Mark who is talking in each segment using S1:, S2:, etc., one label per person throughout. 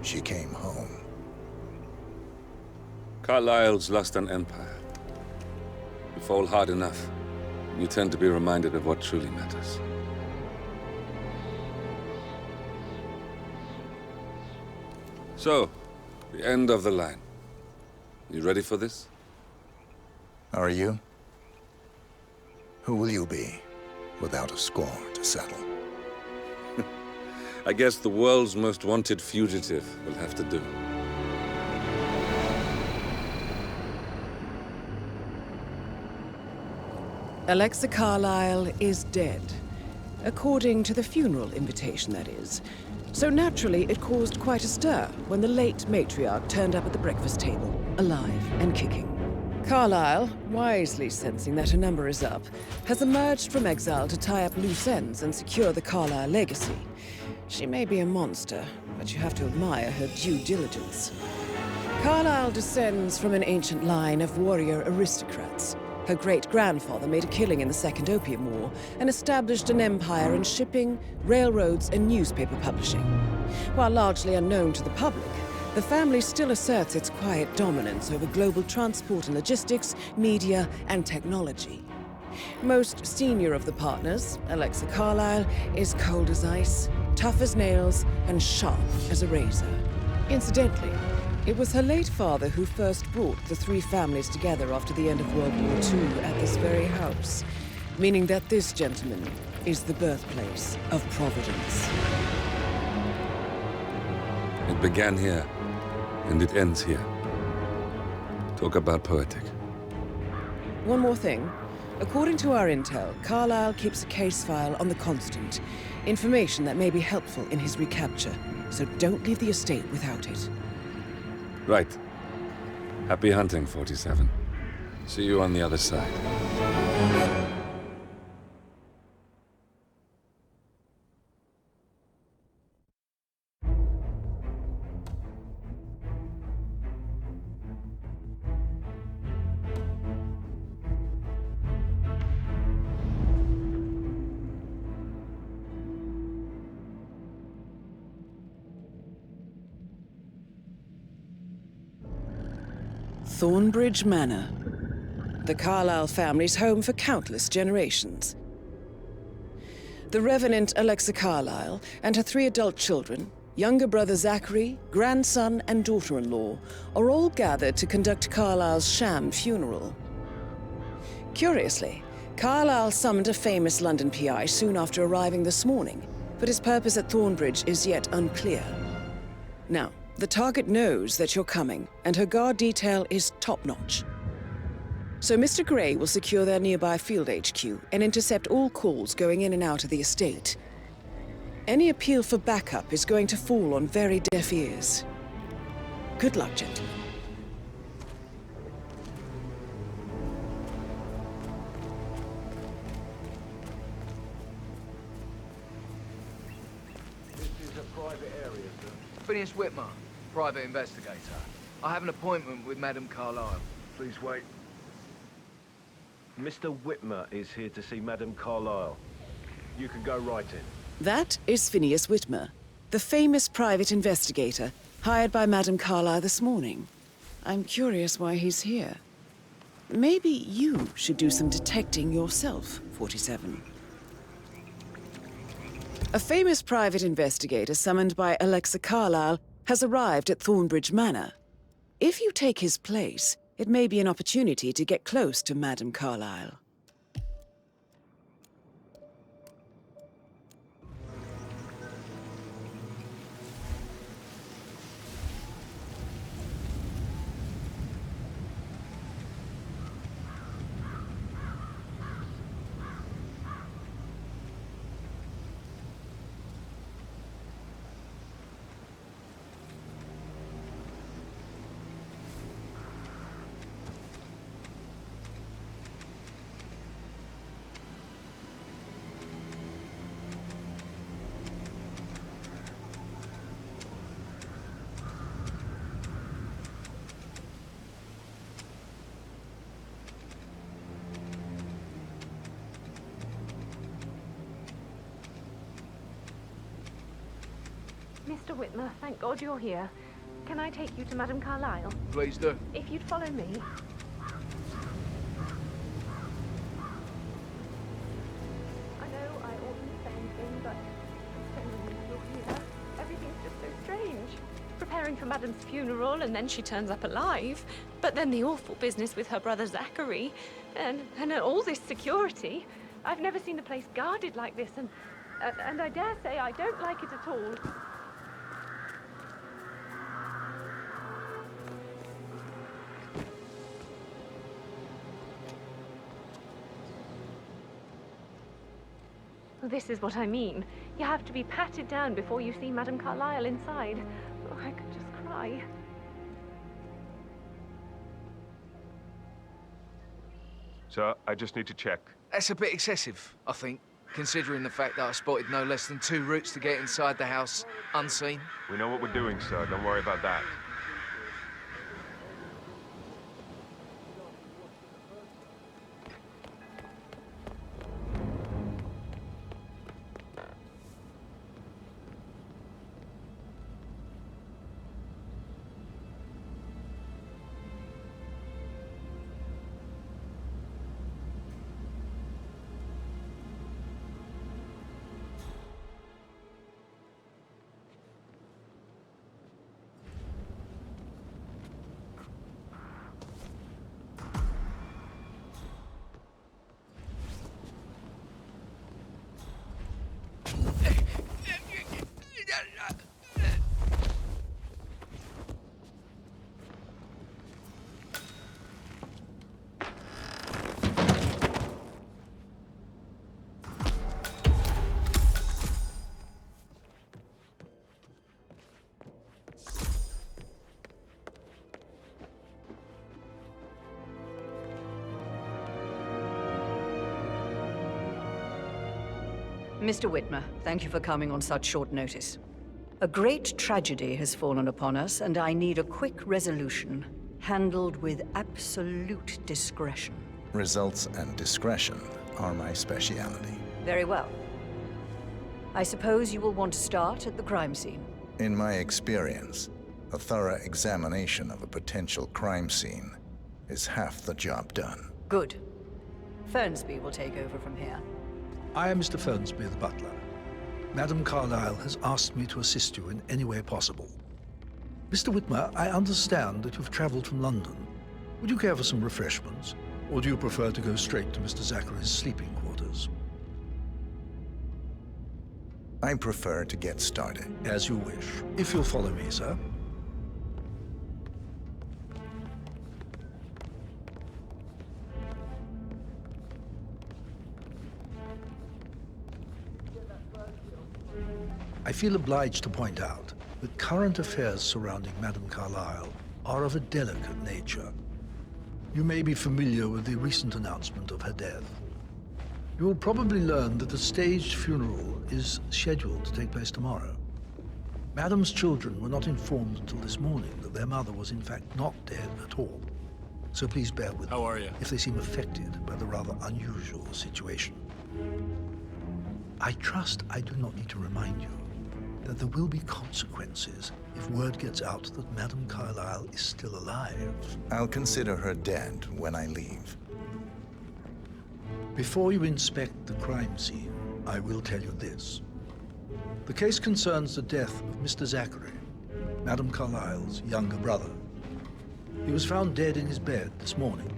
S1: she came home.
S2: Carlisle's lost an empire. You fall hard enough, you tend to be reminded of what truly matters. So, the end of the line. You ready for this?
S1: Are you? Who will you be, without a score to settle?
S2: I guess the world's most wanted fugitive will have to do.
S3: Alexa Carlisle is dead. According to the funeral invitation, that is. So naturally, it caused quite a stir when the late matriarch turned up at the breakfast table, alive and kicking. Carlisle, wisely sensing that her number is up, has emerged from exile to tie up loose ends and secure the Carlisle legacy. She may be a monster, but you have to admire her due diligence. Carlisle descends from an ancient line of warrior aristocrats. Her great-grandfather made a killing in the Second Opium War and established an empire in shipping, railroads, and newspaper publishing. While largely unknown to the public, the family still asserts its quiet dominance over global transport and logistics, media, and technology. Most senior of the partners, Alexa Carlisle, is cold as ice, tough as nails, and sharp as a razor. Incidentally, it was her late father who first brought the three families together after the end of World War II at this very house, meaning that this gentleman is the birthplace of Providence.
S2: It began here, and it ends here. Talk about poetic.
S3: One more thing. According to our intel, Carlisle keeps a case file on the Constant. Information that may be helpful in his recapture, so don't leave the estate without it.
S2: Right. Happy hunting, 47. See you on the other side.
S3: Thornbridge Manor. The Carlisle family's home for countless generations. The Revenant Alexa Carlisle and her 3 adult children, younger brother Zachary, grandson, and daughter-in-law, are all gathered to conduct Carlisle's sham funeral. Curiously, Carlisle summoned a famous London PI soon after arriving this morning, but his purpose at Thornbridge is yet unclear. Now, the target knows that you're coming, and her guard detail is top-notch. So Mr. Gray will secure their nearby field HQ and intercept all calls going in and out of the estate. Any appeal for backup is going to fall on very deaf ears. Good luck, gentlemen.
S4: This is a private area, sir. Phineas Whitmer, private investigator. I have an appointment with Madame Carlisle.
S5: Please wait. Mr. Whitmer is here to see Madame Carlisle. You can go right in.
S3: That is Phineas Whitmer, the famous private investigator hired by Madame Carlisle this morning. I'm curious why he's here. Maybe you should do some detecting yourself, 47. A famous private investigator summoned by Alexa Carlisle has arrived at Thornbridge Manor. If you take his place, it may be an opportunity to get close to Madame Carlisle.
S6: Mr. Whitmer, thank God you're here. Can I take you to Madame Carlisle?
S4: Please do.
S6: If you'd follow me. I know I oughtn't say anything, but I'm so relieved you're here. Everything's just so strange. Preparing for Madame's funeral, and then she turns up alive. But then the awful business with her brother Zachary, and all this security. I've never seen the place guarded like this, and I dare say I don't like it at all. This is what I mean. You have to be patted down before you see Madame Carlisle inside. Oh, I could just cry.
S5: Sir, I just need to check.
S4: That's a bit excessive, I think, considering the fact that I spotted no less than 2 routes to get inside the house unseen.
S5: We know what we're doing, sir. Don't worry about that.
S7: Mr. Whitmer, thank you for coming on such short notice. A great tragedy has fallen upon us, and I need a quick resolution, handled with absolute discretion.
S1: Results and discretion are my speciality.
S7: Very well. I suppose you will want to start at the crime scene.
S1: In my experience, a thorough examination of a potential crime scene is half the job done.
S7: Good. Fernsby will take over from here.
S8: I am Mr. Fernsby, the butler. Madame Carlisle has asked me to assist you in any way possible. Mr. Whitmer, I understand that you've traveled from London. Would you care for some refreshments, or do you prefer to go straight to Mr. Zachary's sleeping quarters?
S1: I prefer to get started.
S8: As you wish. If you'll follow me, sir. I feel obliged to point out that current affairs surrounding Madame Carlisle are of a delicate nature. You may be familiar with the recent announcement of her death. You will probably learn that the staged funeral is scheduled to take place tomorrow. Madame's children were not informed until this morning that their mother was in fact not dead at all. So please bear with me.
S9: How are you?
S8: If they seem affected by the rather unusual situation. I trust I do not need to remind you that there will be consequences if word gets out that Madame Carlisle is still alive.
S1: I'll consider her dead when I leave.
S8: Before you inspect the crime scene, I will tell you this. The case concerns the death of Mr. Zachary, Madame Carlisle's younger brother. He was found dead in his bed this morning.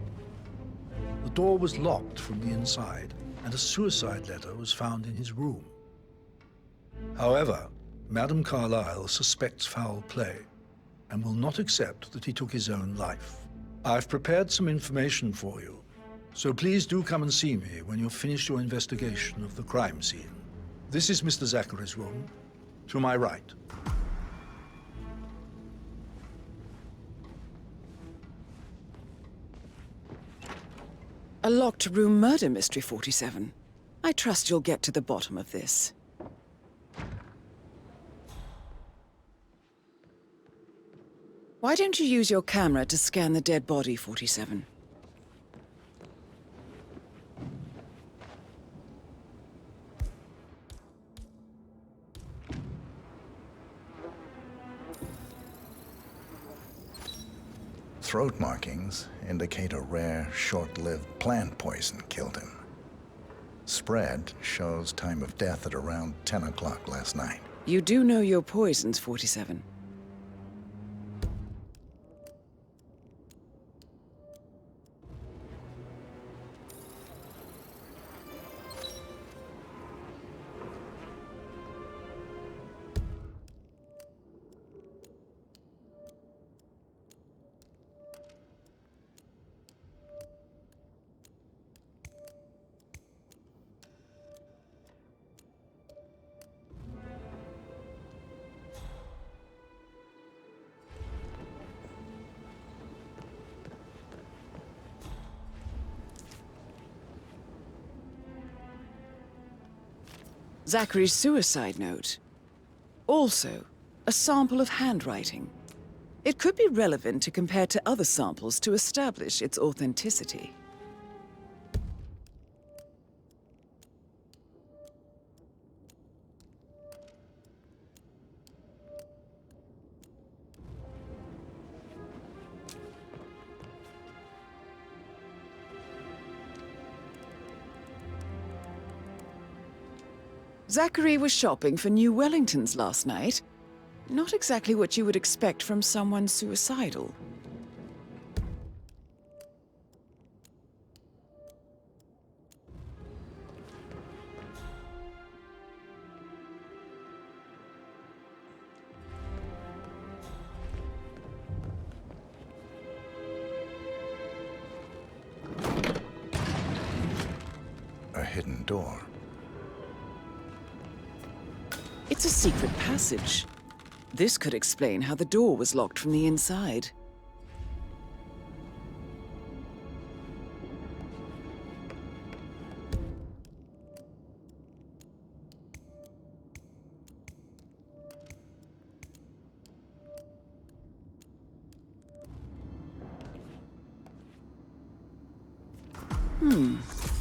S8: The door was locked from the inside, and a suicide letter was found in his room. However, Madame Carlisle suspects foul play and will not accept that he took his own life. I've prepared some information for you, so please do come and see me when you've finished your investigation of the crime scene. This is Mr. Zachary's room, to my right.
S3: A locked room murder mystery, 47. I trust you'll get to the bottom of this. Why don't you use your camera to scan the dead body, 47?
S1: Throat markings indicate a rare, short-lived plant poison killed him. Spread shows time of death at around 10 o'clock last night.
S3: You do know your poisons, 47. Zachary's suicide note. Also, a sample of handwriting. It could be relevant to compare to other samples to establish its authenticity. Zachary was shopping for new Wellingtons last night. Not exactly what you would expect from someone suicidal.
S1: A hidden door.
S3: It's a secret passage. This could explain how the door was locked from the inside.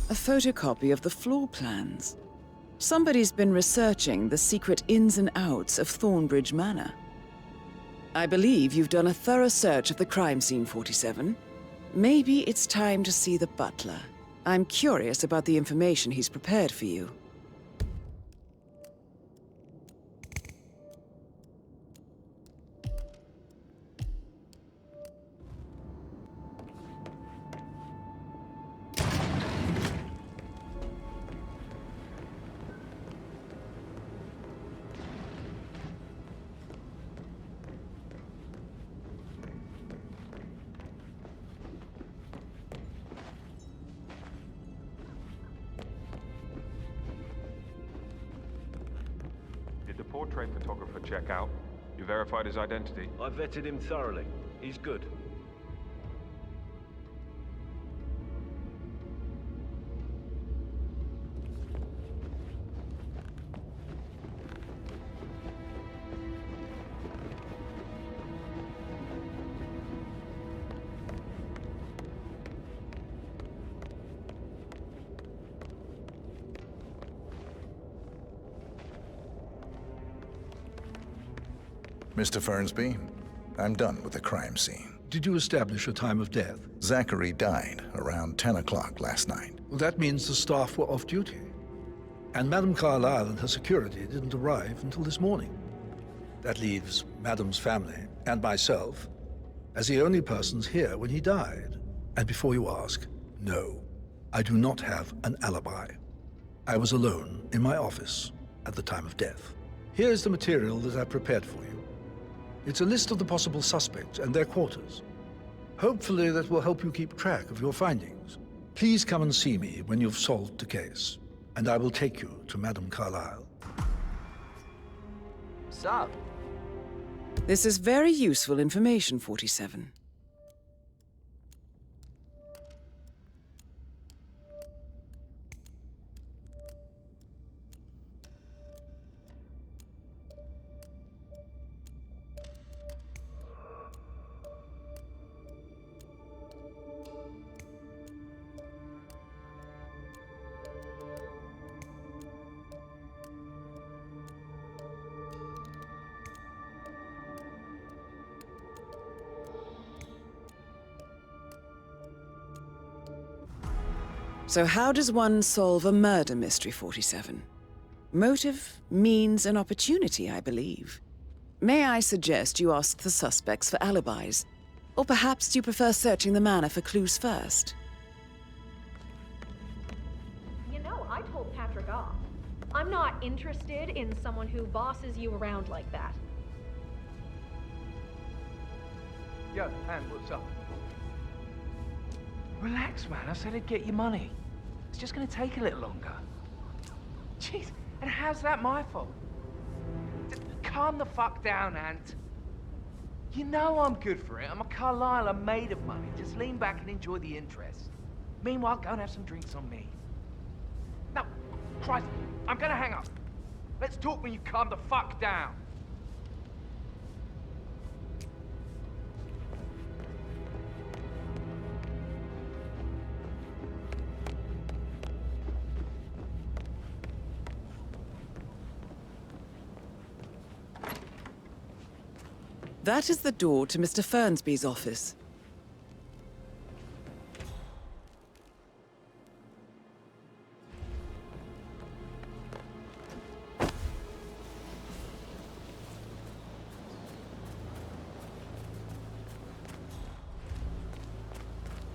S3: A photocopy of the floor plans. Somebody's been researching the secret ins and outs of Thornbridge Manor. I believe you've done a thorough search of the crime scene, 47. Maybe it's time to see the butler. I'm curious about the information he's prepared for you.
S9: Did the portrait photographer check out? You verified his identity?
S5: I vetted him thoroughly. He's good.
S1: Mr. Fernsby, I'm done with the crime scene.
S8: Did you establish a time of death?
S1: Zachary died around 10 o'clock last night.
S8: Well, that means the staff were off duty. And Madame Carlisle and her security didn't arrive until this morning. That leaves Madame's family and myself as the only persons here when he died. And before you ask, no, I do not have an alibi. I was alone in my office at the time of death. Here's the material that I've prepared for you. It's a list of the possible suspects and their quarters. Hopefully that will help you keep track of your findings. Please come and see me when you've solved the case, and I will take you to Madame Carlisle.
S4: Sup?
S3: This is very useful information, 47. So how does one solve a murder mystery, 47? Motive, means, and opportunity, I believe. May I suggest you ask the suspects for alibis? Or perhaps you prefer searching the manor for clues first?
S6: You know, I told Patrick off. I'm not interested in someone who bosses you around like that.
S4: Yo, man, what's up? Relax, man. I said I'd get you money. It's just gonna take a little longer. Jeez, and how's that my fault? Just calm the fuck down, Ant. You know I'm good for it. I'm a Carlisle. I'm made of money. Just lean back and enjoy the interest. Meanwhile, go and have some drinks on me. No, Christ, I'm gonna hang up. Let's talk when you calm the fuck down.
S3: That is the door to Mr. Fernsby's office.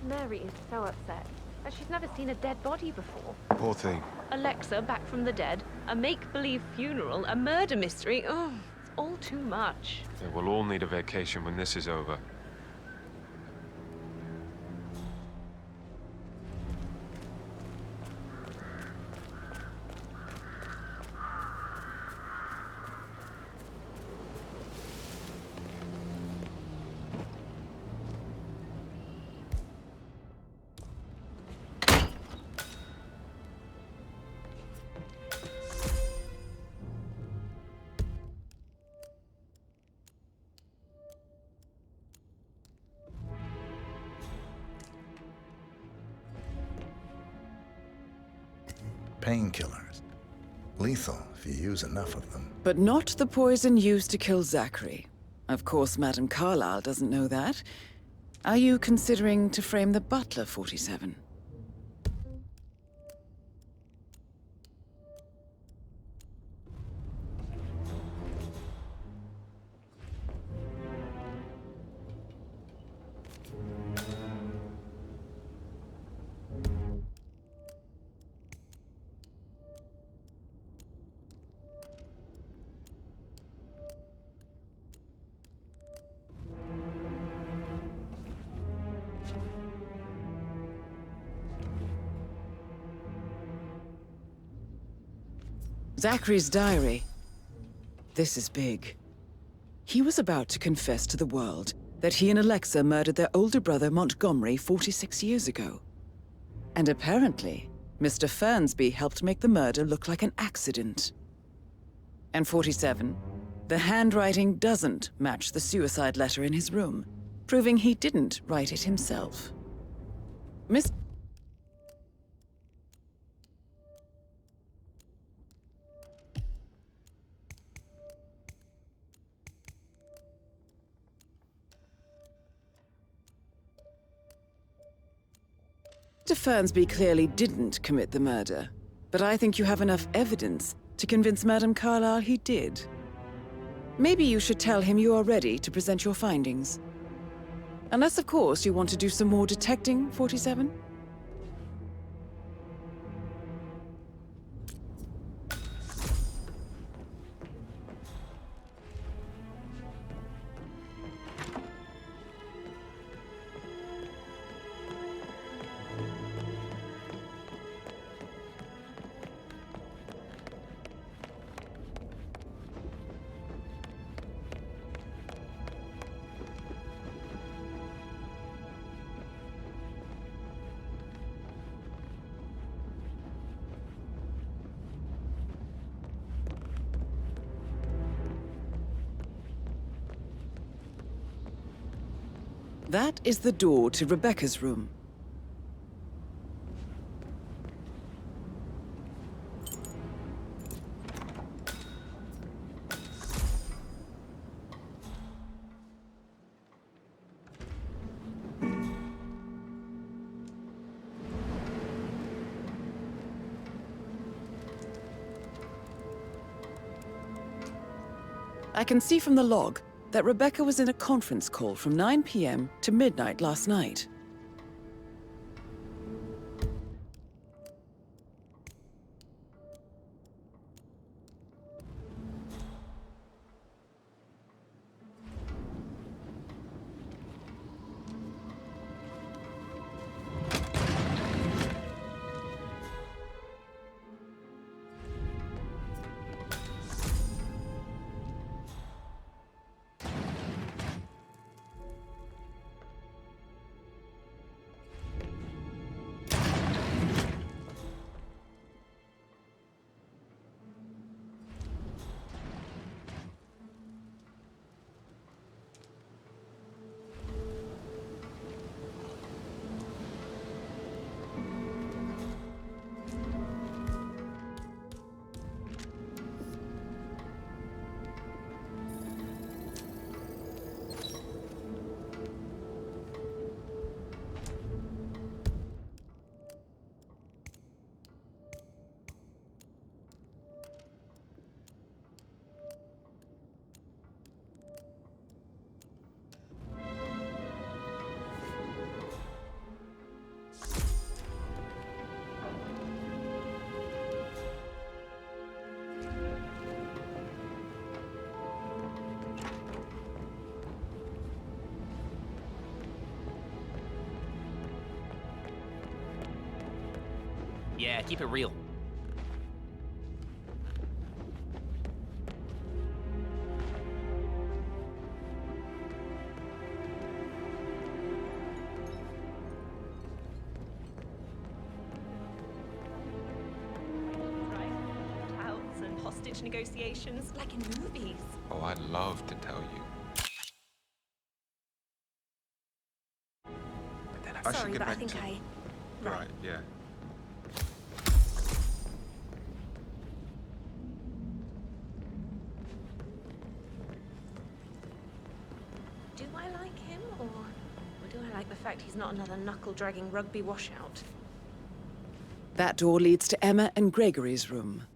S6: Mary is so upset. She's never seen a dead body before.
S9: Poor thing.
S6: Alexa back from the dead, a make-believe funeral, a murder mystery. Oh, it's all too much.
S9: Yeah, we'll all need a vacation when this is over.
S1: Painkillers. Lethal if you use enough of them.
S3: But not the poison used to kill Zachary. Of course, Madame Carlisle doesn't know that. Are you considering to frame the butler, 47? Zachary's diary. This is big. He was about to confess to the world that he and Alexa murdered their older brother Montgomery 46 years ago. And apparently, Mr. Fernsby helped make the murder look like an accident. And 47, the handwriting doesn't match the suicide letter in his room, proving he didn't write it himself. Mr. Fernsby clearly didn't commit the murder, but I think you have enough evidence to convince Madame Carlisle he did. Maybe you should tell him you are ready to present your findings. Unless, of course, you want to do some more detecting, 47? That is the door to Rebecca's room. I can see from the log that Rebecca was in a conference call from 9 p.m. to midnight last night.
S10: Yeah, keep it real.
S6: Touts and hostage negotiations, like in movies.
S11: Oh, I'd love to tell you. But then I
S6: Sorry,
S11: should
S6: but
S11: get
S6: I think I...
S11: Right, yeah.
S6: Do I like him, or do I like the fact he's not another knuckle-dragging rugby washout?
S3: That door leads to Emma and Gregory's room.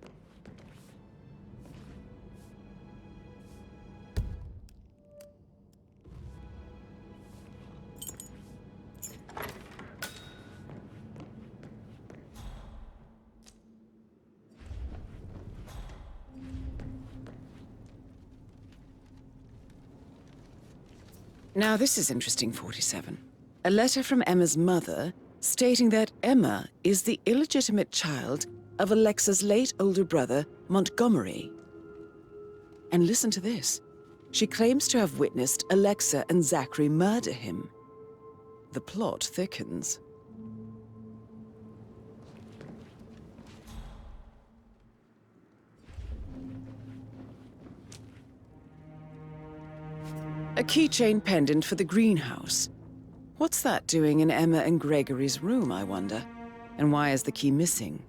S3: Now this is interesting, 47. A letter from Emma's mother stating that Emma is the illegitimate child of Alexa's late older brother, Montgomery. And listen to this. She claims to have witnessed Alexa and Zachary murder him. The plot thickens. A keychain pendant for the greenhouse. What's that doing in Emma and Gregory's room, I wonder? And why is the key missing?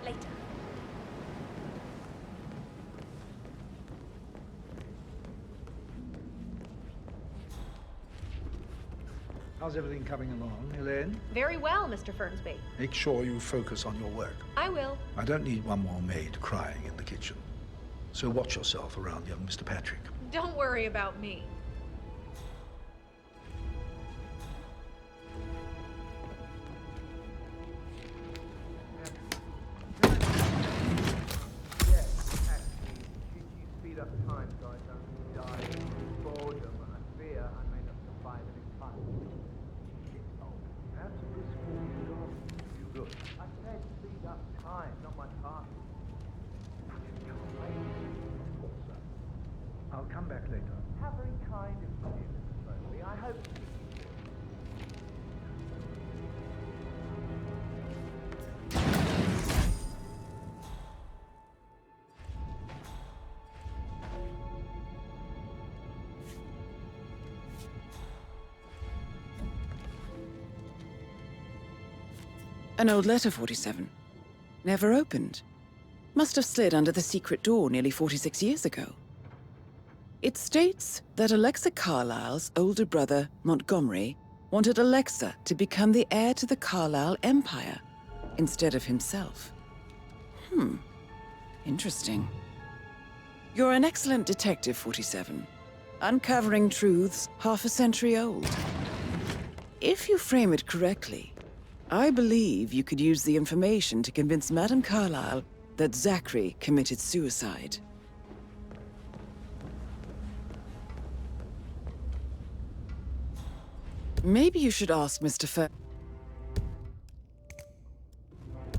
S6: Later.
S8: How's everything coming along, Elaine?
S6: Very well, Mr. Fernsby.
S8: Make sure you focus on your work.
S6: I will.
S8: I don't need one more maid crying in the kitchen. So watch yourself around young Mr. Patrick.
S6: Don't worry about me.
S4: Speed up time so I don't die of boredom and fear. I may not survive it in time. That's a risk for you. Good. I said speed up time, not my partner.
S8: I'll come back later.
S4: How very kind of you, Mr. Fernsby. I hope to see you soon.
S3: An old letter, 47. Never opened. Must have slid under the secret door nearly 46 years ago. It states that Alexa Carlisle's older brother, Montgomery, wanted Alexa to become the heir to the Carlisle Empire instead of himself. Interesting. You're an excellent detective, 47. Uncovering truths half a century old. If you frame it correctly, I believe you could use the information to convince Madame Carlisle that Zachary committed suicide. Maybe you should ask Mr.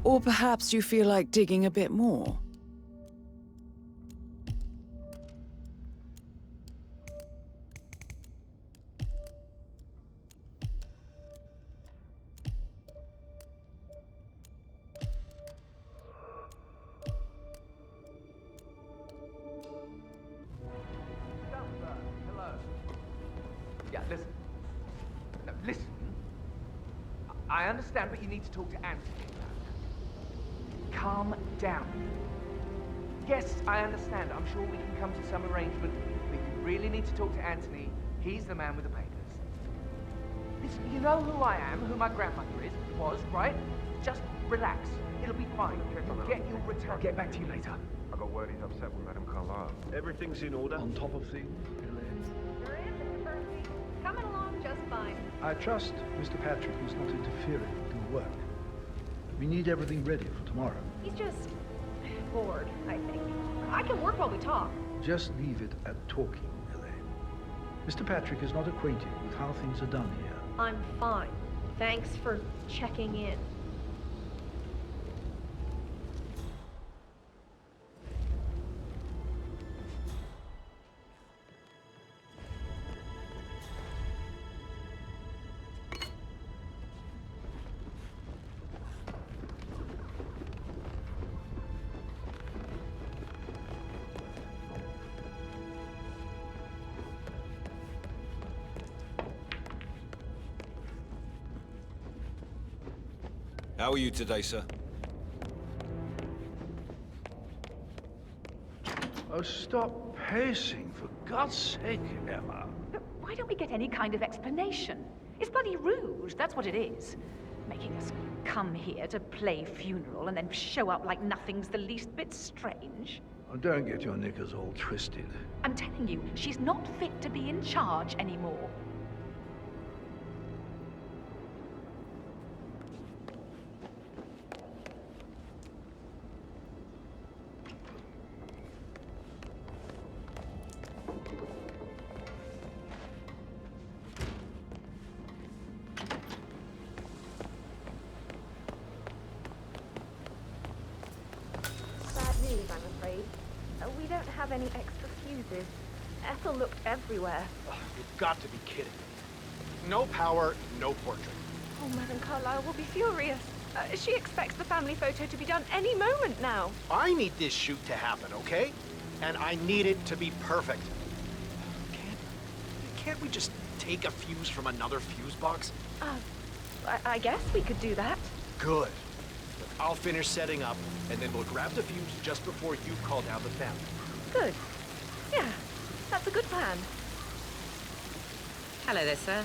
S3: Or perhaps you feel like digging a bit more.
S4: Yeah, listen. No, listen. I understand, but you need to talk to Anthony. Calm down. Yes, I understand. I'm sure we can come to some arrangement, but you really need to talk to Anthony. He's the man with the papers. Listen, you know who I am, who my grandmother was, right? Just relax. It'll be fine. You'll get your return. I'll get back to you later.
S9: I got word he's upset with Madame Carlisle.
S5: Everything's in order.
S8: On top of things, Elaine.
S6: Sure is, Mr. Fernsby. Coming along just fine.
S8: I trust Mr. Patrick is not interfering with your work. We need everything ready for tomorrow.
S6: He's just bored, I think. I can work while we talk.
S8: Just leave it at talking, Elaine. Mr. Patrick is not acquainted with how things are done here.
S6: I'm fine. Thanks for checking in.
S12: How are you today, sir?
S8: Oh, stop pacing, for God's sake, Emma.
S13: But why don't we get any kind of explanation? It's bloody rude, that's what it is. Making us come here to play funeral and then show up like nothing's the least bit strange.
S8: Oh, don't get your knickers all twisted.
S13: I'm telling you, she's not fit to be in charge anymore.
S6: We don't have any extra fuses. Ethel looked everywhere.
S14: You've got to be kidding me. No power, no portrait.
S6: Oh, Madame Carlisle will be furious. She expects the family photo to be done any moment now.
S14: I need this shoot to happen, okay? And I need it to be perfect. Can't we just take a fuse from another fuse box?
S6: I guess we could do that.
S14: Good. I'll finish setting up, and then we'll grab the fuse just before you call down the family.
S6: Good. Yeah, that's a good plan.
S10: Hello there, sir.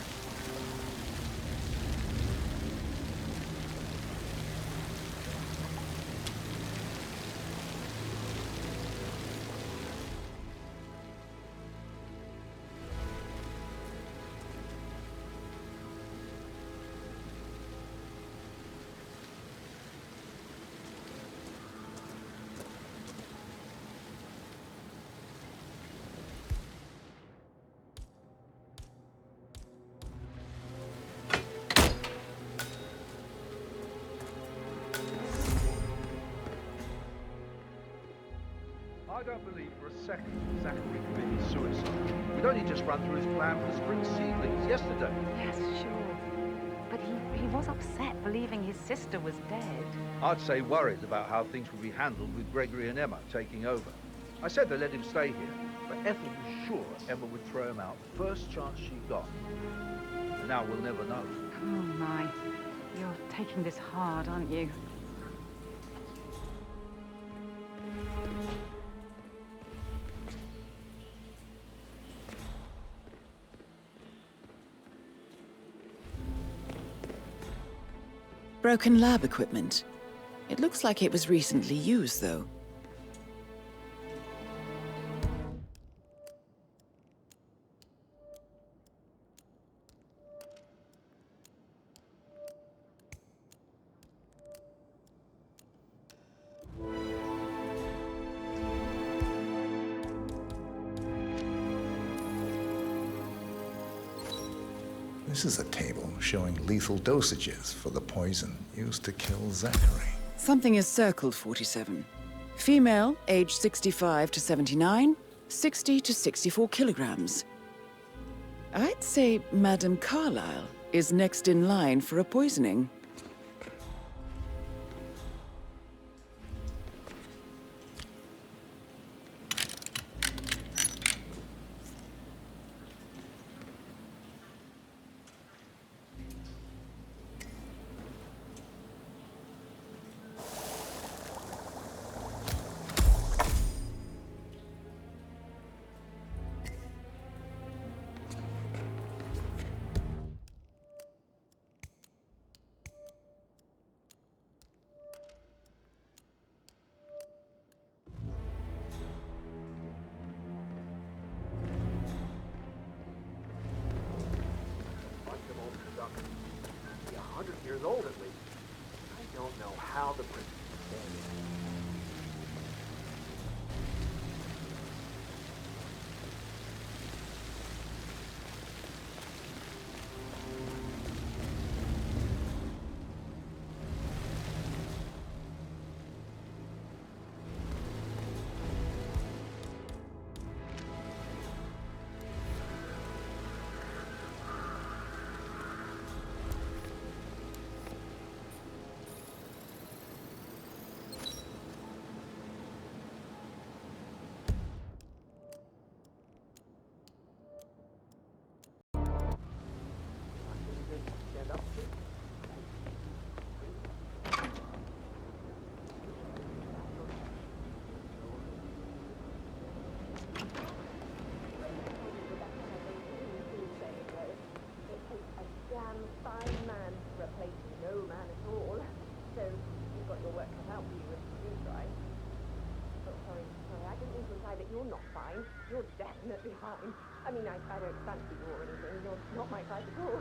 S12: I don't believe for a second Zachary committed suicide. We'd only just run through his plan for the spring seedlings yesterday.
S13: Yes, sure. But he was upset believing his sister was dead.
S12: I'd say worried about how things would be handled with Gregory and Emma taking over. I said they let him stay here, but Ethel was sure Emma would throw him out the first chance she got. And now we'll never know.
S13: Oh my. You're taking this hard, aren't you?
S3: Broken lab equipment. It looks like it was recently used, though.
S1: This is a table showing lethal dosages for the poison used to kill Zachary.
S3: Something is circled 47. Female, age 65 to 79, 60 to 64 kilograms. I'd say Madame Carlisle is next in line for a poisoning.
S14: Be 100 years old at least. I don't know how the prince
S6: You're not fine. You're definitely fine. I mean, I don't fancy you or anything. You're not my type at all.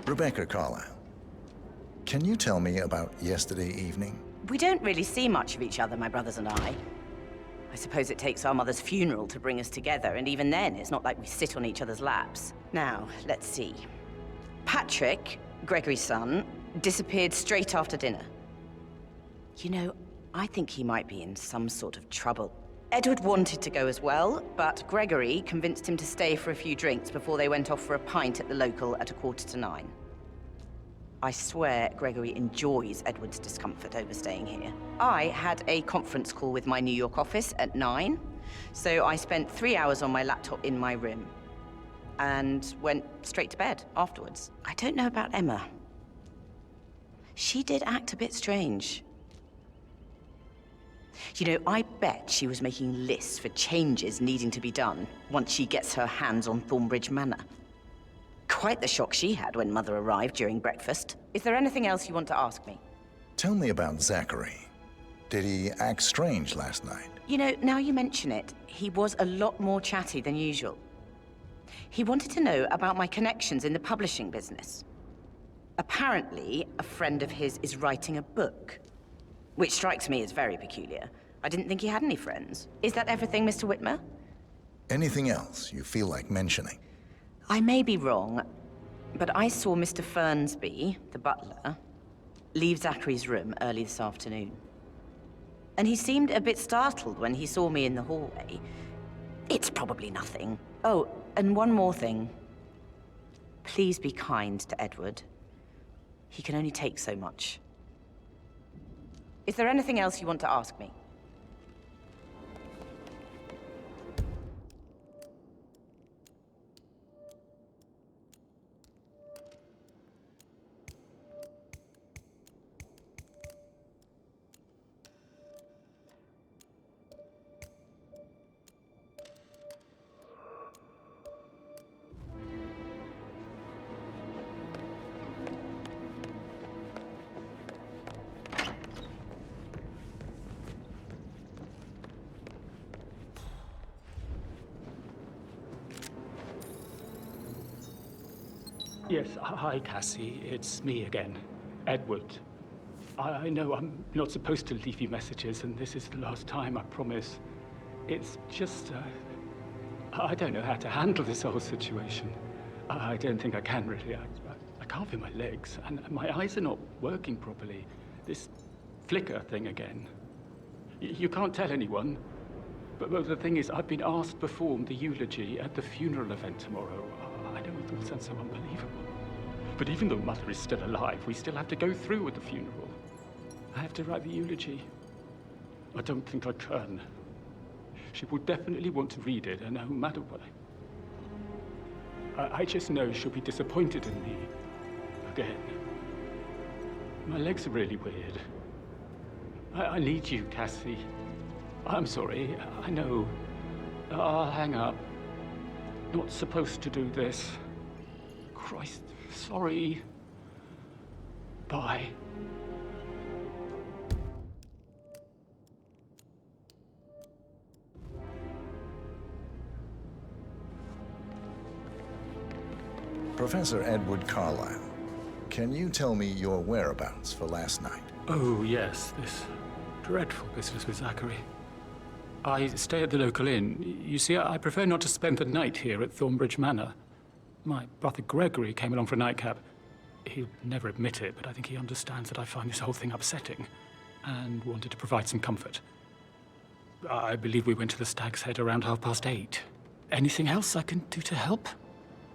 S1: Rebbeca Carlisle, can you tell me about yesterday evening?
S15: We don't really see much of each other, my brothers and I. I suppose it takes our mother's funeral to bring us together, and even then, it's not like we sit on each other's laps. Now, let's see. Patrick, Gregory's son, disappeared straight after dinner. You know, I think he might be in some sort of trouble. Edward wanted to go as well, but Gregory convinced him to stay for a few drinks before they went off for a pint at the local at 9:15. I swear Gregory enjoys Edward's discomfort over staying here. I had a conference call with my New York office at 9, so I spent 3 hours on my laptop in my room and went straight to bed afterwards. I don't know about Emma. She did act a bit strange. You know, I bet she was making lists for changes needing to be done once she gets her hands on Thornbridge Manor. Quite the shock she had when Mother arrived during breakfast. Is there anything else you want to ask me?
S1: Tell me about Zachary. Did he act strange last night?
S15: You know, now you mention it, he was a lot more chatty than usual. He wanted to know about my connections in the publishing business. Apparently, a friend of his is writing a book, which strikes me as very peculiar. I didn't think he had any friends. Is that everything, Mr. Whitmer?
S1: Anything else you feel like mentioning?
S15: I may be wrong, but I saw Mr. Fernsby, the butler, leave Zachary's room early this afternoon. And he seemed a bit startled when he saw me in the hallway. It's probably nothing. Oh, and one more thing. Please be kind to Edward. He can only take so much. Is there anything else you want to ask me?
S16: Yes, hi, Cassie. It's me again, Edward. I know I'm not supposed to leave you messages, and this is the last time, I promise. It's just, I don't know how to handle this whole situation. I don't think I can, really. I can't feel my legs, and my eyes are not working properly. This flicker thing again. You can't tell anyone, but the thing is, I've been asked to perform the eulogy at the funeral event tomorrow. I know it all sounds so unbelievable. But even though Mother is still alive, we still have to go through with the funeral. I have to write the eulogy. I don't think I can. She will definitely want to read it, and no matter what. I just know she'll be disappointed in me. Again. My legs are really weird. I need you, Cassie. I'm sorry, I know. I'll hang up. Not supposed to do this. Christ, sorry. Bye.
S1: Professor Edward Carlisle, can you tell me your whereabouts for last night?
S16: Oh, yes, this dreadful business with Zachary. I stay at the local inn. You see, I prefer not to spend the night here at Thornbridge Manor. My brother Gregory came along for a nightcap. He'll never admit it, but I think he understands that I find this whole thing upsetting and wanted to provide some comfort. I believe we went to the Stag's Head around 8:30. Anything else I can do to help?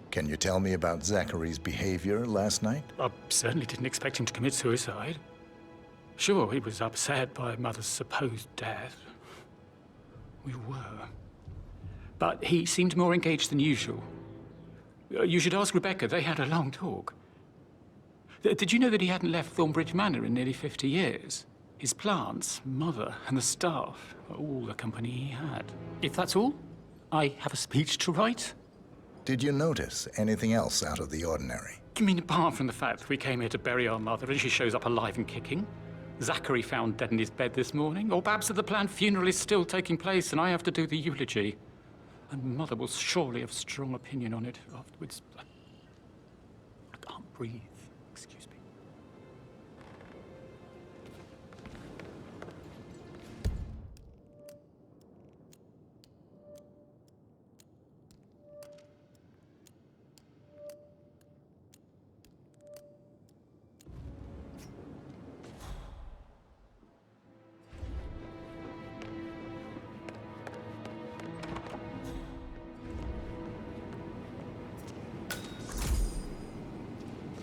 S1: Can you tell me about Zachary's behavior last night?
S16: I certainly didn't expect him to commit suicide. Sure, he was upset by Mother's supposed death. We were. But he seemed more engaged than usual. You should ask Rebbeca. They had a long talk. Did you know that he hadn't left Thornbridge Manor in nearly 50 years? His plants, Mother, and the staff were all the company he had. If that's all, I have a speech to write.
S1: Did you notice anything else out of the ordinary?
S16: You mean apart from the fact that we came here to bury our mother and she shows up alive and kicking? Zachary found dead in his bed this morning? Or perhaps that the planned funeral is still taking place and I have to do the eulogy? And Mother will surely have a strong opinion on it afterwards. I can't breathe. Excuse me.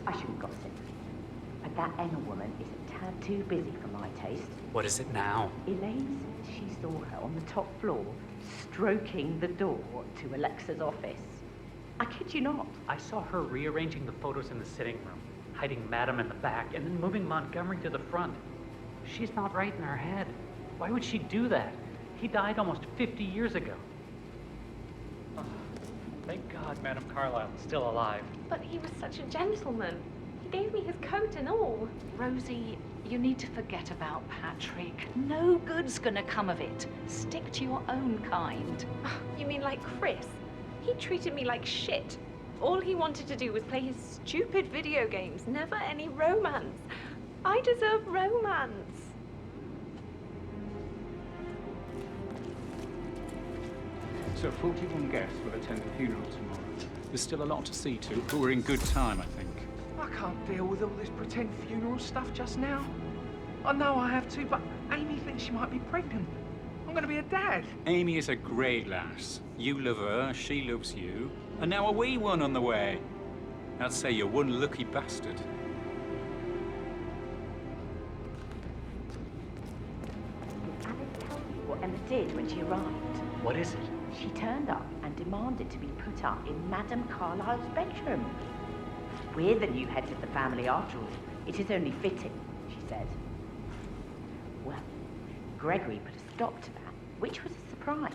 S13: I shouldn't gossip, but that Emma woman is a tad too busy for my taste.
S16: What is it now?
S13: Elaine said she saw her on the top floor, stroking the door to Alexa's office. I kid you not.
S17: I saw her rearranging the photos in the sitting room, hiding Madam in the back, and then moving Montgomery to the front. She's not right in her head. Why would she do that? He died almost 50 years ago. Oh, thank God Madam Carlisle is still alive.
S6: But he was such a gentleman. He gave me his coat and all.
S13: Rosie, you need to forget about Patrick. No good's gonna come of it. Stick to your own kind.
S6: You mean like Chris? He treated me like shit. All he wanted to do was play his stupid video games, never any romance. I deserve romance.
S16: So 41 guests will attend the funeral tomorrow. There's still a lot to see to, but we're in good time, I think.
S4: I can't deal with all this pretend funeral stuff just now. I know I have to, but Amy thinks she might be pregnant. I'm gonna be a dad.
S16: Amy is a great lass. You love her, she loves you. And now a wee one on the way. I'd say you're one lucky bastard.
S13: Did Alice tell you what Emma did when she arrived?
S17: What is it?
S13: She turned up and demanded to be put up in Madame Carlisle's bedroom. We're the new heads of the family after all. It is only fitting, she said. Well, Gregory put a stop to that, which was a surprise.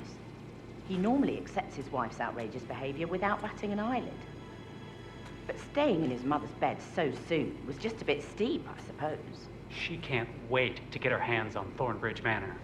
S13: He normally accepts his wife's outrageous behavior without batting an eyelid. But staying in his mother's bed so soon was just a bit steep, I suppose.
S17: She can't wait to get her hands on Thornbridge Manor.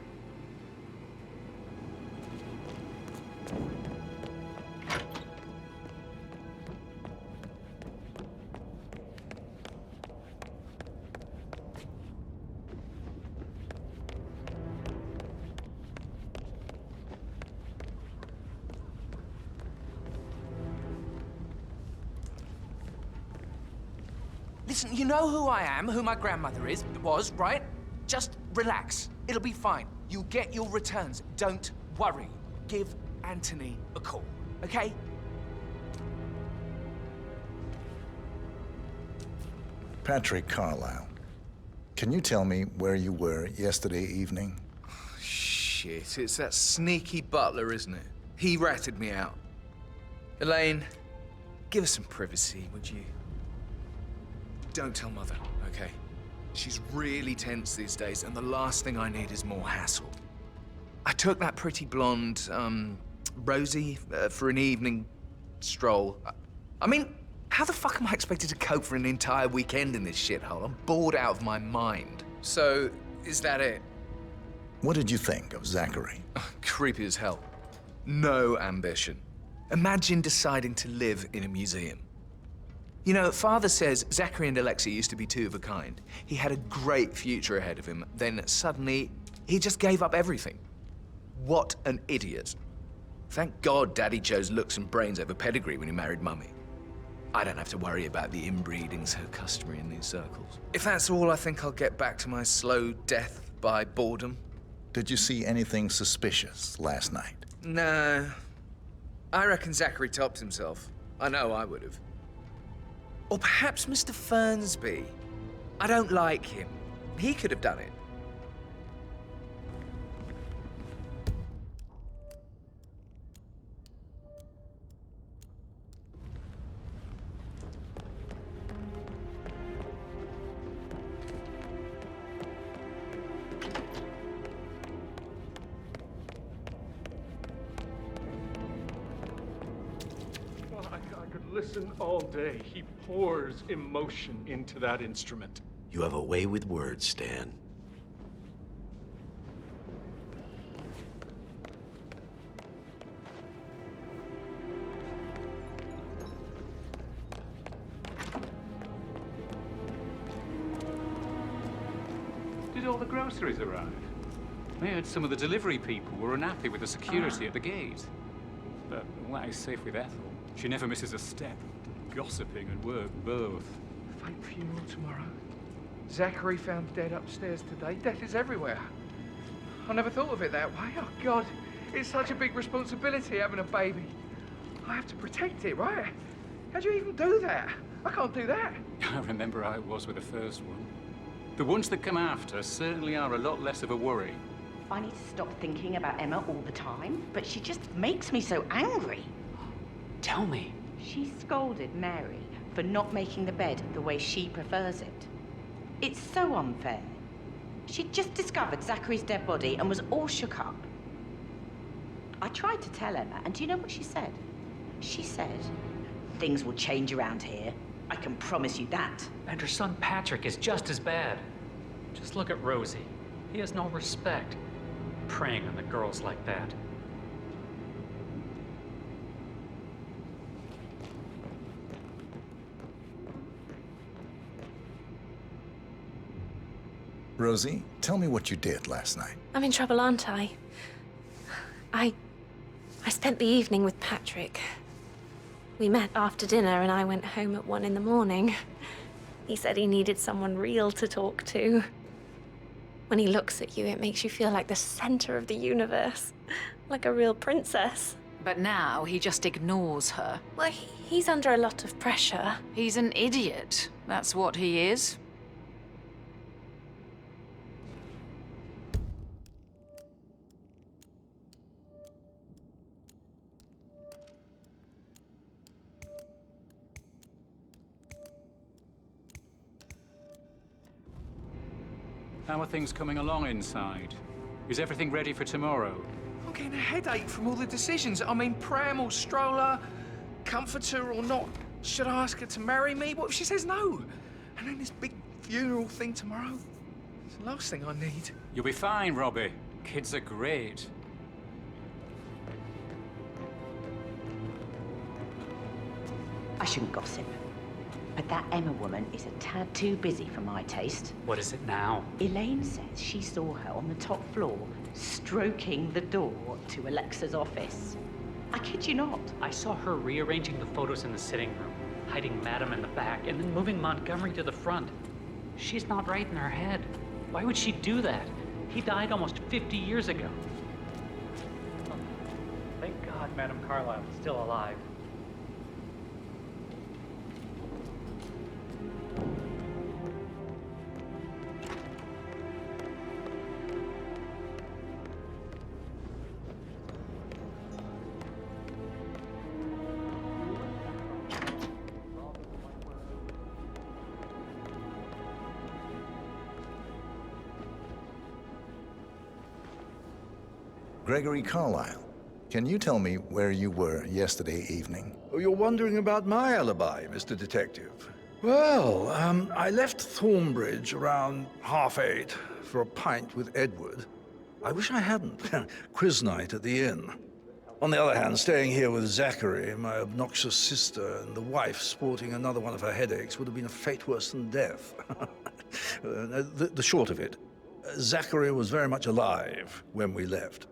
S4: Listen, you know who I am, who my grandmother was, right? Just relax. It'll be fine. You'll get your returns. Don't worry. Give Anthony a call, okay?
S1: Patrick Carlisle, can you tell me where you were yesterday evening?
S4: Shit, it's that sneaky butler, isn't it? He ratted me out. Elaine, give us some privacy, would you? Don't tell Mother, okay? She's really tense these days, and the last thing I need is more hassle. I took that pretty blonde, Rosie, for an evening stroll. I mean, how the fuck am I expected to cope for an entire weekend in this shithole? I'm bored out of my mind. So, is that it?
S1: What did you think of Zachary?
S4: Creepy as hell. No ambition. Imagine deciding to live in a museum. You know, Father says Zachary and Alexa used to be two of a kind. He had a great future ahead of him. Then suddenly, he just gave up everything. What an idiot. Thank God Daddy chose looks and brains over pedigree when he married Mummy. I don't have to worry about the inbreeding so customary in these circles. If that's all, I think I'll get back to my slow death by boredom.
S1: Did you see anything suspicious last night?
S4: No. I reckon Zachary topped himself. I know I would have. Or perhaps Mr. Fernsby. I don't like him. He could have done it.
S18: I could listen all day. He pours emotion into that instrument.
S19: You have a way with words, Stan.
S16: all the groceries arrive? I heard some of the delivery people were unhappy with the security at the gate. But that is safe with Ethel. She never misses a step. Gossiping and work both.
S4: Fake funeral tomorrow. Zachary found dead upstairs today. Death is everywhere. I never thought of it that way. Oh, God. It's such a big responsibility having a baby. I have to protect it, right? How do you even do that? I can't do that.
S16: I remember how it was with the first one. The ones that come after certainly are a lot less of a worry.
S13: I need to stop thinking about Emma all the time, but she just makes me so angry.
S17: Tell me.
S13: She scolded Mary for not making the bed the way she prefers it. It's so unfair. She'd just discovered Zachary's dead body and was all shook up. I tried to tell Emma, and do you know what she said? She said, "Things will change around here. I can promise you that."
S17: And her son Patrick is just as bad. Just look at Rosie. He has no respect. Preying on the girls like that.
S1: Rosie, tell me what you did last night.
S6: I'm in trouble, aren't I? I spent the evening with Patrick. We met after dinner and I went home at 1 in the morning. He said he needed someone real to talk to. When he looks at you, it makes you feel like the center of the universe. Like a real princess.
S20: But now he just ignores her.
S6: Well, he's under a lot of pressure.
S20: He's an idiot. That's what he is.
S16: How are things coming along inside? Is everything ready for tomorrow?
S4: I'm getting a headache from all the decisions. I mean, pram or stroller, comforter or not. Should I ask her to marry me? What if she says no? And then this big funeral thing tomorrow? It's the last thing I need.
S16: You'll be fine, Robbie. Kids are great.
S13: I shouldn't gossip, but that Emma woman is a tad too busy for my taste.
S17: What is it now?
S13: Elaine says she saw her on the top floor, stroking the door to Alexa's office. I kid you not.
S17: I saw her rearranging the photos in the sitting room, hiding Madam in the back, and then moving Montgomery to the front. She's not right in her head. Why would she do that? He died almost 50 years ago. Thank God Madam Carlisle is still alive.
S1: Gregory Carlisle, can you tell me where you were yesterday evening?
S12: Oh, you're wondering about my alibi, Mr. Detective. Well, I left Thornbridge around 8:30 for a pint with Edward. I wish I hadn't. Quiz night at the inn. On the other hand, staying here with Zachary, my obnoxious sister, and the wife sporting another one of her headaches would have been a fate worse than death. The short of it, Zachary was very much alive when we left.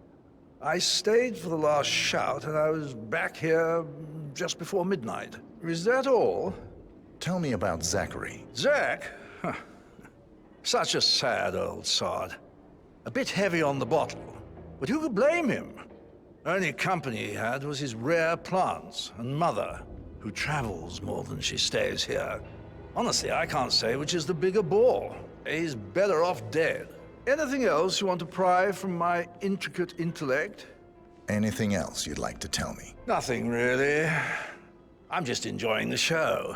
S12: I stayed for the last shout, and I was back here just before midnight. Is that all?
S1: Tell me about Zachary.
S12: Zach? Huh. Such a sad old sod. A bit heavy on the bottle, but who could blame him? Only company he had was his rare plants and mother, who travels more than she stays here. Honestly, I can't say which is the bigger bore. He's better off dead. Anything else you want to pry from my intricate intellect?
S1: Anything else you'd like to tell me?
S12: Nothing, really. I'm just enjoying the show.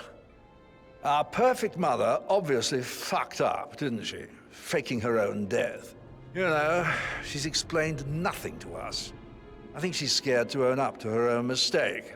S12: Our perfect mother obviously fucked up, didn't she? Faking her own death. You know, she's explained nothing to us. I think she's scared to own up to her own mistake.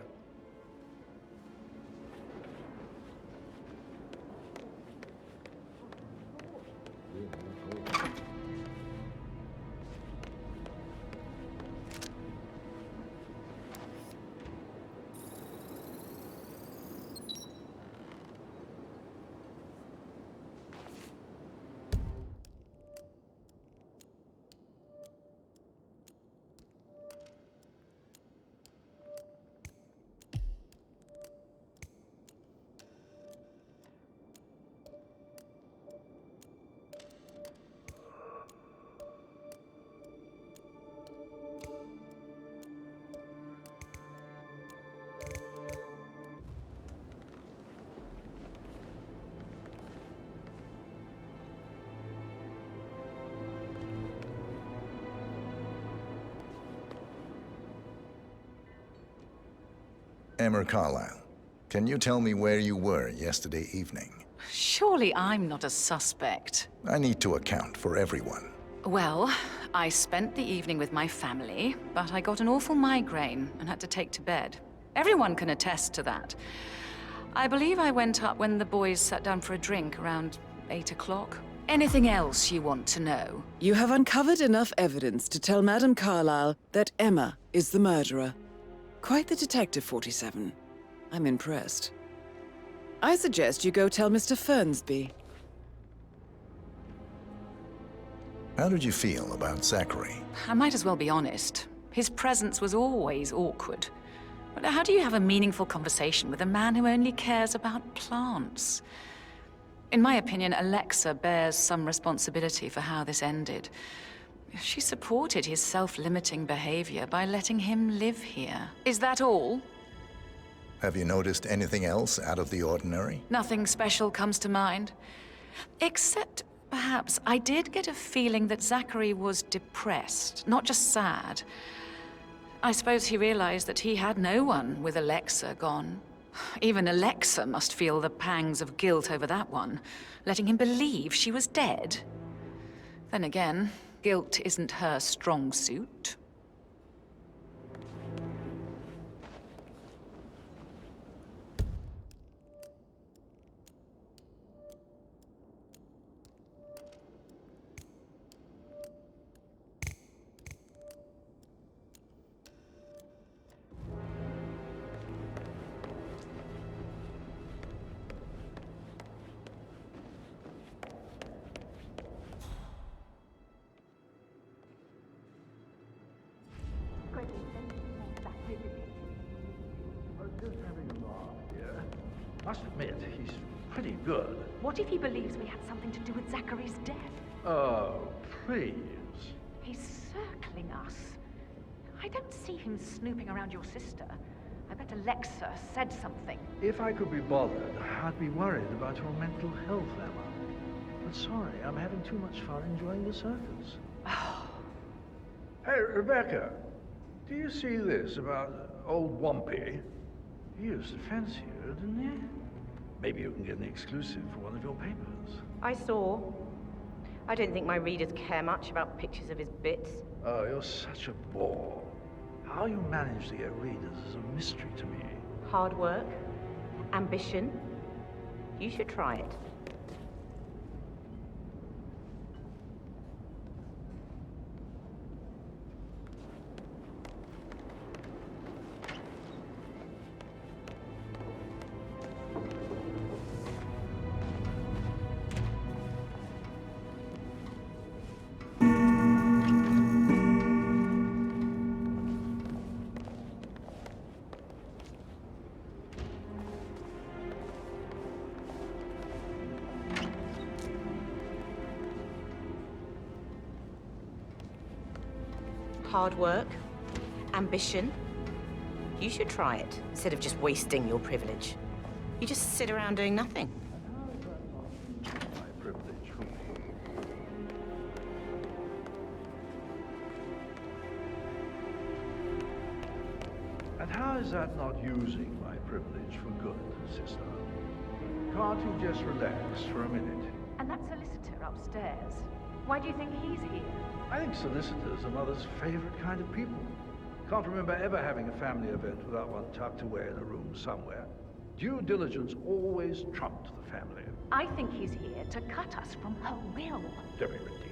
S1: Emma Carlisle, can you tell me where you were yesterday evening?
S20: Surely I'm not a suspect.
S1: I need to account for everyone.
S20: Well, I spent the evening with my family, but I got an awful migraine and had to take to bed. Everyone can attest to that. I believe I went up when the boys sat down for a drink around 8 o'clock. Anything else you want to know?
S3: You have uncovered enough evidence to tell Madame Carlisle that Emma is the murderer. Quite the detective, 47. I'm impressed. I suggest you go tell Mr. Fernsby.
S1: How did you feel about Zachary?
S20: I might as well be honest. His presence was always awkward. But how do you have a meaningful conversation with a man who only cares about plants? In my opinion, Alexa bears some responsibility for how this ended. She supported his self-limiting behavior by letting him live here. Is that all?
S1: Have you noticed anything else out of the ordinary?
S20: Nothing special comes to mind. Except, perhaps, I did get a feeling that Zachary was depressed, not just sad. I suppose he realized that he had no one with Alexa gone. Even Alexa must feel the pangs of guilt over that one, letting him believe she was dead. Then again, guilt isn't her strong suit.
S12: Must admit, he's pretty good.
S6: What if he believes we had something to do with Zachary's death?
S12: Oh, please.
S6: He's circling us. I don't see him snooping around your sister. I bet Alexa said something.
S12: If I could be bothered, I'd be worried about your mental health, Emma. But sorry, I'm having too much fun enjoying the circus. Hey, Rebecca, do you see this about old Wampy? He used to fancy you, didn't he? Maybe you can get an exclusive for one of your papers.
S15: I saw. I don't think my readers care much about pictures of his bits.
S12: Oh, you're such a bore. How you manage to get readers is a mystery to me.
S15: Hard work. Ambition. You should try it. Hard work, ambition. You should try it, instead of just wasting your privilege. You just sit around doing nothing.
S12: My privilege. And how is that not using my privilege for good, sister? Can't you just relax for a minute?
S6: And that solicitor upstairs, why do you think he's here?
S12: I think solicitors are Mother's favorite kind of people. Can't remember ever having a family event without one tucked away in a room somewhere. Due diligence always trumped the family.
S6: I think he's here to cut us from her will.
S12: Very ridiculous.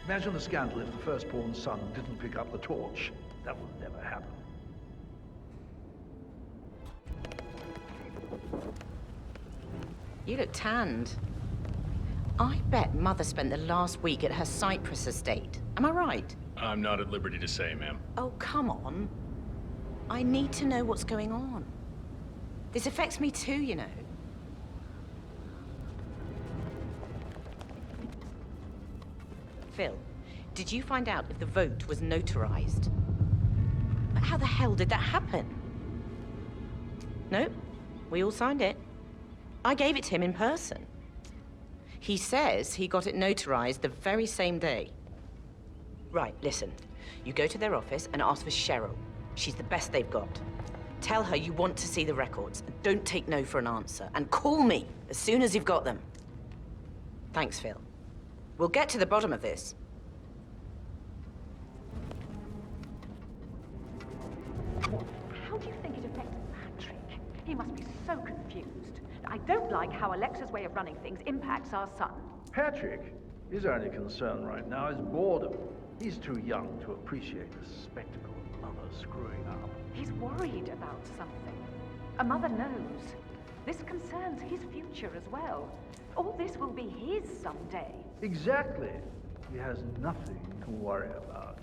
S12: Imagine the scandal if the firstborn son didn't pick up the torch. That would never happen.
S15: You look tanned. I bet Mother spent the last week at her Cyprus estate. Am I right?
S21: I'm not at liberty to say, ma'am.
S15: Oh, come on. I need to know what's going on. This affects me too, you know. Phil, did you find out if the vote was notarized? But how the hell did that happen? Nope. We all signed it. I gave it to him in person. He says he got it notarized the very same day. Right, listen. You go to their office and ask for Cheryl. She's the best they've got. Tell her you want to see the records. And don't take no for an answer. And call me as soon as you've got them. Thanks, Phil. We'll get to the bottom of this.
S6: How do you think it affects Patrick? He must be so confused. I don't like how Alexa's way of running things impacts our son.
S12: Patrick, his only concern right now is boredom. He's too young to appreciate the spectacle of mother screwing up.
S6: He's worried about something. A mother knows. This concerns his future as well. All this will be his someday.
S12: Exactly. He has nothing to worry about.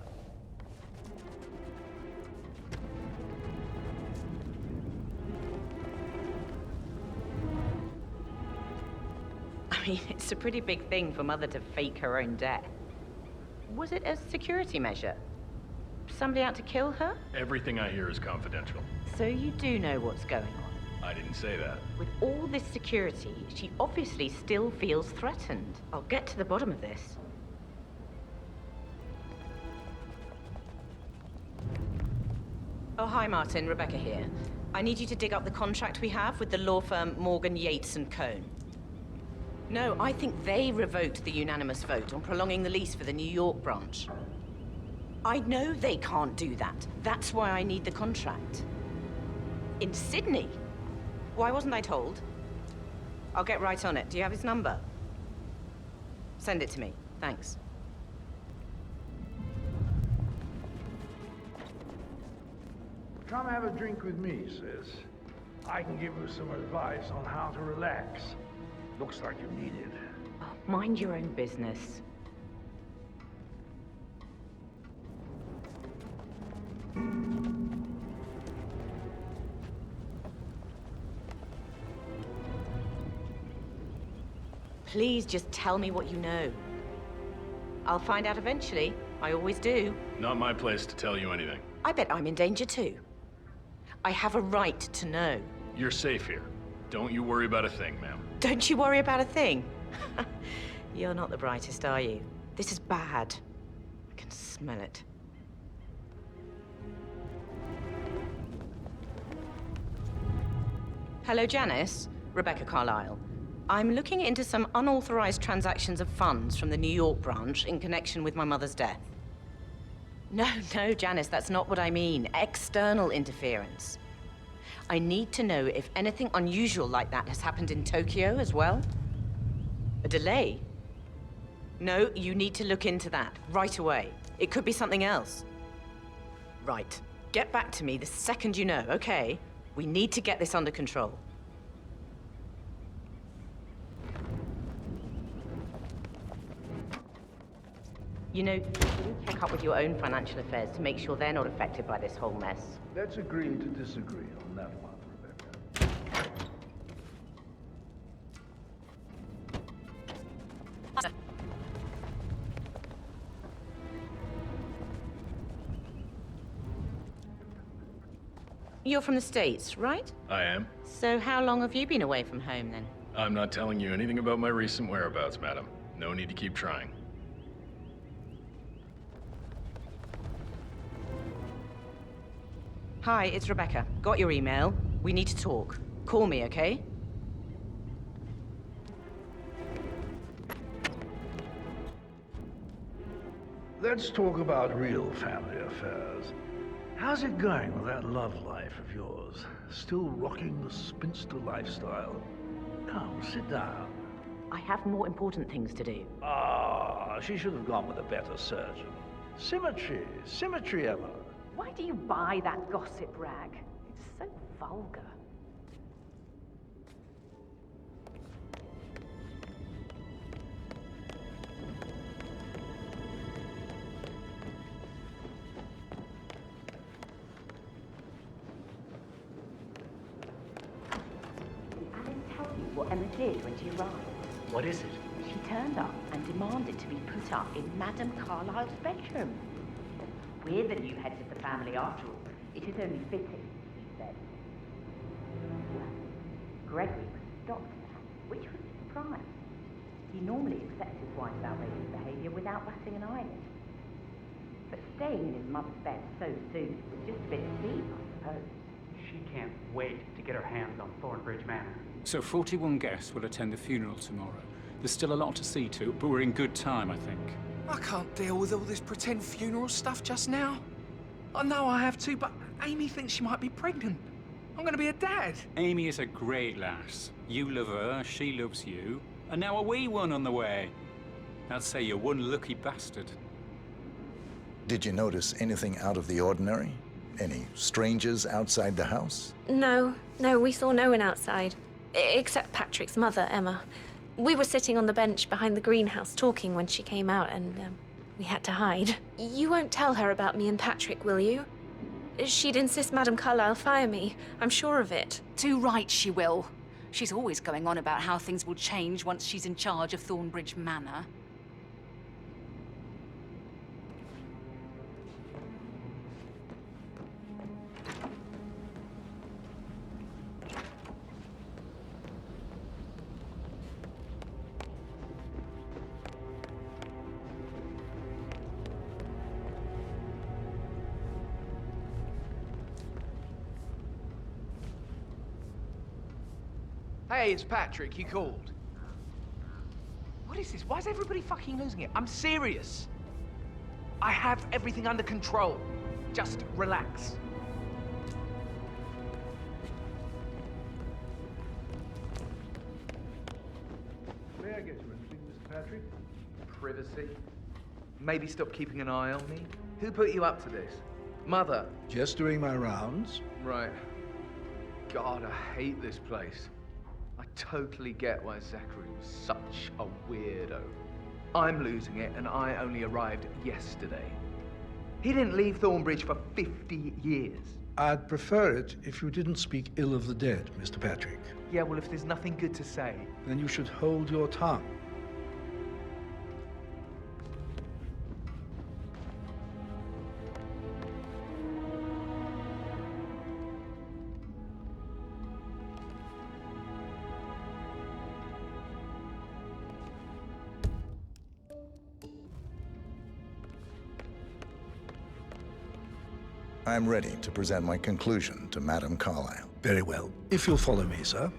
S15: I mean, it's a pretty big thing for Mother to fake her own death. Was it a security measure? Somebody out to kill her?
S21: Everything I hear is confidential.
S15: So you do know what's going on?
S21: I didn't say that.
S15: With all this security, she obviously still feels threatened. I'll get to the bottom of this. Oh, hi, Martin. Rebecca here. I need you to dig up the contract we have with the law firm Morgan, Yates & Cohn. No, I think they revoked the unanimous vote on prolonging the lease for the New York branch. I know they can't do that. That's why I need the contract. In Sydney? Why wasn't I told? I'll get right on it. Do you have his number? Send it to me. Thanks.
S12: Come have a drink with me, sis. I can give you some advice on how to relax. Looks like you need it.
S15: Oh, mind your own business. Please just tell me what you know. I'll find out eventually. I always do.
S21: Not my place to tell you anything.
S15: I bet I'm in danger too. I have a right to know.
S21: You're safe here. Don't you worry about a thing, ma'am.
S15: Don't you worry about a thing. You're not the brightest, are you? This is bad. I can smell it. Hello, Janice. Rebecca Carlisle. I'm looking into some unauthorized transactions of funds from the New York branch in connection with my mother's death. No, Janice, that's not what I mean. External interference. I need to know if anything unusual like that has happened in Tokyo as well. A delay? No, you need to look into that right away. It could be something else. Right. Get back to me the second you know, okay? We need to get this under control. You know, you check up with your own financial affairs to make sure they're not affected by this whole mess.
S12: Let's agree to disagree on that one, Rebecca.
S15: You're from the States, right?
S21: I am.
S15: So how long have you been away from home, then?
S21: I'm not telling you anything about my recent whereabouts, madam. No need to keep trying.
S15: Hi, it's Rebecca. Got your email. We need to talk. Call me, okay?
S12: Let's talk about real family affairs. How's it going with that love life of yours? Still rocking the spinster lifestyle? Come, sit down.
S15: I have more important things to do.
S12: She should have gone with a better surgeon. Symmetry, Emma.
S6: Why do you buy that gossip rag? It's so vulgar.
S13: What Emma did when she arrived.
S17: What is it?
S13: She turned up and demanded to be put up in Madame Carlisle's bedroom. We're the new heads of the family after all. It is only fitting, he said. Well, Gregory was shocked at that, which was a surprise. He normally accepts his wife's outrageous behaviour without batting an eyelid. But staying in his mother's bed so soon was just a bit steep, I suppose.
S18: She
S17: can't wait to get her hands on Thornbridge Manor.
S16: So 41 guests will attend the funeral tomorrow. There's still a lot to see to, but we're in good time, I think.
S4: I can't deal with all this pretend funeral stuff just now. I know I have to, but Amy thinks she might be pregnant. I'm gonna be a dad.
S16: Amy is a great lass. You love her, she loves you. And now a wee one on the way. I'd say you're one lucky bastard.
S1: Did you notice anything out of the ordinary? Any strangers outside the house?
S6: No, we saw no one outside. Except Patrick's mother, Emma. We were sitting on the bench behind the greenhouse talking when she came out, and we had to hide. You won't tell her about me and Patrick, will you? She'd insist Madame Carlisle fire me. I'm sure of it.
S20: Too right she will. She's always going on about how things will change once she's in charge of Thornbridge Manor.
S4: Hey, it's Patrick. You called. What is this? Why is everybody fucking losing it? I'm serious. I have everything under control. Just relax.
S12: May I get you anything, Mr. Patrick?
S4: Privacy. Maybe stop keeping an eye on me. Who put you up to this? Mother.
S8: Just doing my rounds.
S4: Right. God, I hate this place. I totally get why Zachary was such a weirdo. I'm losing it, and I only arrived yesterday. He didn't leave Thornbridge for 50 years.
S8: I'd prefer it if you didn't speak ill of the dead, Mr. Patrick.
S4: Yeah, well, if there's nothing good to say...
S8: Then you should hold your tongue.
S1: I'm ready to present my conclusion to Madame Carlisle.
S8: Very well. If you'll follow me, sir.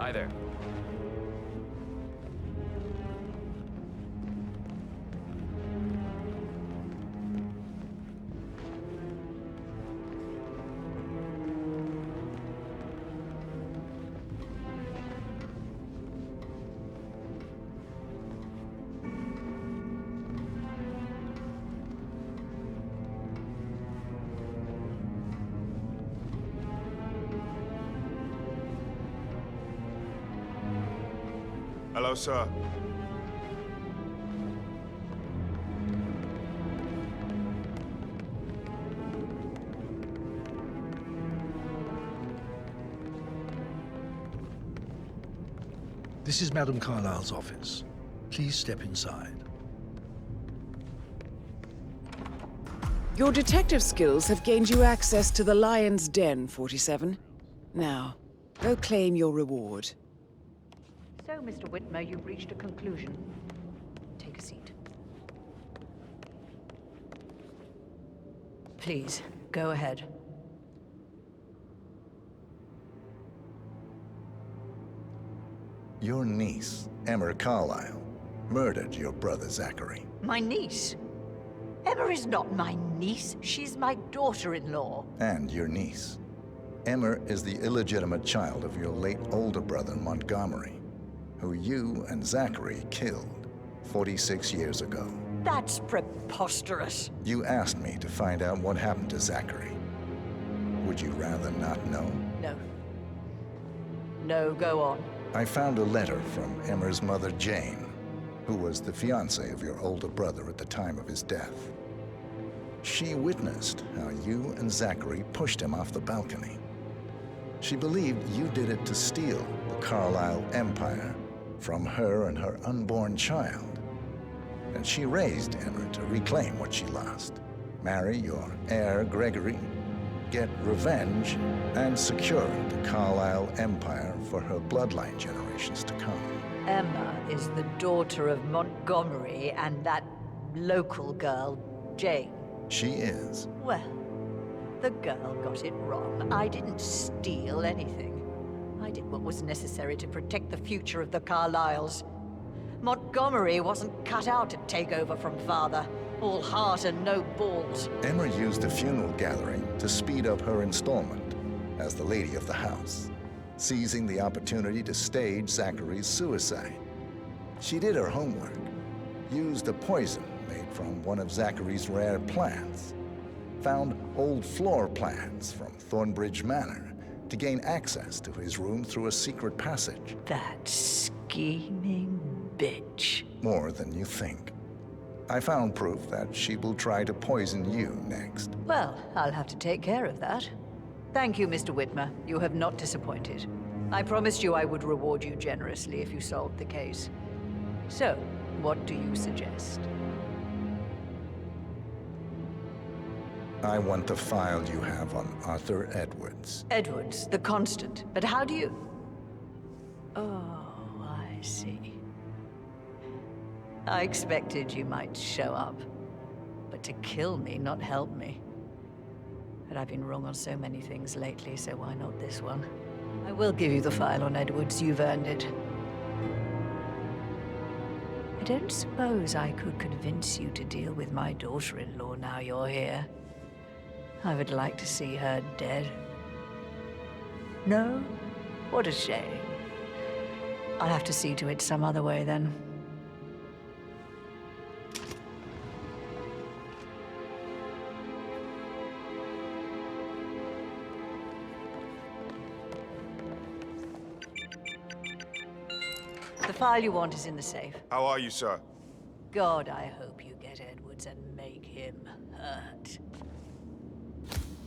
S10: Hi there.
S2: Hello, sir.
S8: This is Madame Carlisle's office. Please step inside.
S3: Your detective skills have gained you access to the Lion's Den, 47. Now, go claim your reward.
S7: So, Mr. Whitmer, you've reached a conclusion. Take a seat. Please, go ahead.
S1: Your niece, Emma Carlisle, murdered your brother Zachary.
S7: My niece? Emma is not my niece. She's my daughter-in-law.
S1: And your niece. Emma is the illegitimate child of your late older brother, Montgomery, who you and Zachary killed 46 years ago.
S7: That's preposterous.
S1: You asked me to find out what happened to Zachary. Would you rather not know?
S7: No. No, go on.
S1: I found a letter from Emma's mother, Jane, who was the fiancée of your older brother at the time of his death. She witnessed how you and Zachary pushed him off the balcony. She believed you did it to steal the Carlisle Empire from her and her unborn child. And she raised Emma to reclaim what she lost. Marry your heir, Gregory, get revenge, and secure the Carlisle Empire for her bloodline generations to come.
S7: Emma is the daughter of Montgomery and that local girl, Jane.
S1: She is.
S7: Well, the girl got it wrong. I didn't steal anything. I did what was necessary to protect the future of the Carlisles. Montgomery wasn't cut out to take over from father. All heart and no balls.
S1: Emma used the funeral gathering to speed up her installment as the lady of the house, seizing the opportunity to stage Zachary's suicide. She did her homework, used a poison made from one of Zachary's rare plants, found old floor plans from Thornbridge Manor to gain access to his room through a secret passage.
S7: That scheming bitch.
S1: More than you think. I found proof that she will try to poison you next.
S7: Well, I'll have to take care of that. Thank you, Mr. Whitmer. You have not disappointed. I promised you I would reward you generously if you solved the case. So, what do you suggest?
S1: I want the file you have on Arthur Edwards.
S7: Edwards, the Constant. But how do you... Oh, I see. I expected you might show up. But to kill me, not help me. But I've been wrong on so many things lately, so why not this one? I will give you the file on Edwards. You've earned it. I don't suppose I could convince you to deal with my daughter-in-law now you're here. I would like to see her dead. No? What a shame. I'll have to see to it some other way, then. The file you want is in the safe.
S2: How are you, sir?
S7: God, I hope you get Edwards and make him hurt.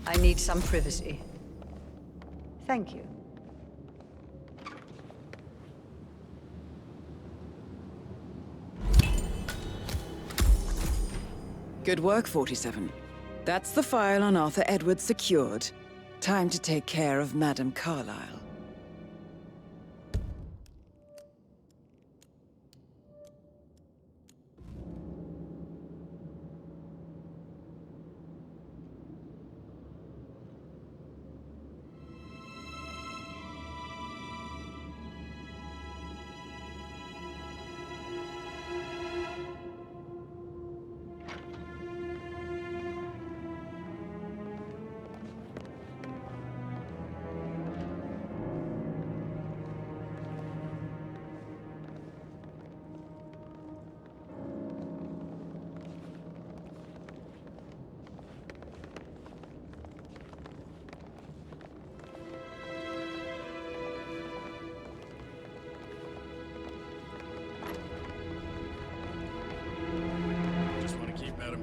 S7: I need some privacy. Thank you.
S3: Good work, 47. That's the file on Arthur Edwards secured. Time to take care of Madame Carlisle.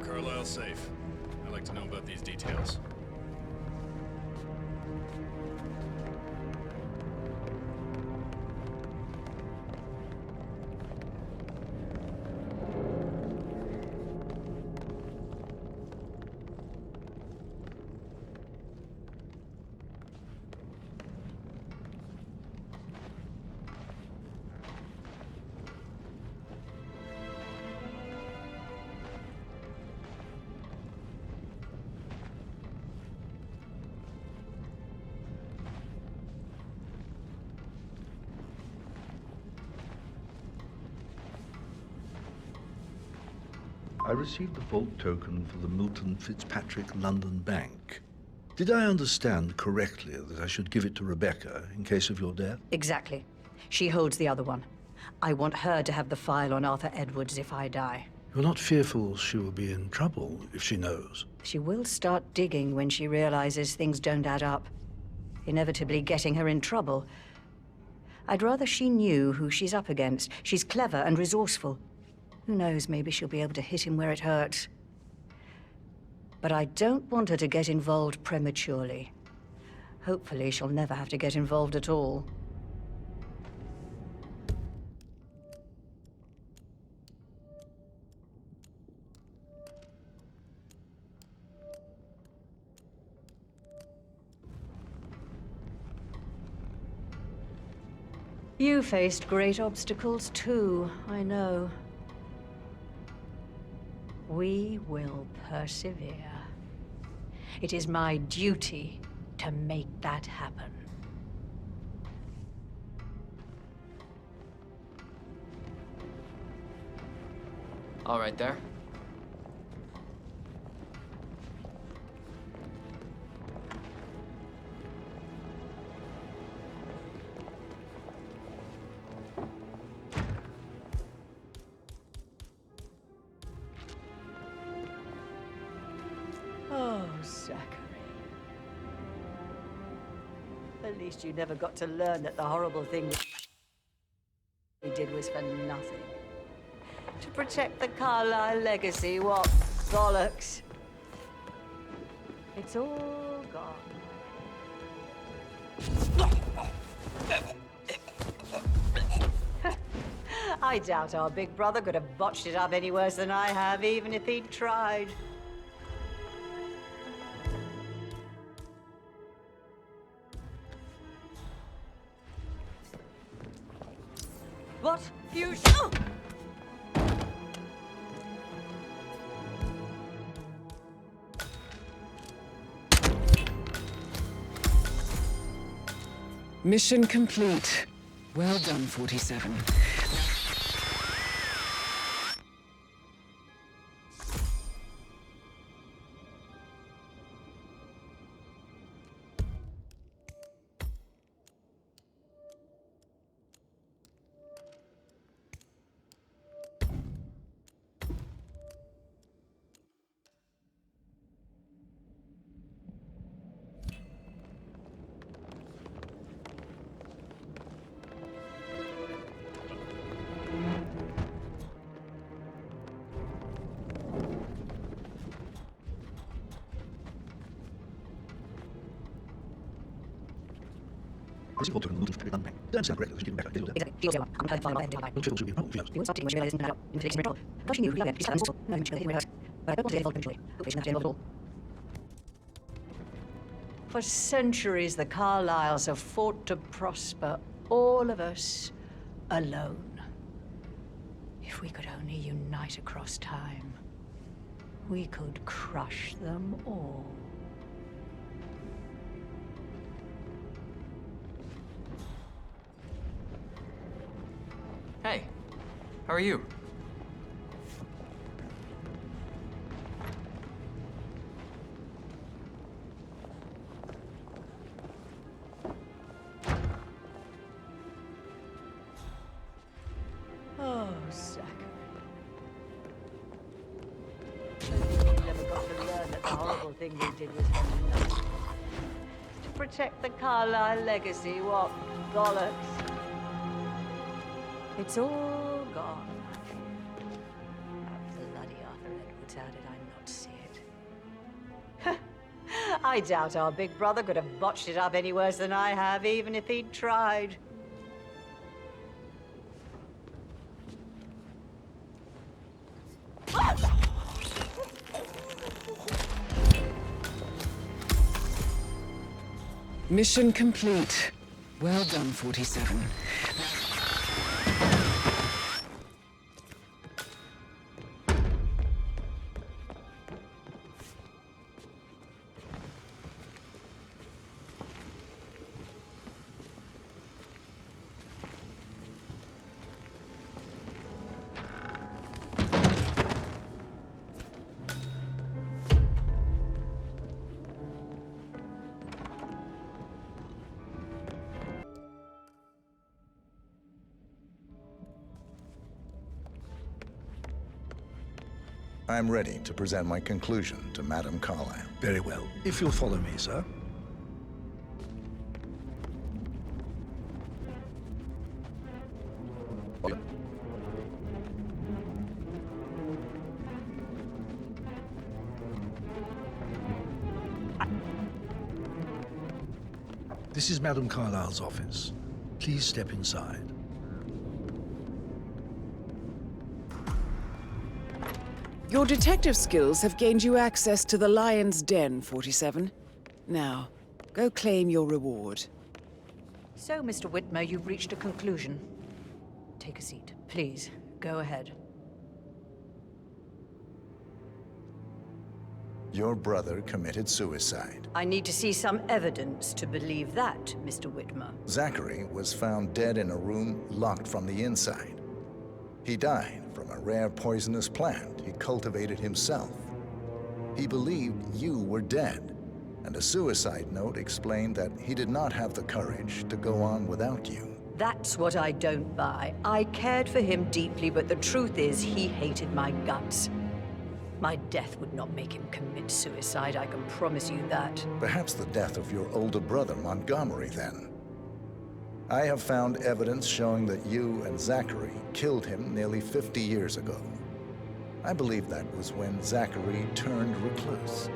S21: Carlisle safe. I'd like to know about these details.
S8: I received a vault token for the Milton Fitzpatrick London Bank. Did I understand correctly that I should give it to Rebbeca in case of your death?
S7: Exactly. She holds the other one. I want her to have the file on Arthur Edwards if I die.
S8: You're not fearful she will be in trouble if she knows?
S7: She will start digging when she realizes things don't add up, inevitably getting her in trouble. I'd rather she knew who she's up against. She's clever and resourceful. Who knows, maybe she'll be able to hit him where it hurts. But I don't want her to get involved prematurely. Hopefully she'll never have to get involved at all. You faced great obstacles too, I know. We will persevere. It is my duty to make that happen.
S10: All right there.
S7: Oh, Zachary. At least you never got to learn that the horrible thing we did was for nothing. To protect the Carlisle legacy, what bollocks. It's all gone. I doubt our big brother could have botched it up any worse than I have, even if he'd tried. What? You... Oh!
S3: Mission complete. Well done, 47.
S7: For centuries, the Carlisles have fought to prosper, all of us alone. If we could only unite across time, we could crush them all.
S10: Hey, how are you?
S7: Oh, Zachary. You never got to learn that the horrible thing we did was for nothing. To protect the Carlisle legacy, what bollocks. It's all gone. Bloody Arthur Edwards, how did I not see it? I doubt our big brother could have botched it up any worse than I have, even if he'd tried.
S3: Mission complete. Well done, 47.
S1: I'm ready to present my conclusion to Madame Carlisle.
S8: Very well. If you'll follow me, sir. This is Madame Carlisle's office. Please step inside.
S3: Your detective skills have gained you access to the Lion's Den, 47. Now, go claim your reward.
S7: So, Mr. Whitmer, you've reached a conclusion. Take a seat. Please, go ahead.
S1: Your brother committed suicide.
S7: I need to see some evidence to believe that, Mr. Whitmer.
S1: Zachary was found dead in a room locked from the inside. He died from a rare poisonous plant he cultivated himself. He believed you were dead, and a suicide note explained that he did not have the courage to go on without you.
S7: That's what I don't buy. I cared for him deeply, but the truth is he hated my guts. My death would not make him commit suicide, I can promise you that.
S1: Perhaps the death of your older brother, Montgomery, then. I have found evidence showing that you and Zachary killed him nearly 50 years ago. I believe that was when Zachary turned recluse.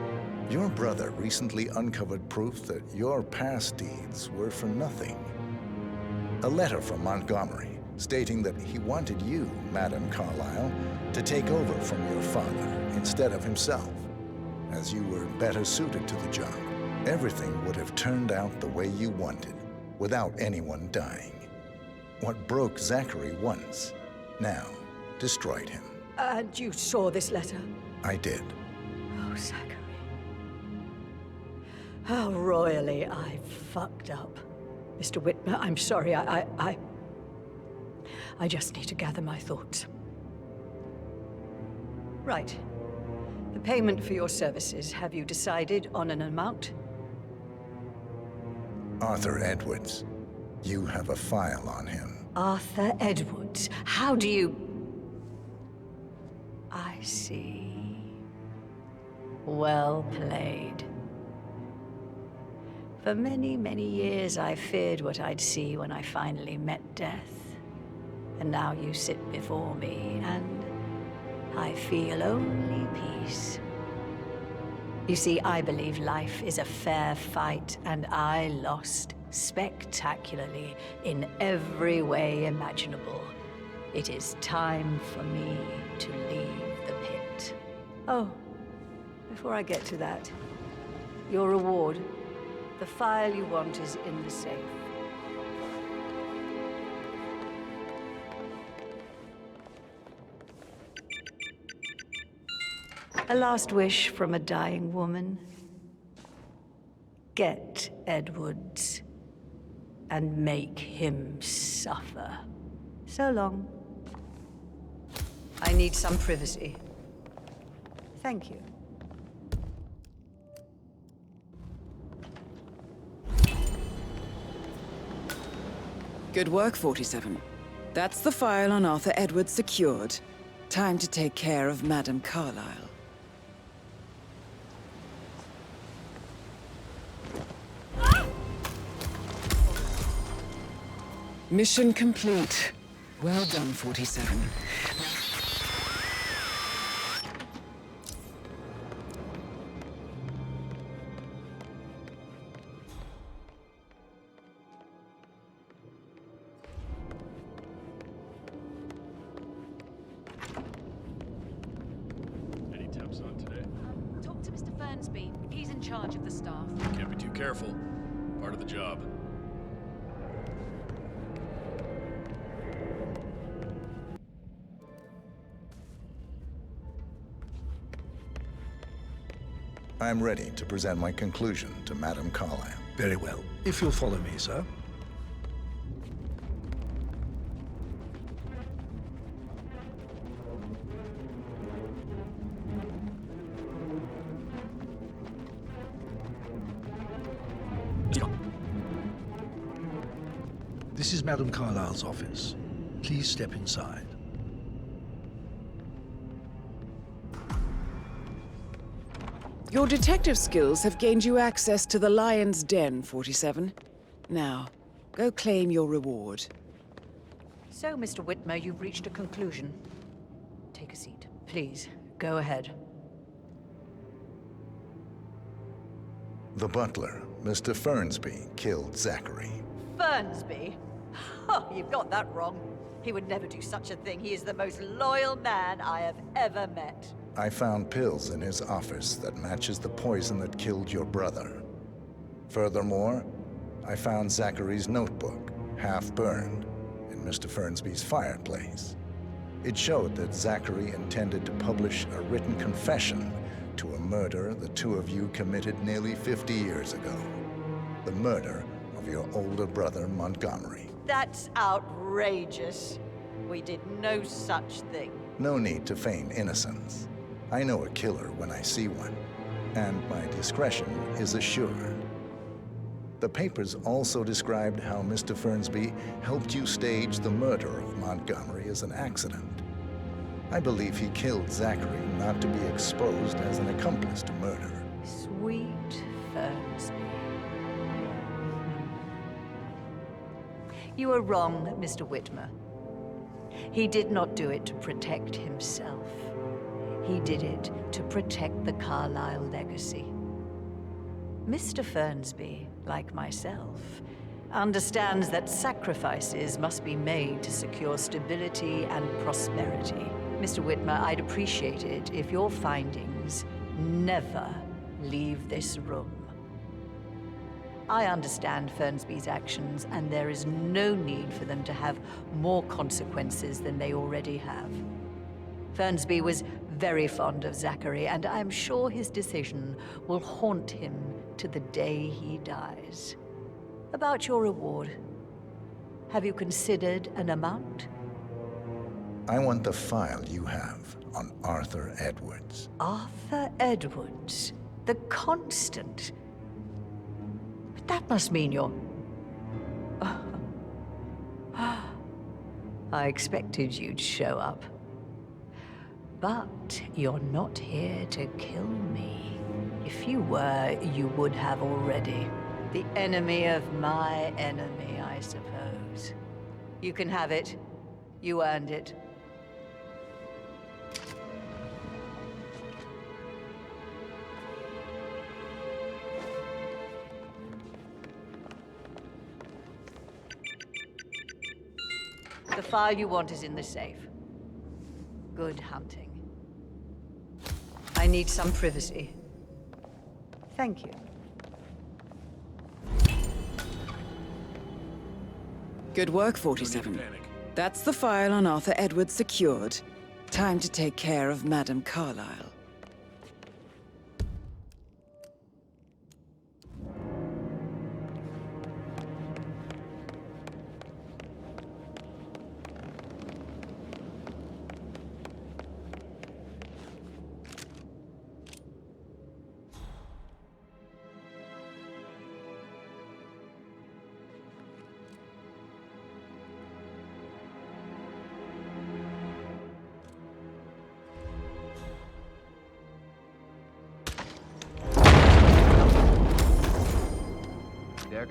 S1: Your brother recently uncovered proof that your past deeds were for nothing. A letter from Montgomery stating that he wanted you, Madame Carlisle, to take over from your father instead of himself, as you were better suited to the job. Everything would have turned out the way you wanted, without anyone dying. What broke Zachary once, now destroyed him.
S7: And you saw this letter?
S1: I did.
S7: Oh, Zachary. How royally I fucked up. Mr. Whitmer, I'm sorry, I just need to gather my thoughts. Right. The payment for your services, have you decided on an amount?
S1: Arthur Edwards. You have a file on him.
S7: Arthur Edwards. How do you... I see. Well played. For many, many years, I feared what I'd see when I finally met death. And now you sit before me, and I feel only peace. You see, I believe life is a fair fight, and I lost spectacularly in every way imaginable. It is time for me to leave the pit. Oh, before I get to that, your reward. The file you want is in the safe. A last wish from a dying woman. Get Edwards and make him suffer. So long. I need some privacy. Thank you.
S3: Good work, 47. That's the file on Arthur Edwards secured. Time to take care of Madame Carlisle. Mission complete. Well done, 47.
S21: Any temps on today?
S20: Talk to Mr. Fernsby. He's in charge of the staff.
S21: Can't be too careful. Part of the job.
S1: I'm ready to present my conclusion to Madame Carlisle.
S8: Very well. If you'll follow me, sir. This is Madame Carlisle's office. Please step inside.
S3: Your detective skills have gained you access to the Lion's Den, 47. Now, go claim your reward.
S7: So, Mr. Whitmer, you've reached a conclusion. Take a seat. Please, go ahead.
S1: The butler, Mr. Fernsby killed Zachary.
S7: Fernsby? Oh, you've got that wrong. He would never do such a thing. He is the most loyal man I have ever met.
S1: I found pills in his office that matches the poison that killed your brother. Furthermore, I found Zachary's notebook, half burned, in Mr. Fernsby's fireplace. It showed that Zachary intended to publish a written confession to a murder the two of you committed nearly 50 years ago. The murder of your older brother, Montgomery.
S7: That's outrageous. We did no such thing.
S1: No need to feign innocence. I know a killer when I see one, and my discretion is assured. The papers also described how Mr. Fernsby helped you stage the murder of Montgomery as an accident. I believe he killed Zachary not to be exposed as an accomplice to murder.
S7: Sweet Fernsby. You are wrong, Mr. Whitmer. He did not do it to protect himself. He did it to protect the Carlisle legacy. Mr. Fernsby, like myself, understands that sacrifices must be made to secure stability and prosperity. Mr. Whitmer, I'd appreciate it if your findings never leave this room. I understand Fernsby's actions, and there is no need for them to have more consequences than they already have. Fernsby was very fond of Zachary, and I'm sure his decision will haunt him to the day he dies. About your reward, have you considered an amount?
S1: I want the file you have on Arthur Edwards.
S7: Arthur Edwards, the Constant. That must mean you're... I expected you'd show up. But you're not here to kill me. If you were, you would have already. The enemy of my enemy, I suppose. You can have it. You earned it. The file you want is in the safe. Good hunting. I need some privacy. Thank you.
S3: Good work, 47. That's the file on Arthur Edwards secured. Time to take care of Madame Carlisle.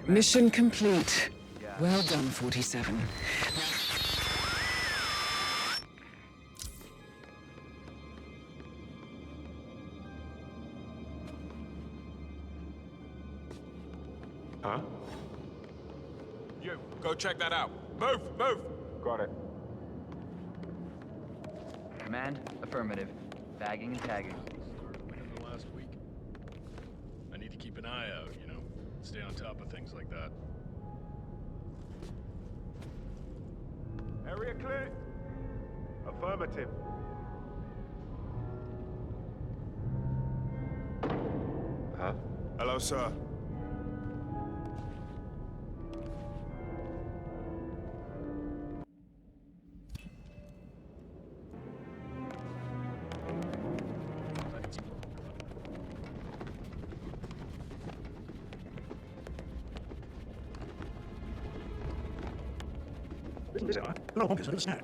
S3: Mission complete. Well done, 47.
S2: Huh? You, go check that out. Move, move! Got it.
S10: Command, affirmative. Bagging and tagging.
S21: Within the last week. I need to keep an eye out, you know? Stay on top of things like that.
S2: Area clear? Affirmative. Huh? Hello, sir.
S8: No, it's a snack.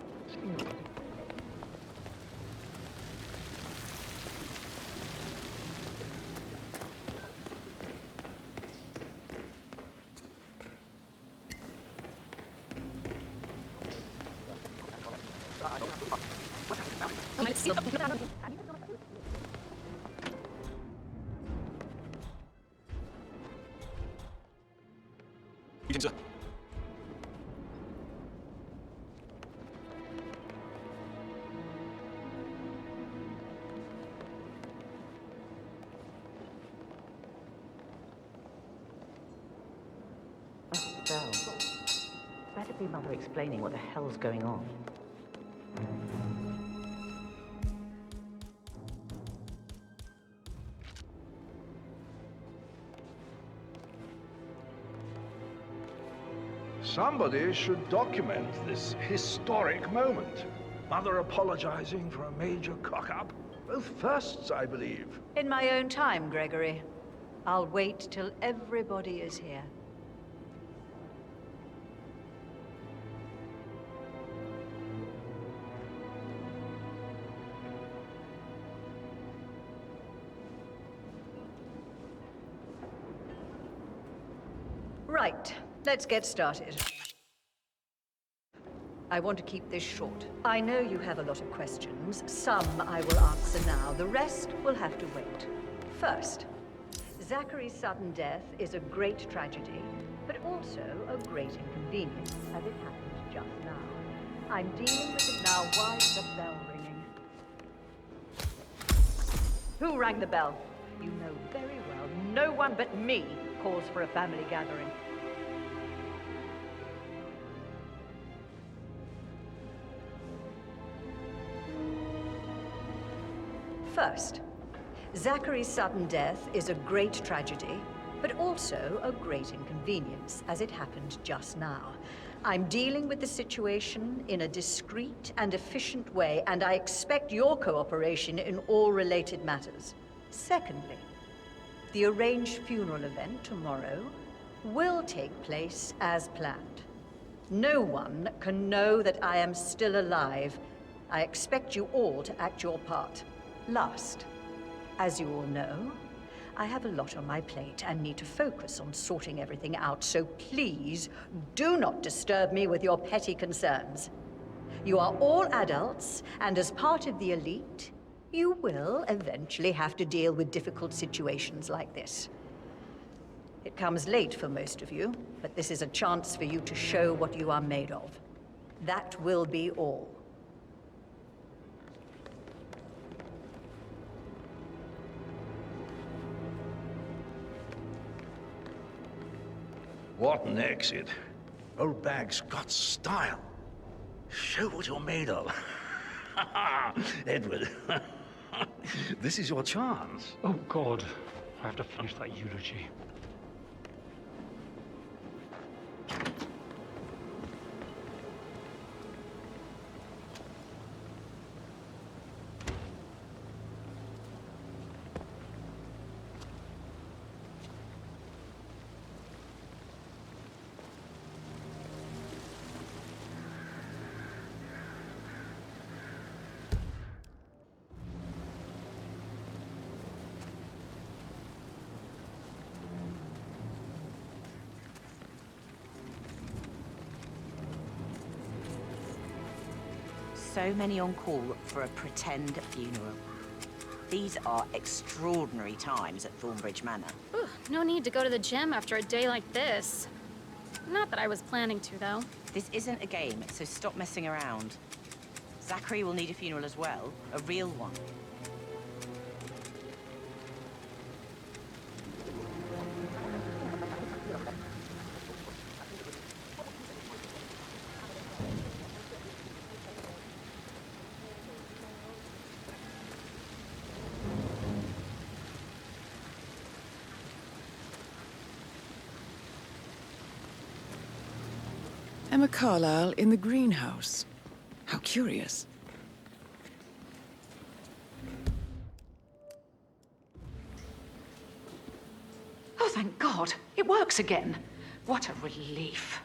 S15: yourselves. Better be Mother explaining what the hell's going on.
S12: Somebody should document this historic moment. Mother apologizing for a major cock-up. Both firsts, I believe.
S7: In my own time, Gregory. I'll wait till everybody is here. Right, let's get started. I want to keep this short. I know you have a lot of questions. Some I will answer now. The rest will have to wait. First, Zachary's sudden death is a great tragedy, but also a great inconvenience, as it happened just now. I'm dealing with it now. Why is the bell ringing? Who rang the bell? You know very well no one but me calls for a family gathering. First, Zachary's sudden death is a great tragedy, but also a great inconvenience, as it happened just now. I'm dealing with the situation in a discreet and efficient way, and I expect your cooperation in all related matters. Secondly, the arranged funeral event tomorrow will take place as planned. No one can know that I am still alive. I expect you all to act your part. Last, as you all know, I have a lot on my plate and need to focus on sorting everything out, so please do not disturb me with your petty concerns. You are all adults, and as part of the elite, you will eventually have to deal with difficult situations like this. It comes late for most of you, but this is a chance for you to show what you are made of. That will be all.
S12: What an exit. Old bag's got style. Show what you're made of. Edward, this is your chance.
S16: Oh, God. I have to finish that eulogy.
S15: So many on call for a pretend funeral. These are extraordinary times at Thornbridge Manor.
S11: Ooh, no need to go to the gym after a day like this. Not that I was planning to, though.
S15: This isn't a game, so stop messing around. Zachary will need a funeral as well, a real one.
S3: Emma Carlisle in the greenhouse. How curious.
S20: Oh, thank God. It works again. What a relief.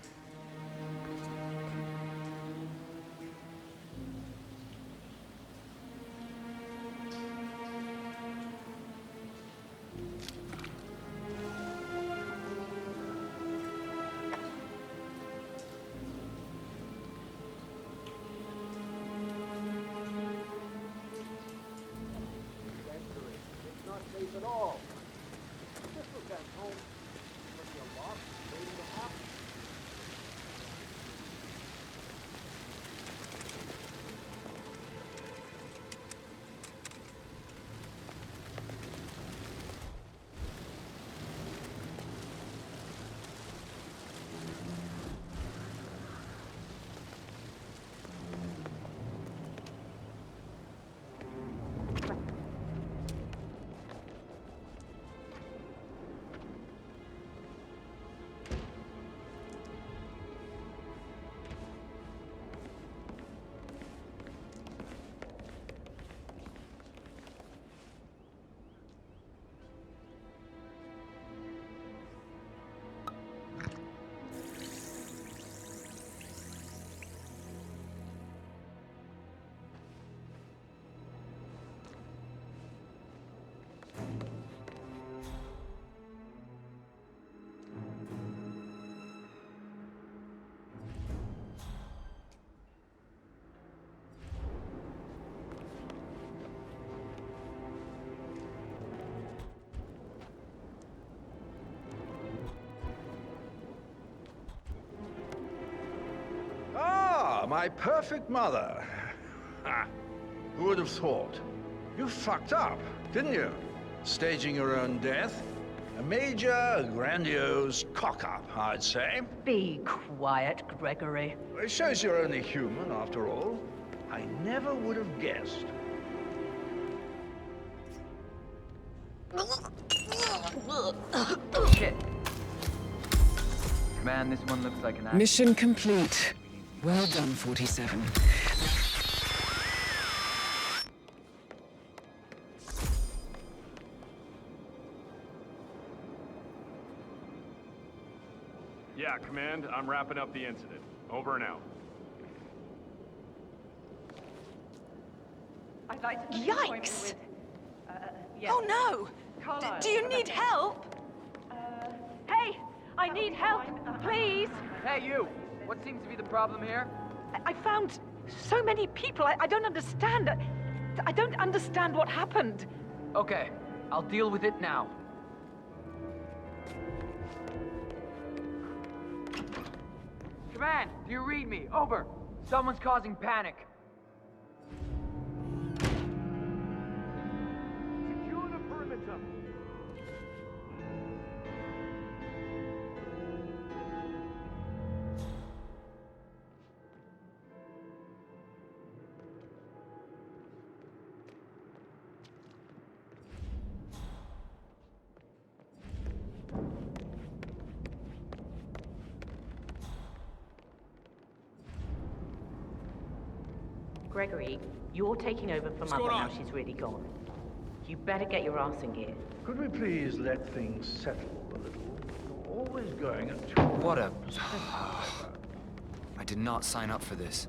S12: my perfect mother. Ha! Who would have thought? You fucked up, didn't you? Staging your own death? A major, grandiose cock-up, I'd say.
S7: Be quiet, Gregory.
S12: It shows you're only human, after all. I never would have guessed.
S10: Shit. Man, this one looks like an accident.
S3: Mission complete. Well done, 47.
S2: Yeah, Command, I'm wrapping up the incident. Over and out.
S6: I'd like to
S7: Yikes!
S6: yes.
S7: Oh no!
S6: Carlisle.
S7: Do you need help?
S6: Hey, I need help, please.
S10: Hey, you! What seems to be the problem here?
S6: I found so many people. I don't understand. I don't understand what happened.
S10: Okay, I'll deal with it now. Command, do you read me? Over. Someone's causing panic.
S2: Secure the perimeter.
S13: Gregory, you're taking over for Mother now she's really gone. You better get your arse in gear.
S12: Could we please let things settle a little? You're always going at too...
S10: What a... I did not sign up for this.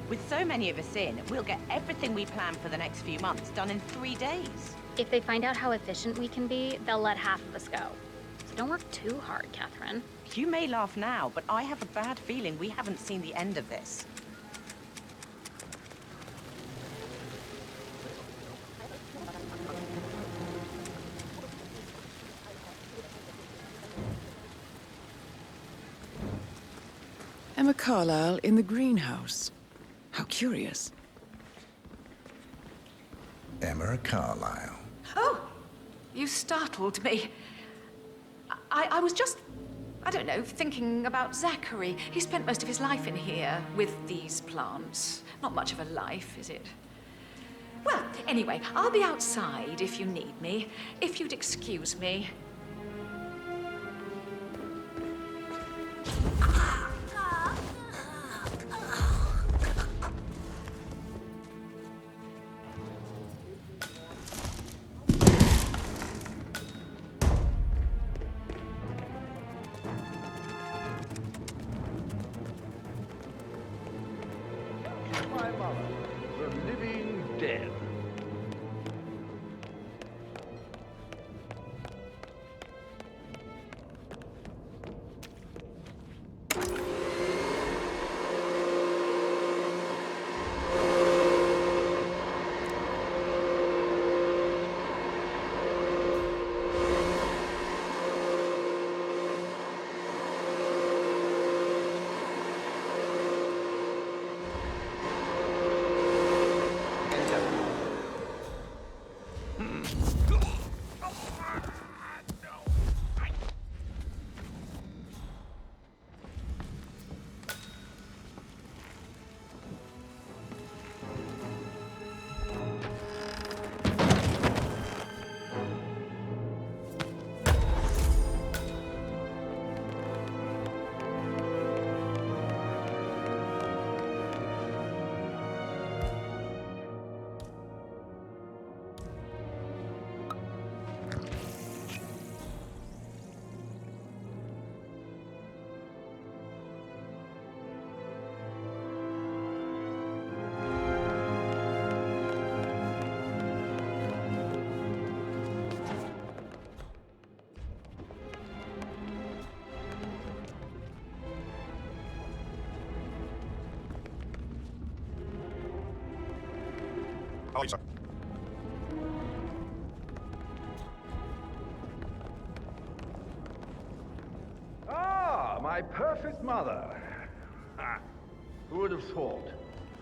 S15: With so many of us in, we'll get everything we plan for the next few months done in 3 days.
S11: If they find out how efficient we can be, they'll let half of us go. So don't work too hard, Catherine.
S15: You may laugh now, but I have a bad feeling we haven't seen the end of this.
S3: Emma Carlisle in the greenhouse. How curious.
S1: Emma Carlisle.
S20: Oh! You startled me. I was just, I don't know, thinking about Zachary. He spent most of his life in here with these plants. Not much of a life, is it? Well, anyway, I'll be outside if you need me. If you'd excuse me.
S12: My mother, the living dead.
S2: Oh, sorry.
S12: Ah, my perfect mother. Ah, who would have thought?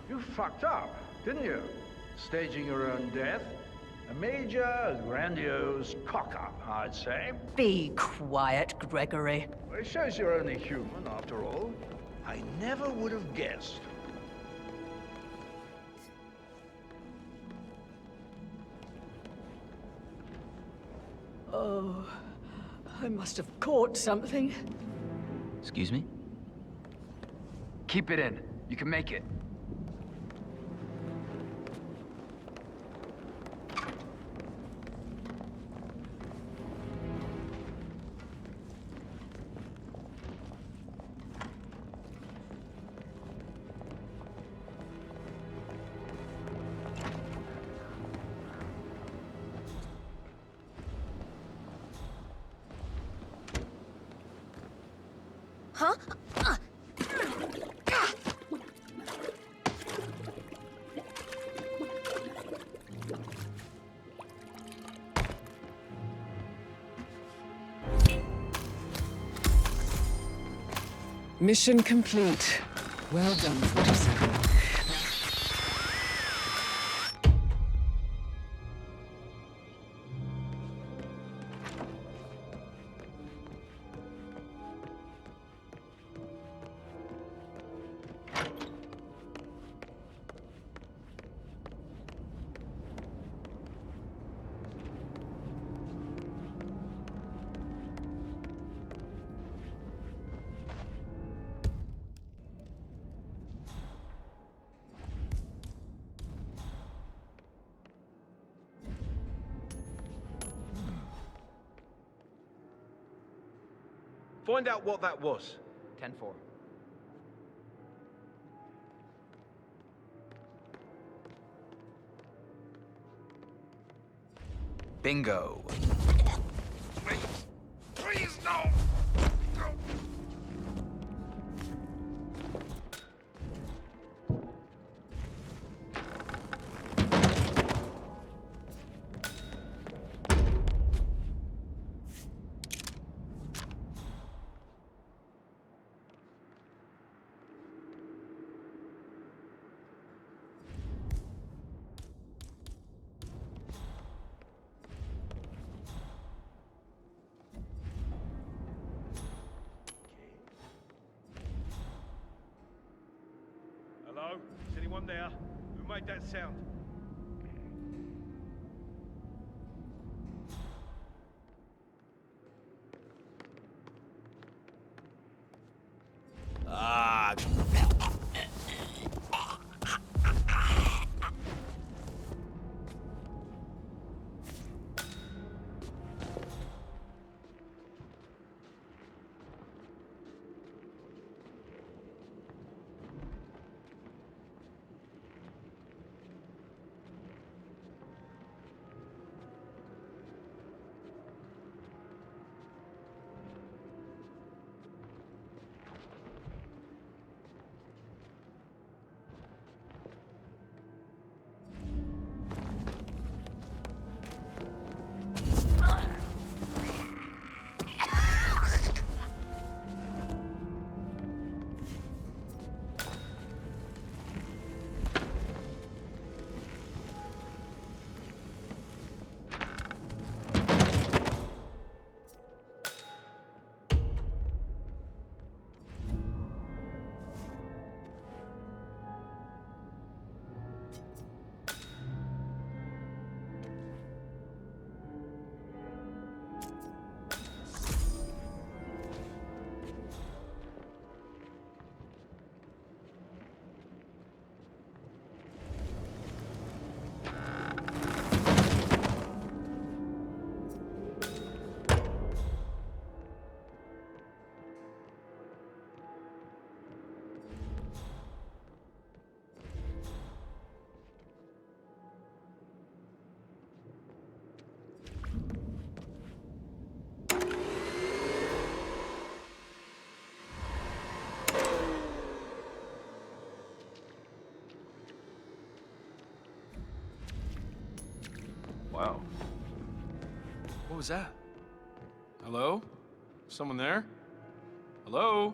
S12: You fucked up, didn't you? Staging your own death. A major, grandiose cock-up, I'd say.
S7: Be quiet, Gregory.
S12: Well, it shows you're only human, after all. I never would have guessed.
S7: Oh, I must have caught something.
S10: Excuse me? Keep it in. You can make it.
S11: Huh?
S3: Mission complete. Well done, 47.
S5: Find out what that was.
S10: 10-4. Bingo.
S2: Please, no!
S5: Hello? Is anyone there? Who made that sound?
S19: Ah.
S2: was that? Hello? Someone there? Hello?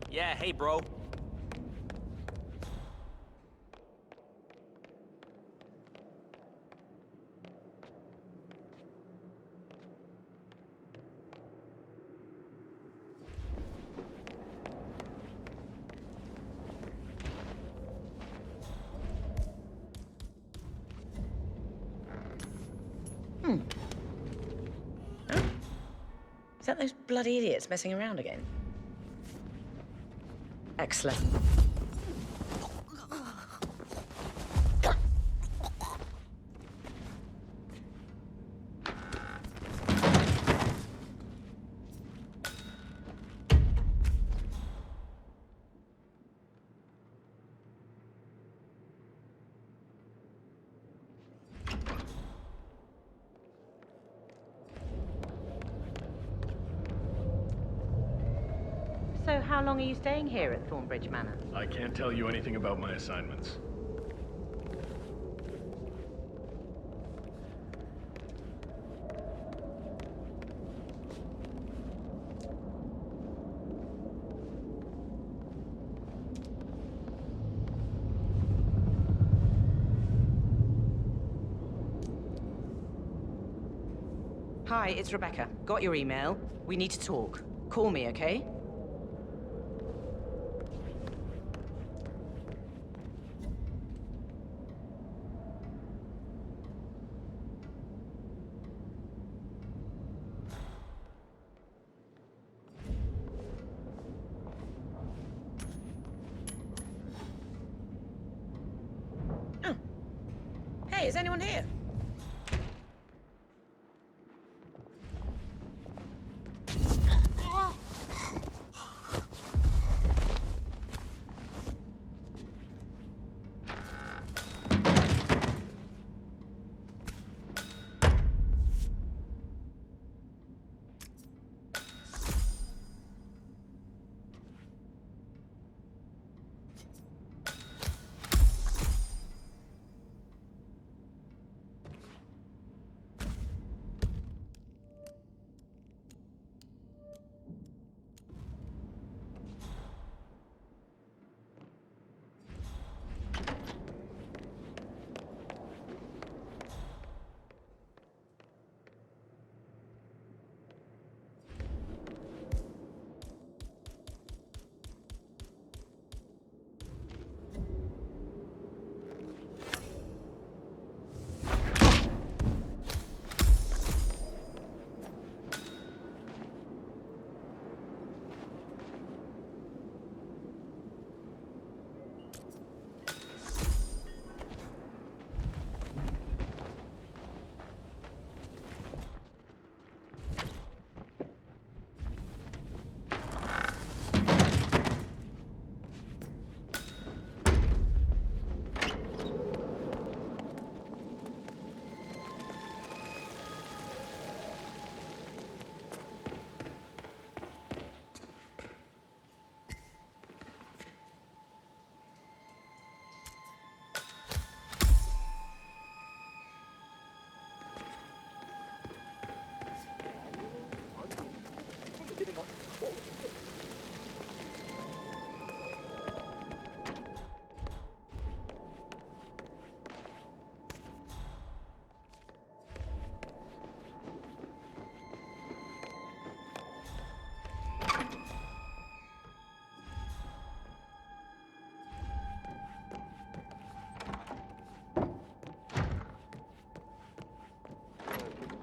S9: Yeah, hey, bro.
S15: Is that those bloody idiots messing around again? Excellent. So how long are you staying here at Thornbridge Manor?
S21: I can't tell you anything about my assignments.
S15: Hi, it's Rebecca. Got your email. We need to talk. Call me, okay? Hey, is anyone here?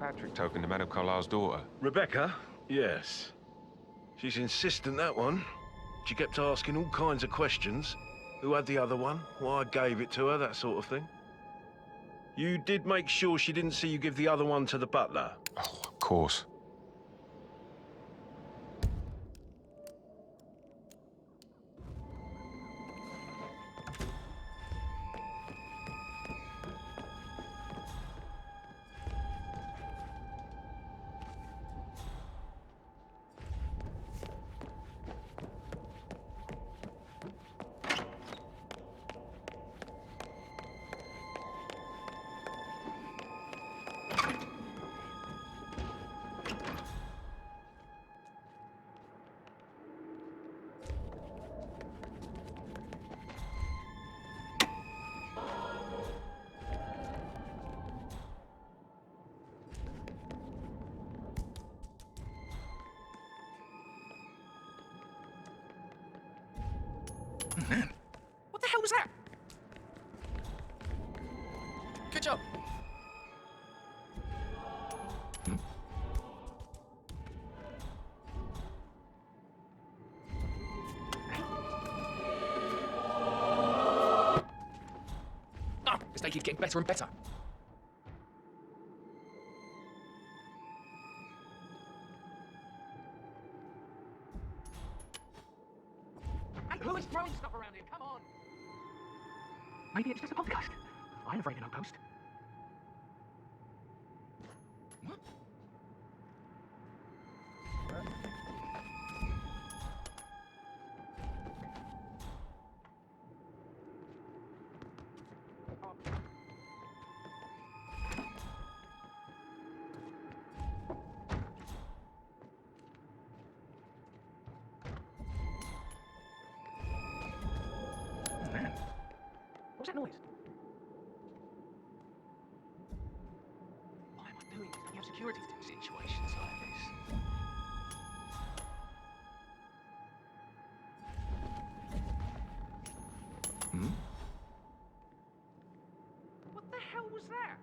S2: Patrick token to Madame Carlisle's daughter.
S5: Rebbeca? Yes. She's insistent, that one. She kept asking all kinds of questions. Who had the other one? Why I gave it to her, that sort of thing. You did make sure she didn't see you give the other one to the butler?
S2: Oh, of course.
S10: Man, what the hell was that? Good job. Oh, this day keeps getting better and better. Hey, who is throwing stuff around here? Come on! Maybe it's just a podcast. I ain't afraid of no ghost. What? Man, what's that noise? Why am I doing this? You have security to do situations like this. What the hell was that?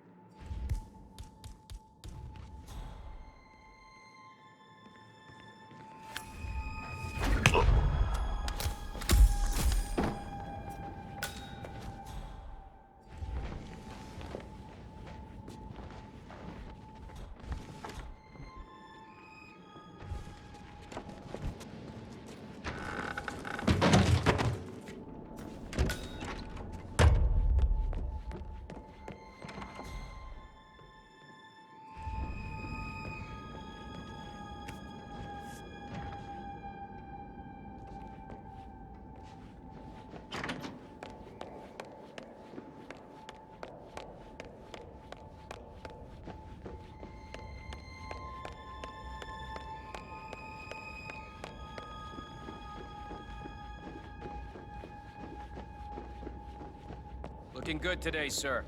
S9: Looking good today, sir.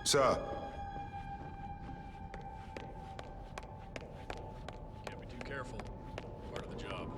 S22: Sir.
S21: Can't be too careful. Part of the job.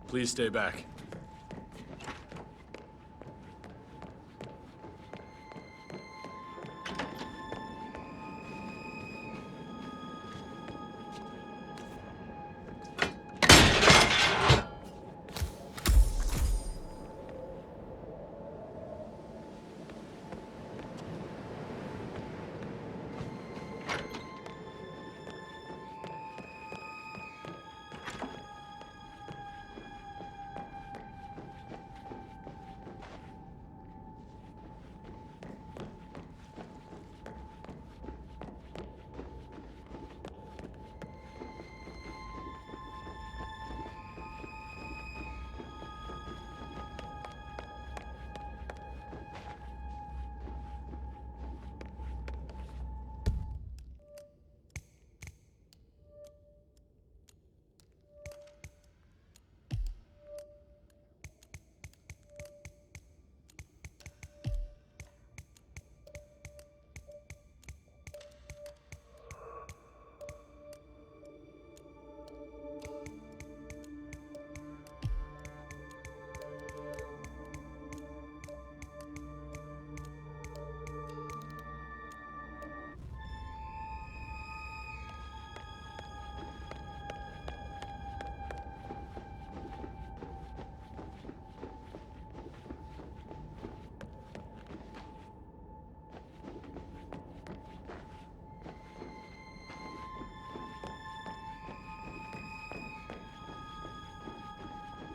S21: Please stay back.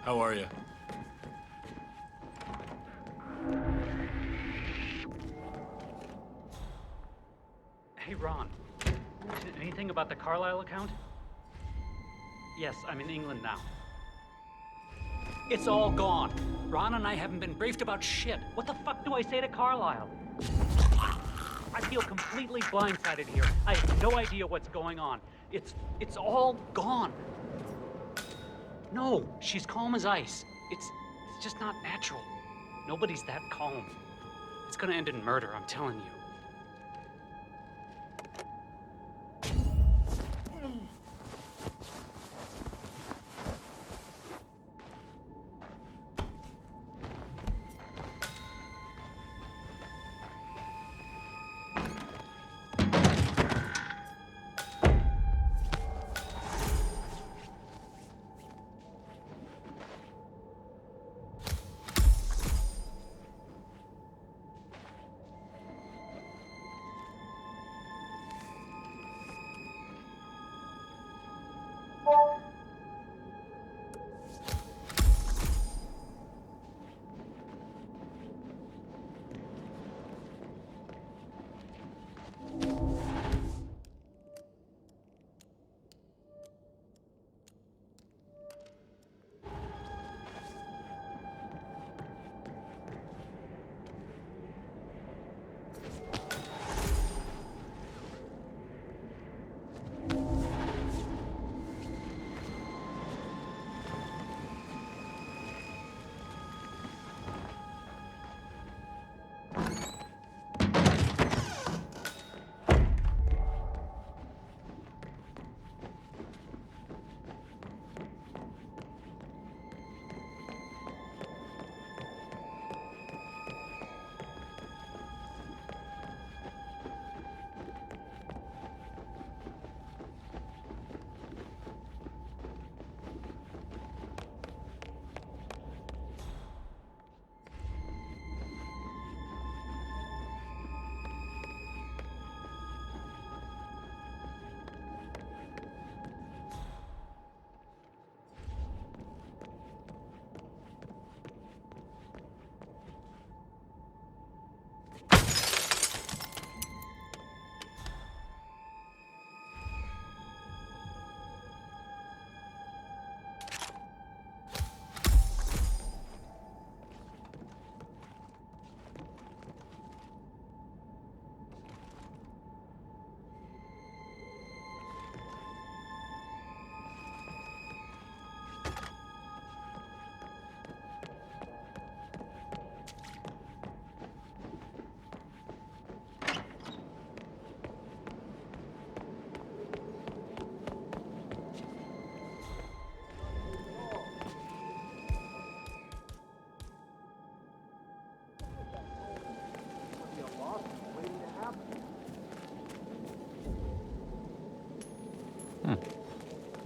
S21: How are you?
S17: Hey, Ron. Anything about the Carlisle account? Yes, I'm in England now. It's all gone. Ron and I haven't been briefed about shit. What the fuck do I say to Carlisle? I feel completely blindsided here. I have no idea what's going on. It's all gone. No, she's calm as ice. It's just not natural. Nobody's that calm. It's gonna end in murder, I'm telling you.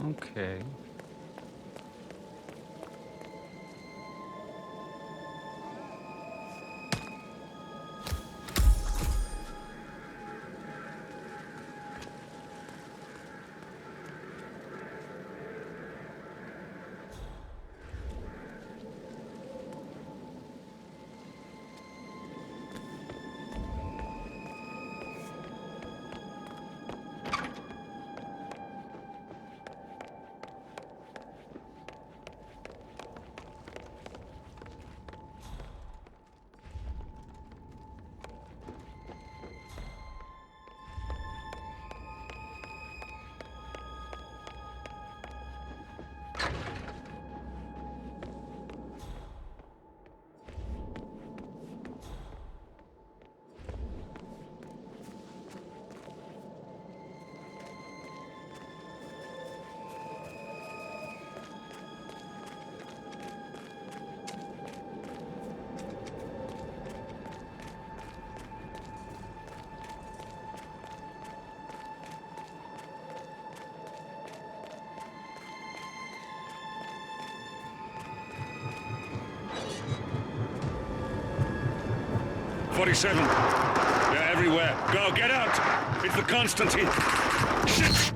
S14: Okay.
S22: .47. They're everywhere. Go, get out! It's the Constantine. Shit!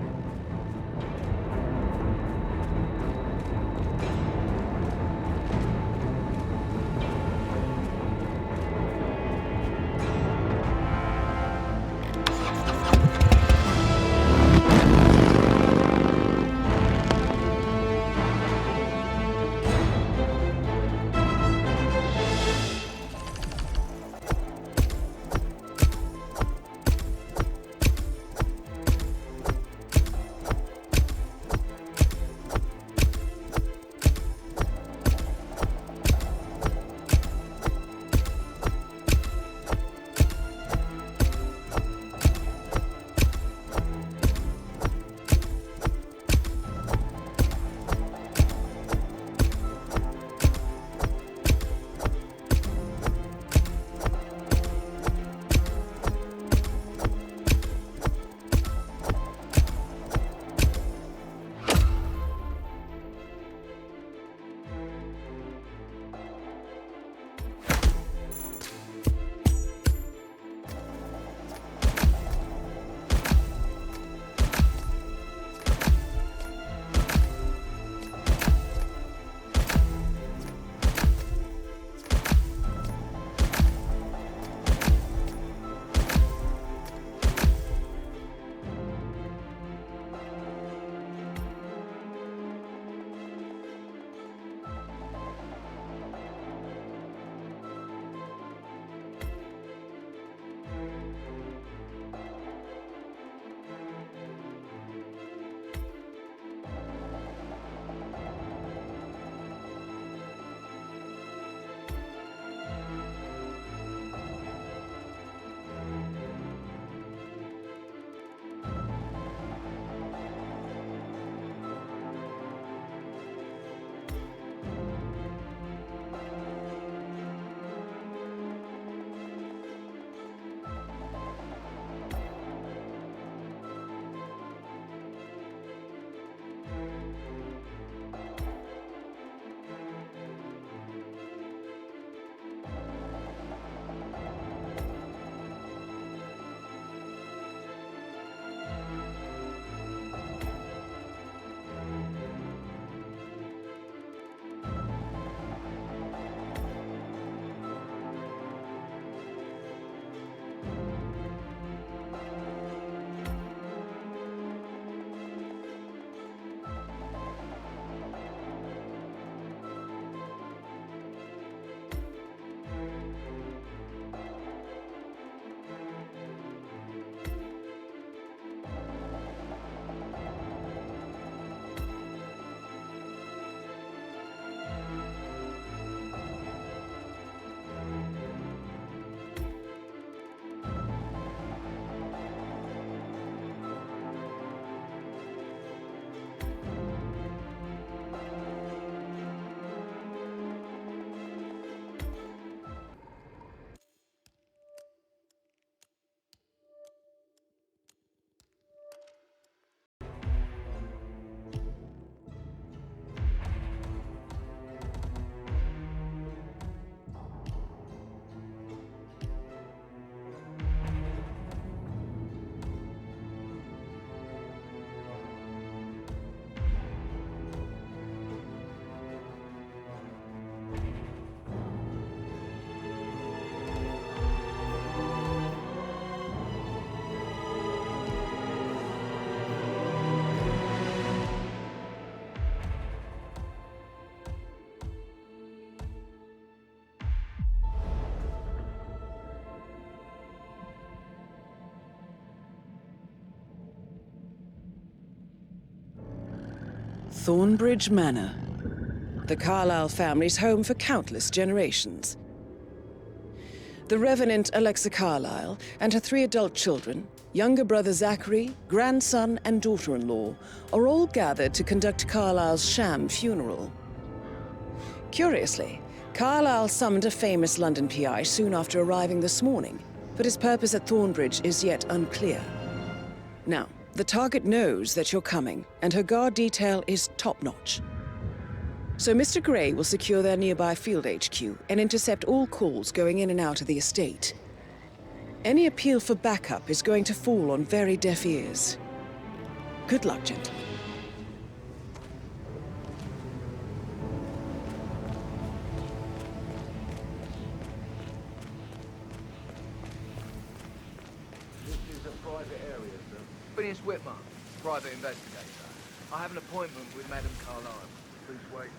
S3: Thornbridge Manor, the Carlisle family's home for countless generations. The Revenant Alexa Carlisle and her 3 adult children, younger brother Zachary, grandson, and daughter-in-law, are all gathered to conduct Carlisle's sham funeral. Curiously, Carlisle summoned a famous London PI soon after arriving this morning, but his purpose at Thornbridge is yet unclear. Now, the target knows that you're coming, and her guard detail is top-notch. So Mr. Gray will secure their nearby field HQ and intercept all calls going in and out of the estate. Any appeal for backup is going to fall on very deaf ears. Good luck, gentlemen.
S12: This is a private area, sir.
S4: Phineas Whitmer, private investigator. I have an appointment with Madame Carlisle.
S12: Please wait.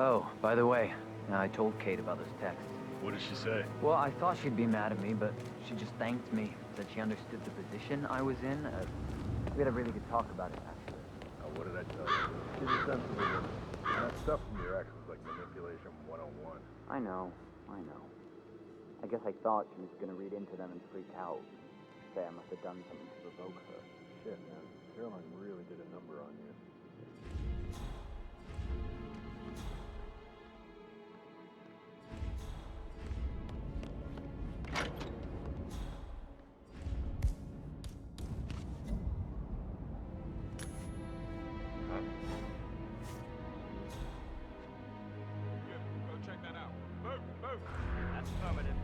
S10: Oh, by the way, I told Kate about this text.
S21: What did she say?
S10: Well, I thought she'd be mad at me, but she just thanked me, said she understood the position I was in. We had a really good talk about it, actually.
S21: Oh, what did I tell you? She's a sensible woman. That stuff from your ex was like manipulation 101.
S10: I know. I guess I thought she was gonna read into them and freak out. Say I must have done something to provoke her.
S21: Shit, man. Caroline really did a number on you.
S2: Go check that out. Move! That's permanent.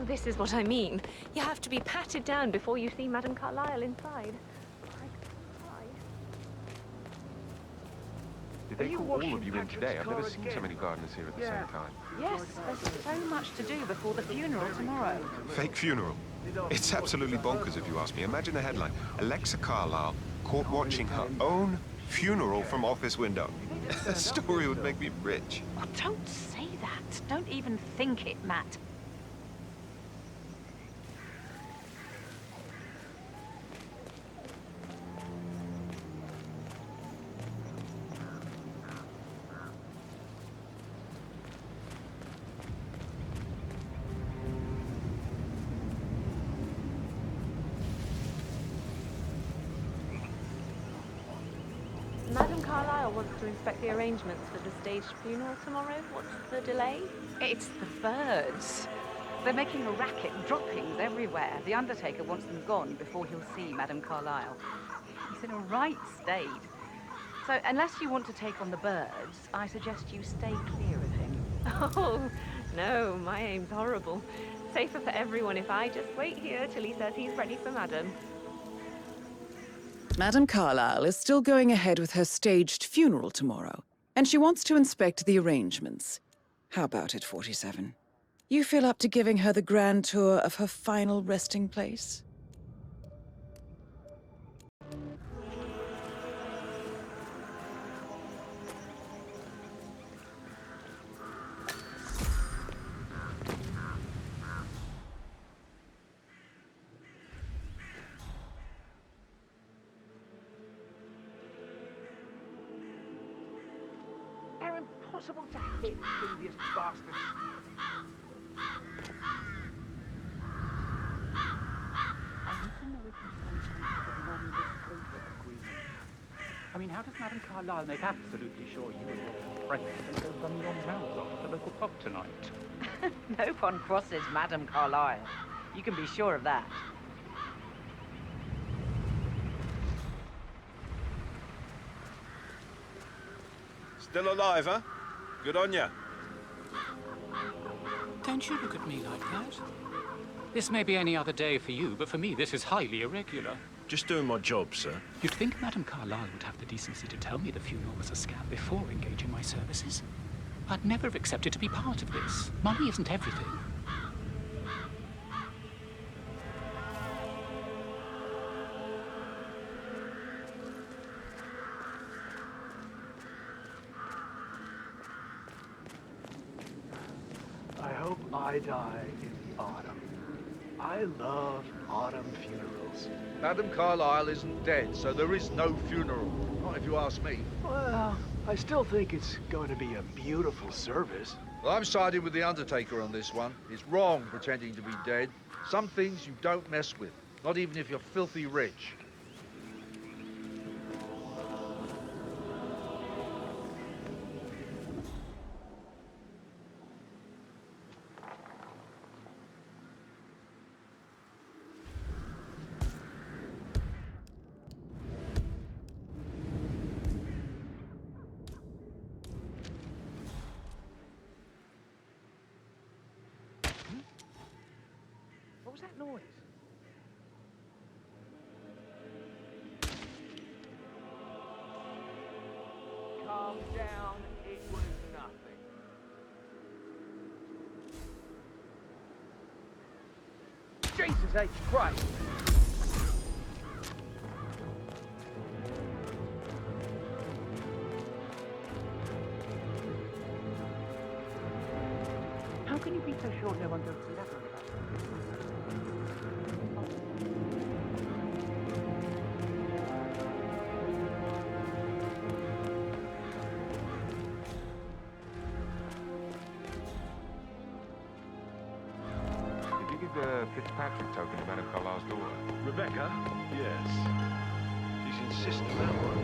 S6: This is what I mean. You have to be patted down before you see Madame Carlisle inside.
S14: Did they call all of you in today? I've never seen so many gardeners here at the same time.
S15: Yes, there's so much to do before the funeral tomorrow.
S14: Fake funeral. It's absolutely bonkers if you ask me. Imagine the headline. Alexa Carlisle caught watching her own funeral from office window. The story would make me rich.
S15: Oh, don't say that. Don't even think it, Matt.
S6: Madame Carlisle wants to inspect the arrangements for the staged funeral tomorrow. What's the delay?
S15: It's the birds. They're making a racket, droppings everywhere. The Undertaker wants them gone before he'll see Madame Carlisle. He's in a right state. So, unless you want to take on the birds, I suggest you stay clear of him.
S6: Oh, no, my aim's horrible. Safer for everyone if I just wait here till he says he's ready for Madame.
S3: Madame Carlisle is still going ahead with her staged funeral tomorrow, and she wants to inspect the arrangements. How about it, 47? You feel up to giving her the grand tour of her final resting place?
S4: They're impossible to hit, envious bastards.
S15: I need to know if you sometimes have run this
S17: how does Madame Carlisle make absolutely sure you are present and go running your mouths off at the local pub tonight?
S13: No one crosses Madame Carlisle. You can be sure of that.
S5: Still alive, huh? Good on ya.
S17: Don't you look at me like that. This may be any other day for you, but for me this is highly irregular.
S5: Just doing my job, sir.
S17: You'd think Madame Carlisle would have the decency to tell me the funeral was a scam before engaging my services. I'd never have accepted to be part of this. Money isn't everything.
S8: I hope I die in the autumn. I love autumn funerals.
S12: Madame Carlisle isn't dead, so there is no funeral. Not if you ask me.
S8: Well, I still think it's going to be a beautiful service.
S12: Well, I'm siding with the Undertaker on this one. It's wrong pretending to be dead. Some things you don't mess with, not even if you're filthy rich.
S4: What was that noise? Calm down, it was nothing. Jesus H. Christ! How can you be so sure no one goes to that?
S2: Fitzpatrick token about a Carlisle's daughter.
S5: Rebbeca? Yes. She's insistent that one.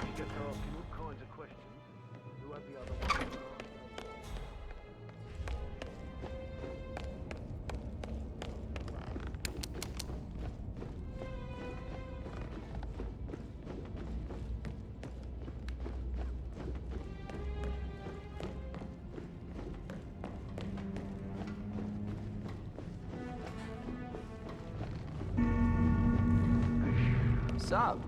S5: She kept asking all kinds of questions. Who had the other one?
S4: What's up?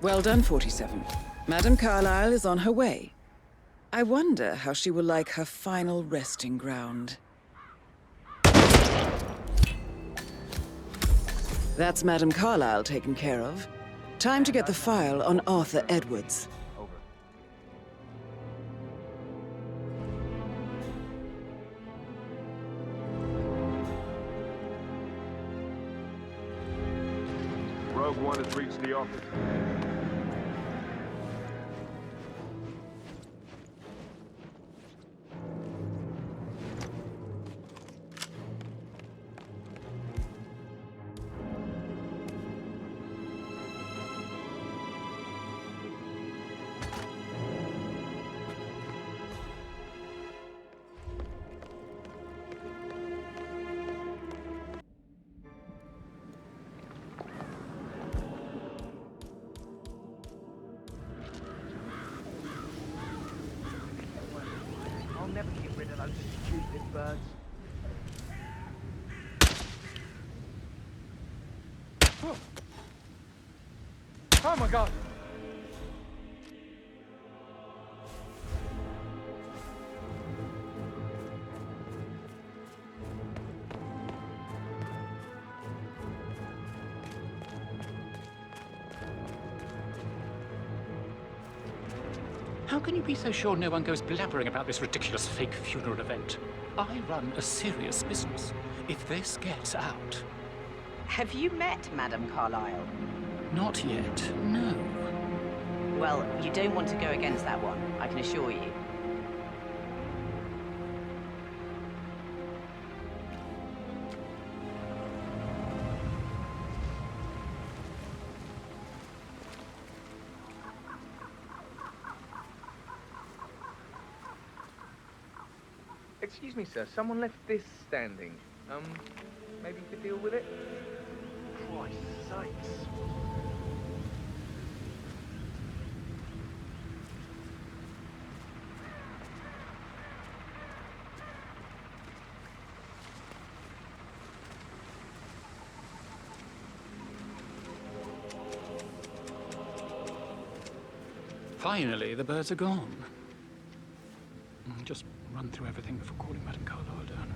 S3: Well done, 47. Madame Carlisle is on her way. I wonder how she will like her final resting ground. That's Madame Carlisle taken care of. Time to get the file on Arthur Edwards.
S5: Rogue One has reached the office.
S4: I'll never get rid of those stupid birds. Oh my god!
S17: How can you be so sure no one goes blabbering about this ridiculous fake funeral event? I run a serious business. If this gets out...
S15: Have you met Madame Carlisle?
S17: Not yet, no.
S15: Well, you don't want to go against that one, I can assure you.
S4: Excuse me, sir. Someone left this standing. Maybe you could deal with it? Christ's sakes.
S17: Finally, the birds are gone. Just run through everything before calling Madame Carlisle down.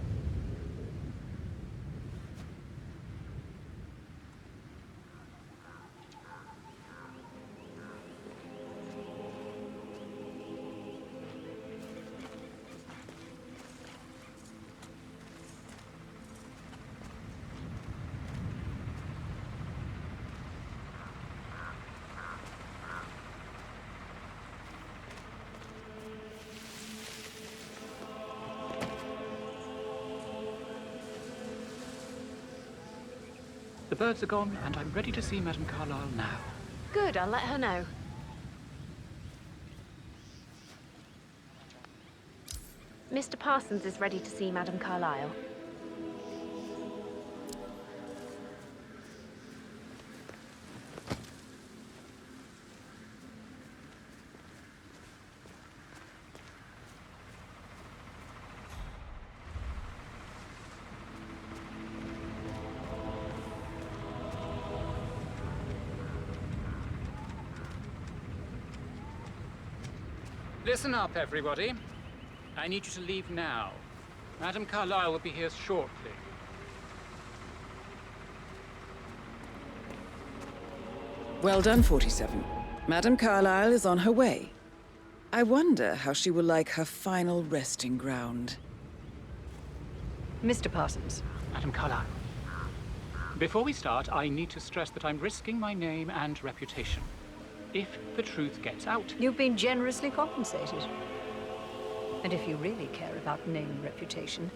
S17: The birds are gone, and I'm ready to see Madame Carlisle now.
S6: Good, I'll let her know. Mr. Parsons is ready to see Madame Carlisle.
S17: Listen up, everybody. I need you to leave now. Madame Carlisle will be here shortly.
S3: Well done, 47. Madame Carlisle is on her way. I wonder how she will like her final resting ground.
S7: Mr. Parsons.
S17: Madame Carlisle. Before we start, I need to stress that I'm risking my name and reputation. If the truth gets out...
S7: You've been generously compensated. And if you really care about name and reputation,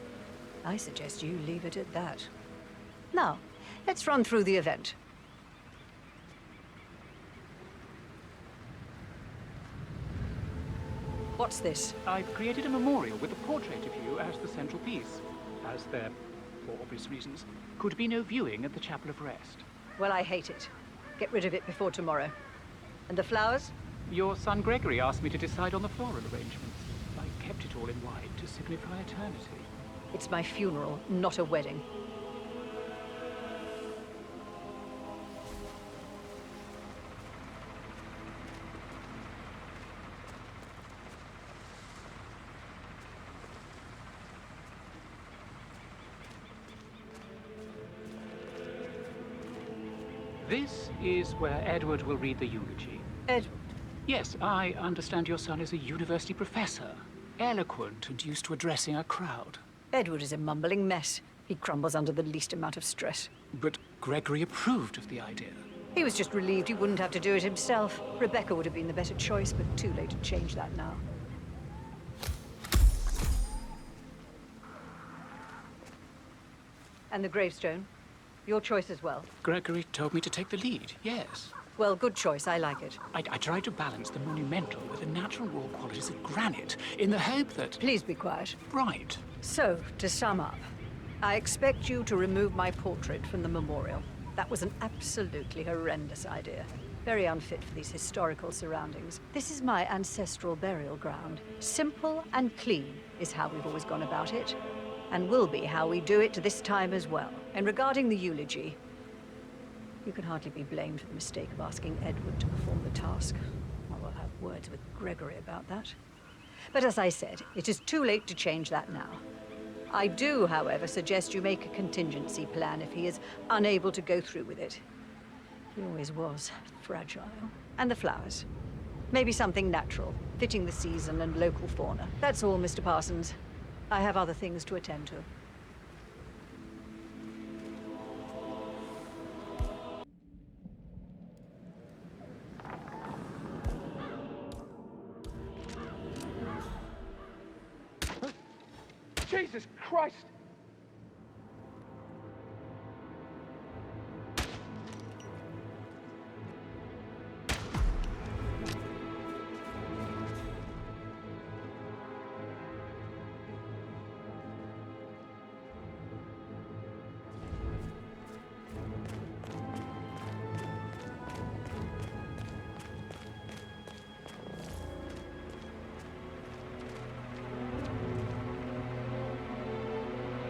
S7: I suggest you leave it at that. Now, let's run through the event. What's this?
S17: I've created a memorial with a portrait of you as the central piece, as there, for obvious reasons, could be no viewing at the Chapel of Rest.
S7: Well, I hate it. Get rid of it before tomorrow. And the flowers?
S17: Your son Gregory asked me to decide on the floral arrangements. I kept it all in white to signify eternity.
S7: It's my funeral, not a wedding.
S17: This is where Edward will read the eulogy.
S7: Edward?
S17: Yes, I understand your son is a university professor. Eloquent and used to addressing a crowd.
S7: Edward is a mumbling mess. He crumbles under the least amount of stress.
S17: But Gregory approved of the idea.
S7: He was just relieved he wouldn't have to do it himself. Rebecca would have been the better choice, but too late to change that now. And the gravestone? Your choice as well.
S17: Gregory told me to take the lead, yes.
S7: Well, good choice. I like it.
S17: I tried to balance the monumental with the natural raw qualities of granite, in the hope that...
S7: Please be quiet.
S17: Right.
S7: So, to sum up, I expect you to remove my portrait from the memorial. That was an absolutely horrendous idea. Very unfit for these historical surroundings. This is my ancestral burial ground. Simple and clean is how we've always gone about it, and will be how we do it this time as well. And regarding the eulogy, you can hardly be blamed for the mistake of asking Edward to perform the task. I will have words with Gregory about that. But as I said, it is too late to change that now. I do, however, suggest you make a contingency plan if he is unable to go through with it. He always was fragile. And the flowers. Maybe something natural, fitting the season and local fauna. That's all, Mr. Parsons. I have other things to attend to.
S4: Jesus Christ!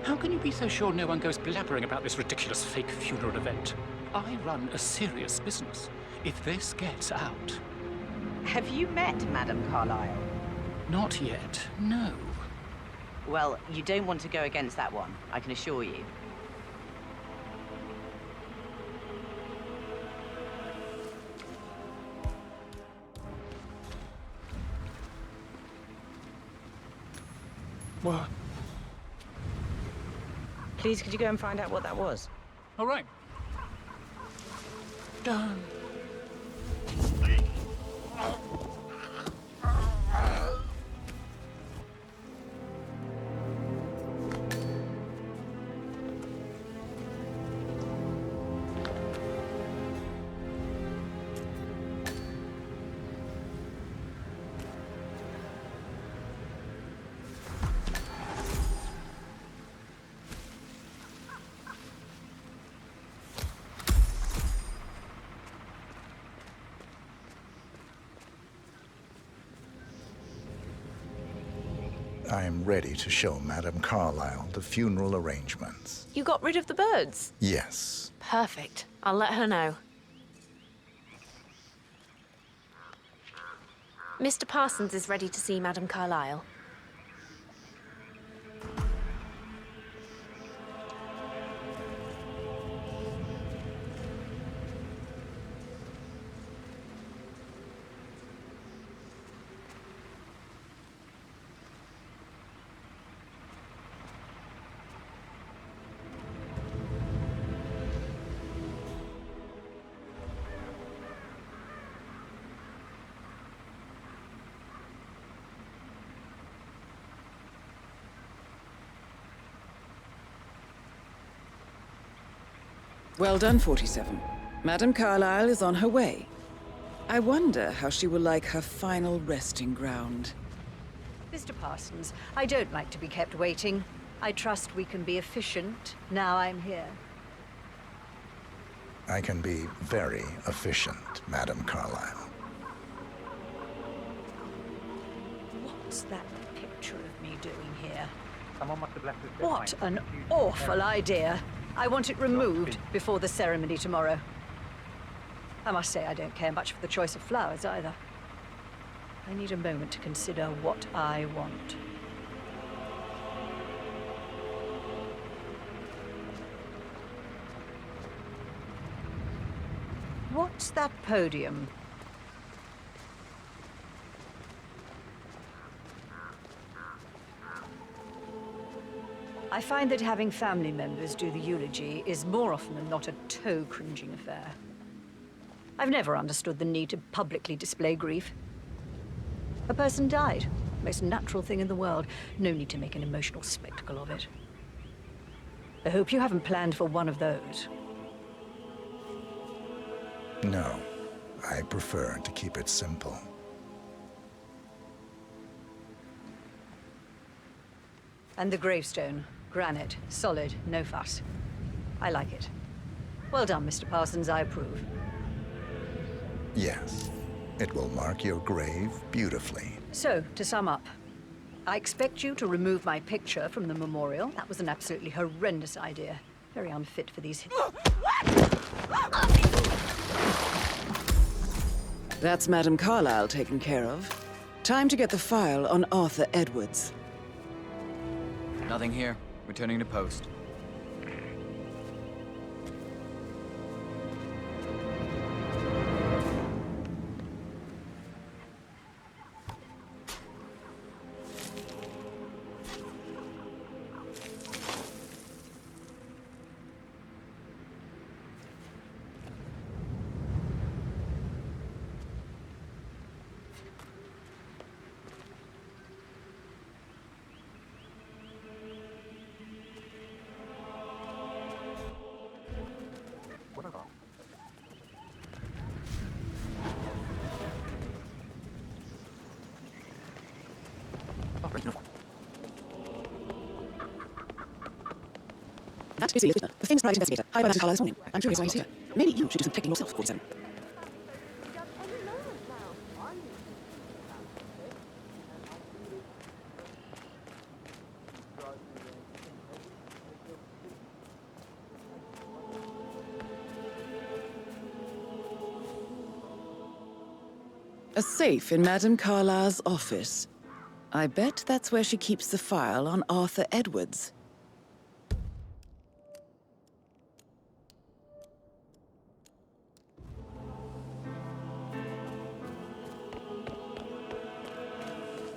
S17: How can you be so sure no one goes blabbering about this ridiculous fake funeral event? I run a serious business. If this gets out...
S15: Have you met Madame Carlisle?
S17: Not yet, no.
S15: Well, you don't want to go against that one, I can assure you.
S17: What?
S15: Please, could you go and find out what that was?
S17: All right. Done.
S1: I am ready to show Madame Carlisle the funeral arrangements.
S6: You got rid of the birds?
S1: Yes.
S6: Perfect. I'll let her know. Mr. Parsons is ready to see Madame Carlisle.
S3: Well done, 47. Madame Carlisle is on her way. I wonder how she will like her final resting ground.
S7: Mr. Parsons, I don't like to be kept waiting. I trust we can be efficient now I'm here.
S1: I can be very efficient, Madame Carlisle.
S7: What's that picture of me doing here?
S10: Someone must have left this
S7: What an awful idea. I want it removed before the ceremony tomorrow. I must say I don't care much for the choice of flowers either. I need a moment to consider what I want. What's that podium? I find that having family members do the eulogy is more often than not a toe-cringing affair. I've never understood the need to publicly display grief. A person died. Most natural thing in the world. No need to make an emotional spectacle of it. I hope you haven't planned for one of those.
S1: No, I prefer to keep it simple.
S7: And the gravestone. Granite. Solid. No fuss. I like it. Well done, Mr. Parsons. I approve.
S1: Yes, it will mark your grave beautifully.
S7: So, to sum up, I expect you to remove my picture from the memorial. That was an absolutely horrendous idea. Very unfit for these...
S3: That's Madame Carlisle taken care of. Time to get the file on Arthur Edwards.
S10: Nothing here. Returning to post.
S3: That is the famous private investigator, hired by Madame Carlisle this morning. I'm curious why he's here. Maybe you should do some checking yourself, 47. A safe in Madame Carlisle's office. I bet that's where she keeps the file on Arthur Edwards.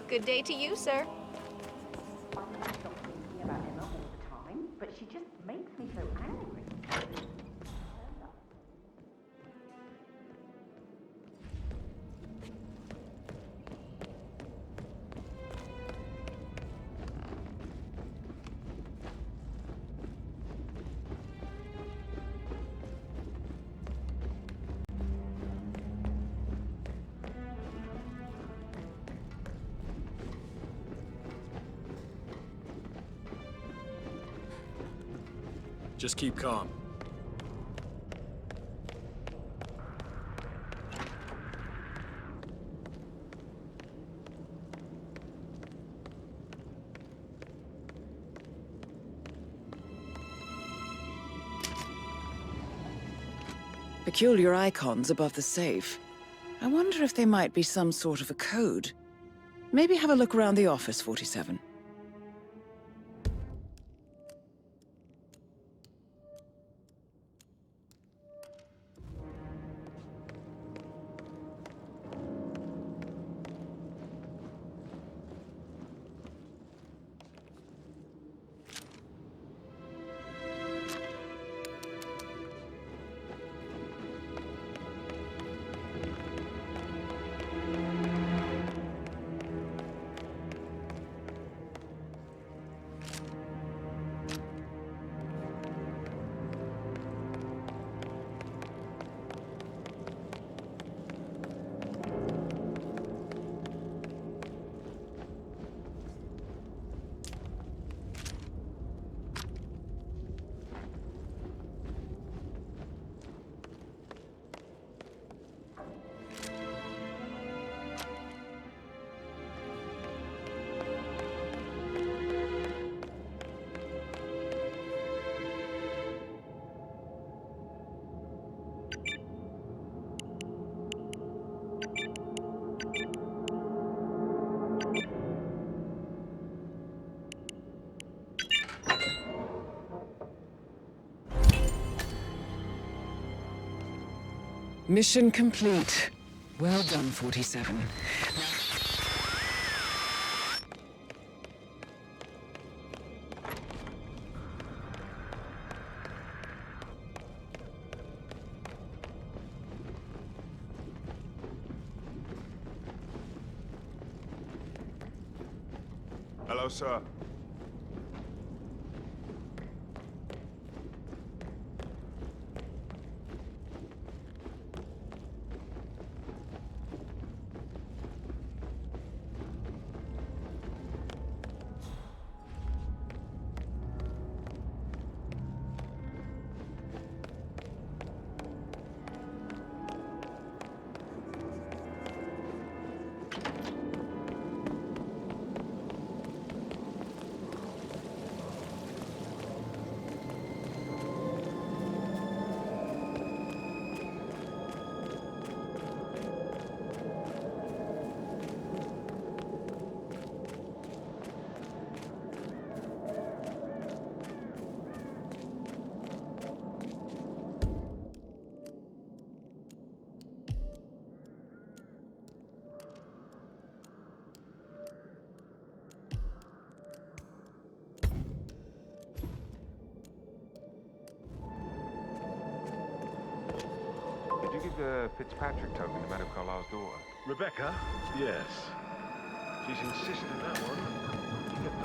S6: Good day to you, sir.
S13: I'm not thinking about Emma all the time, but she just makes me so angry.
S21: Just keep calm.
S3: Peculiar icons above the safe. I wonder if they might be some sort of a code. Maybe have a look around the office, 47. Mission complete. Well done, 47.
S2: Hello, sir. Did you give the Fitzpatrick token to Madame Carlisle's daughter?
S5: Rebecca? Yes. She's insisted that one. She kept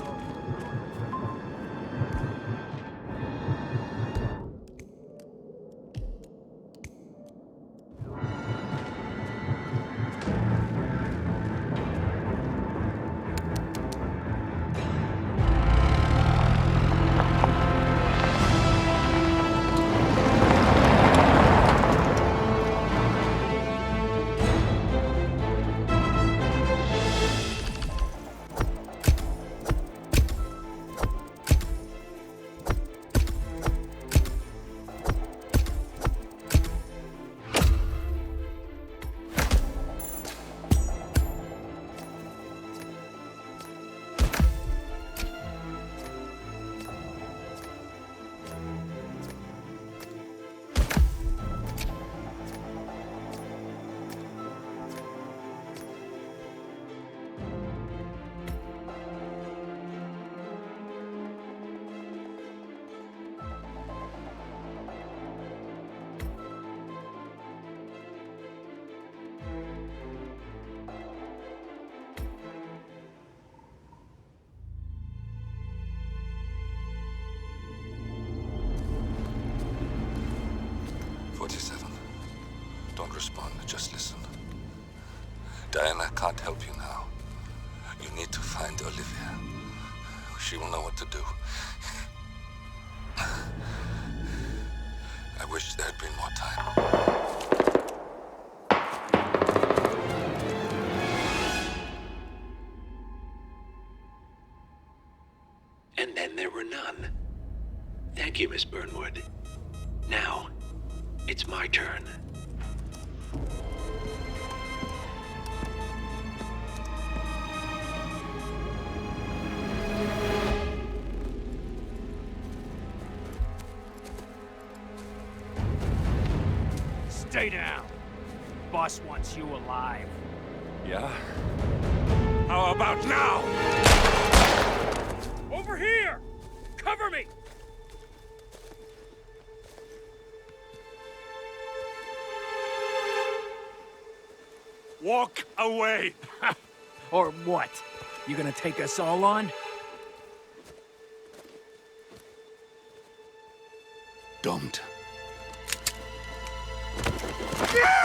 S16: Don't respond, just listen. Diana can't help you now. You need to find Olivia. She will know what to do. I wish there had been more time.
S19: And then there were none. Thank you, Miss Burnwood. Now, it's my turn.
S9: Stay down. Boss wants you alive.
S22: Yeah? How about now?
S9: Over here! Cover me!
S22: Walk away!
S9: Or what? You gonna take us all on?
S22: Don't.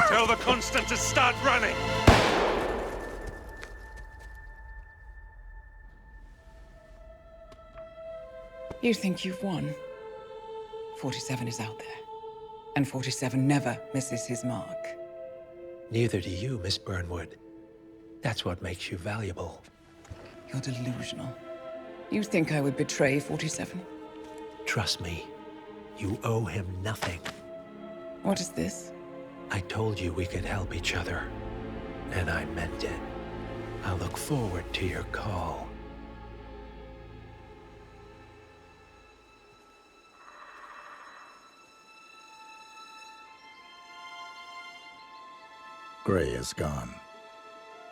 S22: Tell the Constant to start running!
S3: You think you've won? 47 is out there. And 47 never misses his mark.
S18: Neither do you, Miss Burnwood. That's what makes you valuable.
S3: You're delusional. You think I would betray 47?
S18: Trust me, you owe him nothing.
S3: What is this?
S18: I told you we could help each other, and I meant it. I look forward to your call.
S1: Gray is gone.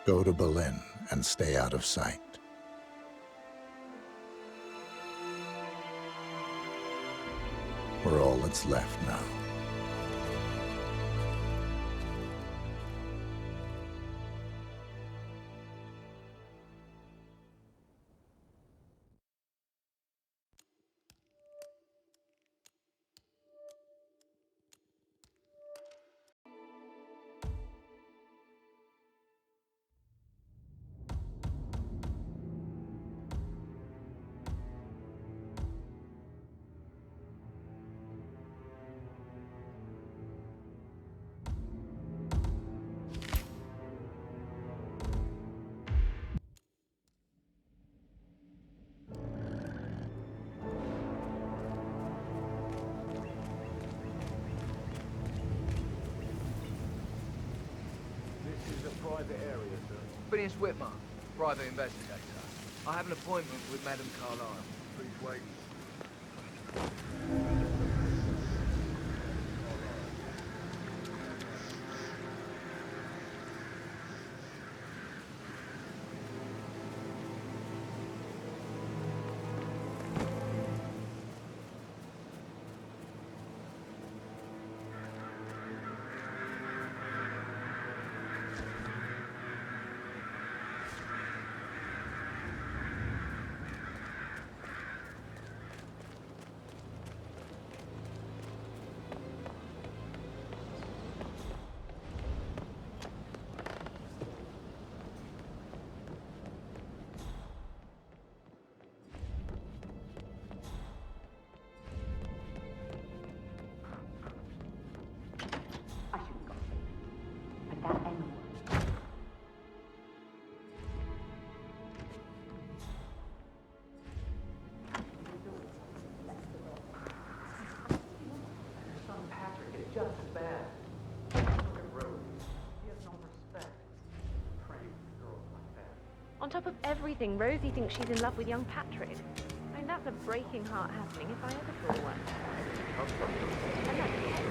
S1: Go to Berlin and stay out of sight. We're all that's left now.
S8: Private area, sir.
S4: Phineas Whitmer, private investigator. I have an appointment with Madame Carlisle.
S8: Please wait.
S17: Just as bad. Look at Rosie. He has no respect. Praying for girls like that.
S6: On top of everything, Rosie thinks she's in love with young Patrick. I mean, that's a breaking heart happening if I ever saw one. And that's
S2: whatever.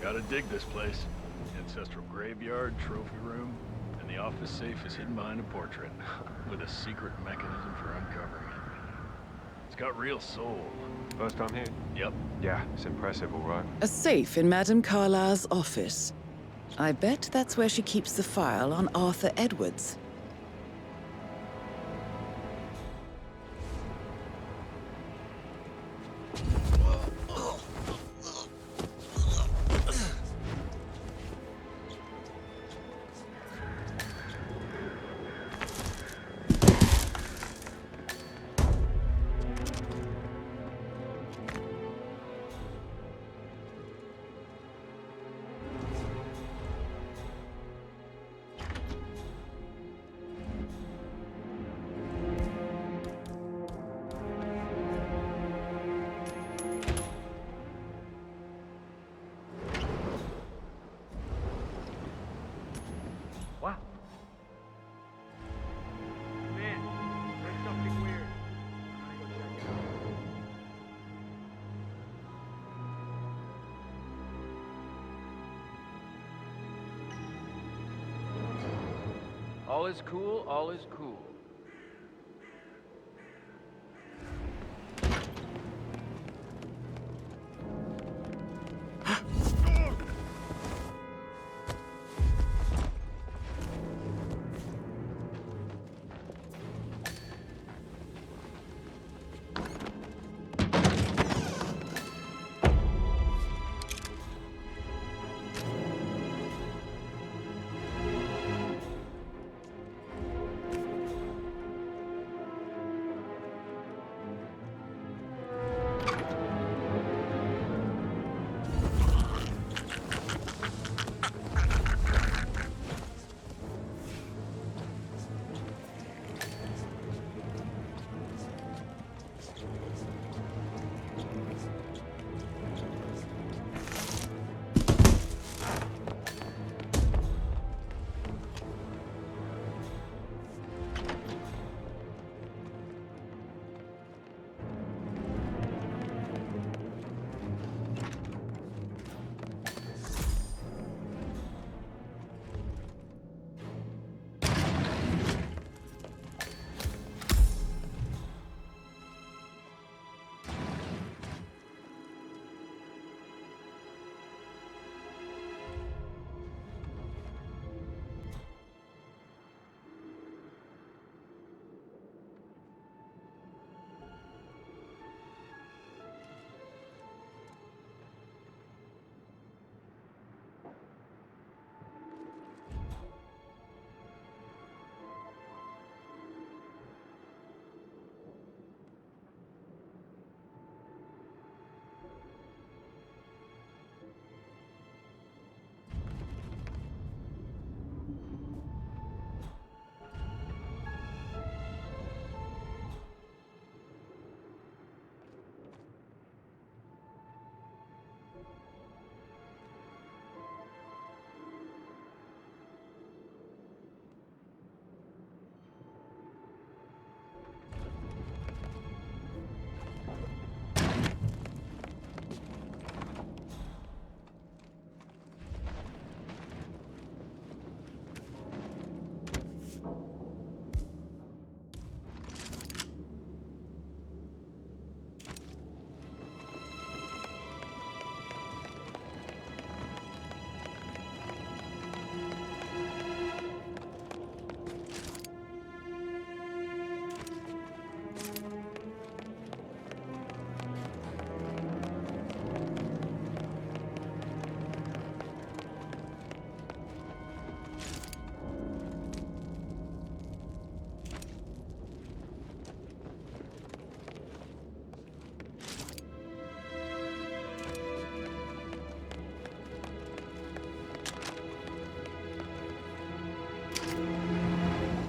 S21: Gotta dig this place. Ancestral graveyard, trophy room, and the office safe is hidden behind a portrait, with a secret mechanism for uncovering it. It's got real soul.
S14: First time here?
S21: Yep.
S14: Yeah, it's impressive, all right.
S3: A safe in Madame Carlisle's office. I bet that's where she keeps the file on Arthur Edwards.
S4: All is cool, all is cool.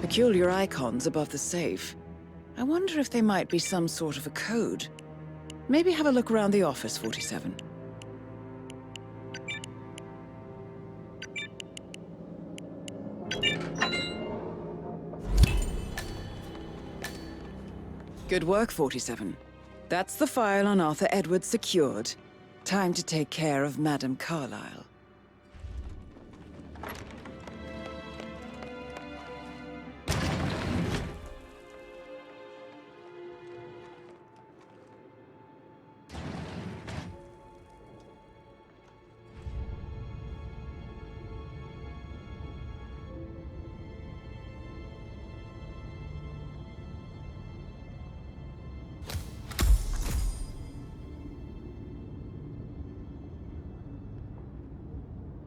S3: Peculiar icons above the safe. I wonder if they might be some sort of a code. Maybe have a look around the office, 47. Good work, 47. That's the file on Arthur Edwards secured. Time to take care of Madame Carlisle.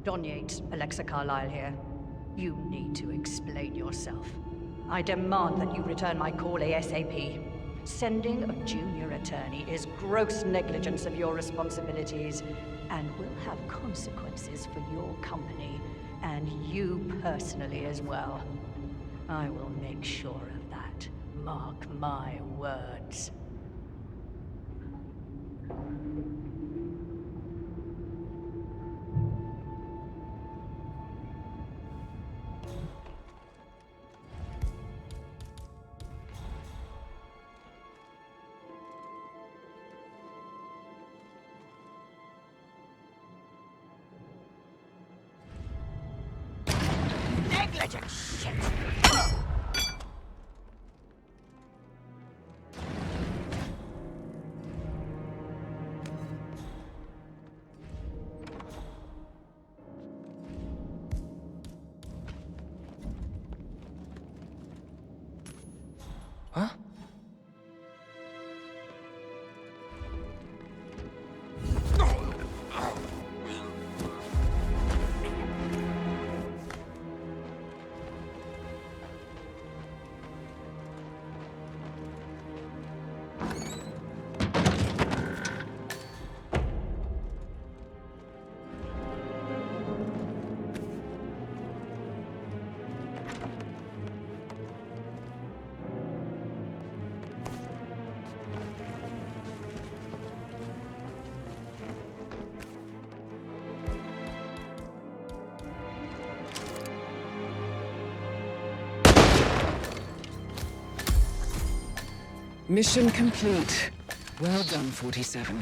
S7: Don Yates, Alexa Carlisle here. You need to explain yourself. I demand that you return my call ASAP. Sending a junior attorney is gross negligence of your responsibilities and will have consequences for your company and you personally as well. I will make sure of that. Mark my words.
S13: Negligent shit!
S4: Huh?
S3: Mission complete. Well done, 47.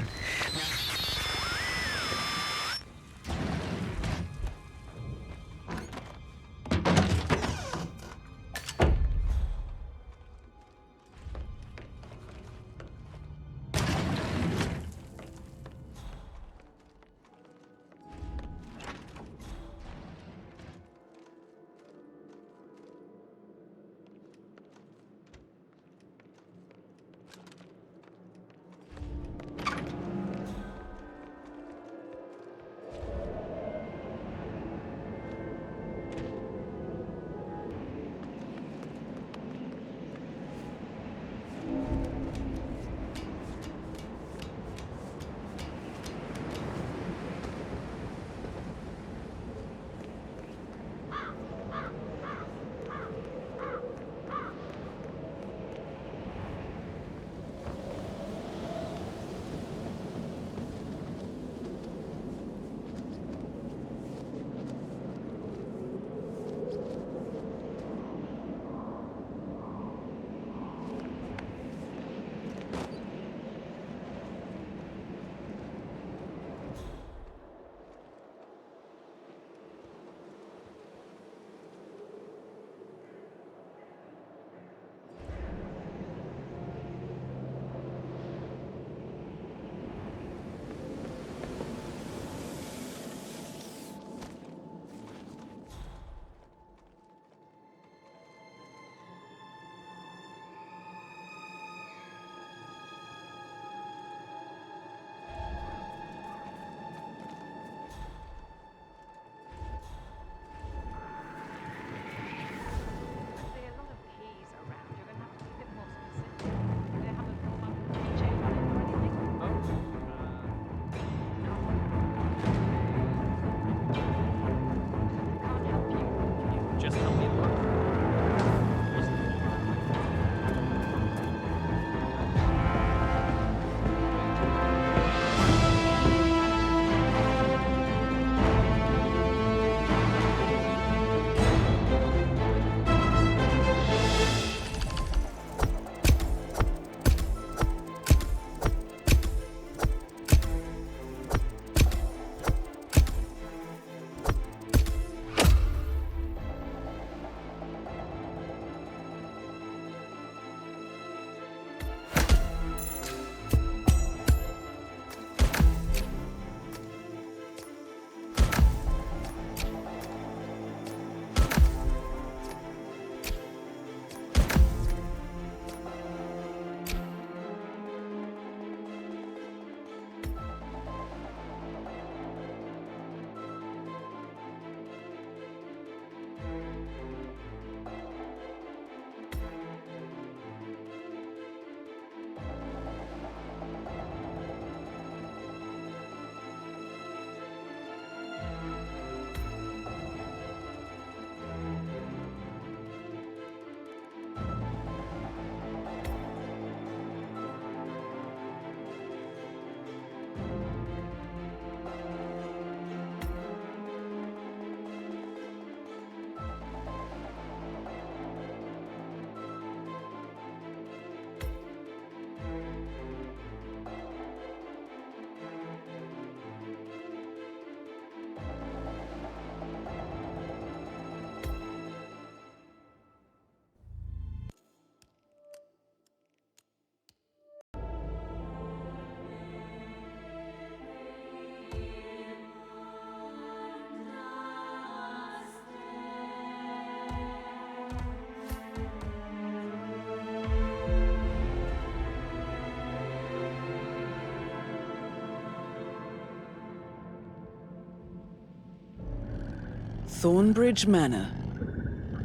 S3: Thornbridge Manor.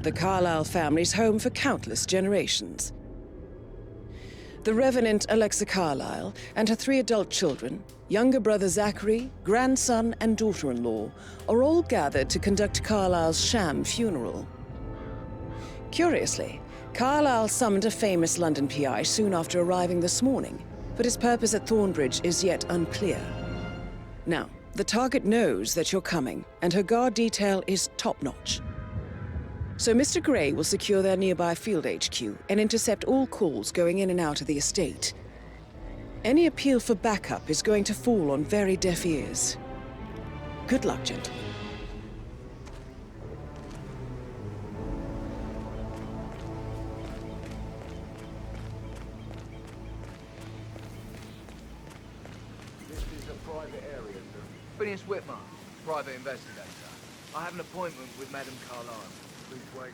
S3: The Carlisle family's home for countless generations. The Revenant Alexa Carlisle and her 3 adult children, younger brother Zachary, grandson, and daughter-in-law, are all gathered to conduct Carlisle's sham funeral. Curiously, Carlisle summoned a famous London PI soon after arriving this morning, but his purpose at Thornbridge is yet unclear. Now, the target knows that you're coming, and her guard detail is top-notch. So Mr. Gray will secure their nearby field HQ and intercept all calls going in and out of the estate. Any appeal for backup is going to fall on very deaf ears. Good luck, gentlemen.
S8: This is a private area, sir. Phineas Whitmer, private investigator. I have an appointment with Madame Carlisle. Please wait.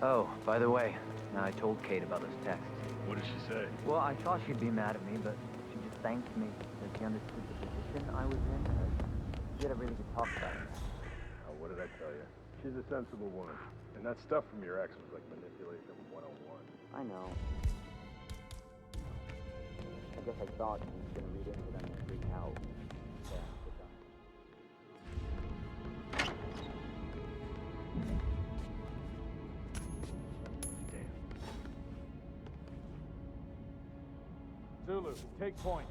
S10: Oh, by the way, I told Kate about those texts.
S21: What did she say?
S10: Well, I thought she'd be mad at me, but she just thanked me that she understood the position I was in. We had a really good talk about it.
S21: Oh, what did I tell you? She's a sensible woman. And that stuff from your ex was like manipulation 101.
S10: I know. I guess I thought she was gonna read into them and freak out. Yeah, good job.
S21: Zulu, take point.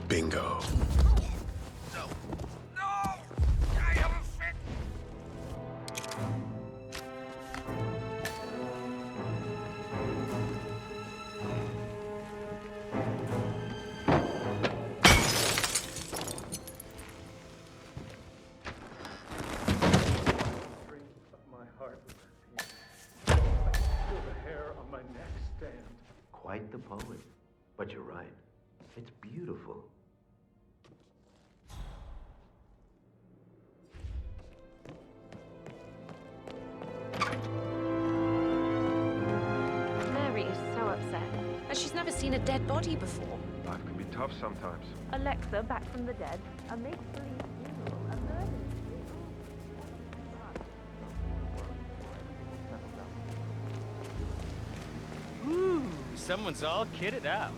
S18: Bingo.
S21: No! No! I have a fit!
S8: My heart with her teeth. I can feel the hair on my neck stand.
S11: Quite the poet. But you're right. It's beautiful.
S6: Mary is so upset, and she's never seen a dead body before.
S5: Life can be tough sometimes.
S6: Alexa, back from the dead, a make-believe funeral, a murder.
S9: Ooh, someone's all kitted out.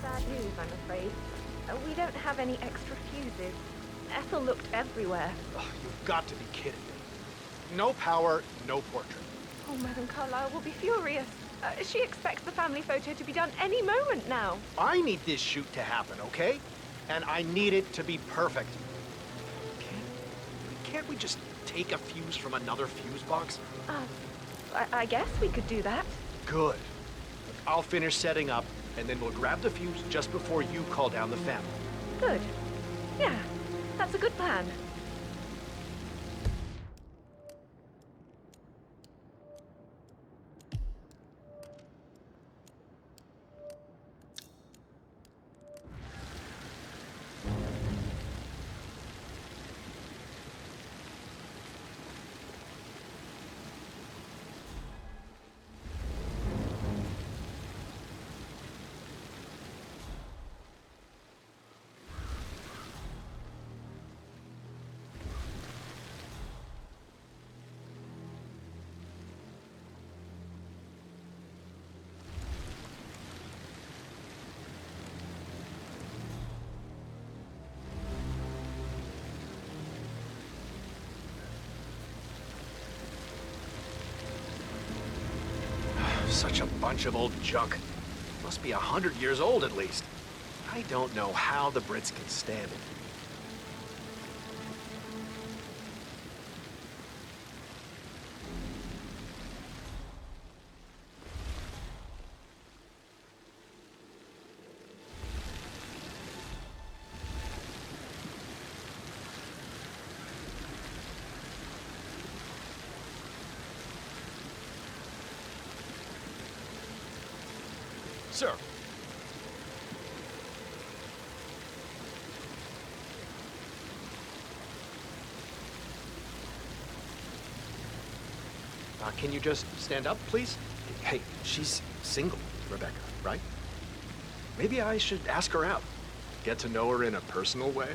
S6: Bad news, I'm afraid. We don't have any extra fuses. Ethel looked everywhere.
S20: Oh, you've got to be kidding me. No power, no portrait.
S6: Oh, Madame Carlisle will be furious. She expects the family photo to be done any moment now.
S20: I need this shoot to happen, okay? And I need it to be perfect. Can't we just take a fuse from another fuse box?
S6: I guess we could do that.
S20: Good. I'll finish setting up, and then we'll grab the fuse just before you call down the family.
S6: Good. Yeah, that's a good plan.
S20: Such a bunch of old junk. Must be 100 years old at least. I don't know how the Brits can stand it.
S2: Sir.
S20: Can you just stand up, please? Hey, she's single, Rebbeca, right? Maybe I should ask her out. Get to know her in a personal way.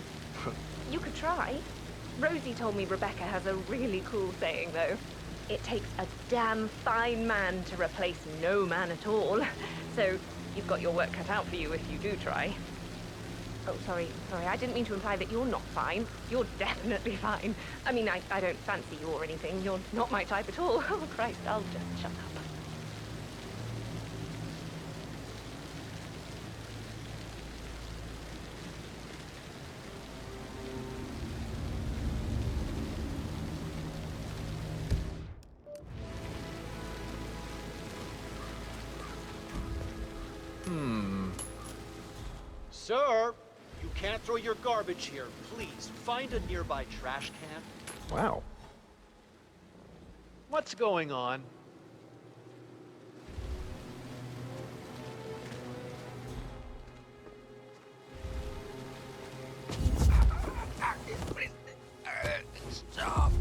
S6: You could try. Rosie told me Rebbeca has a really cool saying, though. It takes a damn fine man to replace no man at all. So you've got your work cut out for you if you do try. Oh, sorry, I didn't mean to imply that you're not fine. You're definitely fine. I mean, I don't fancy you or anything. You're not my type at all. Oh, Christ, I'll just shut up.
S20: Sir, you can't throw your garbage here. Please, find a nearby trash can. Wow. What's going on?
S2: Stop.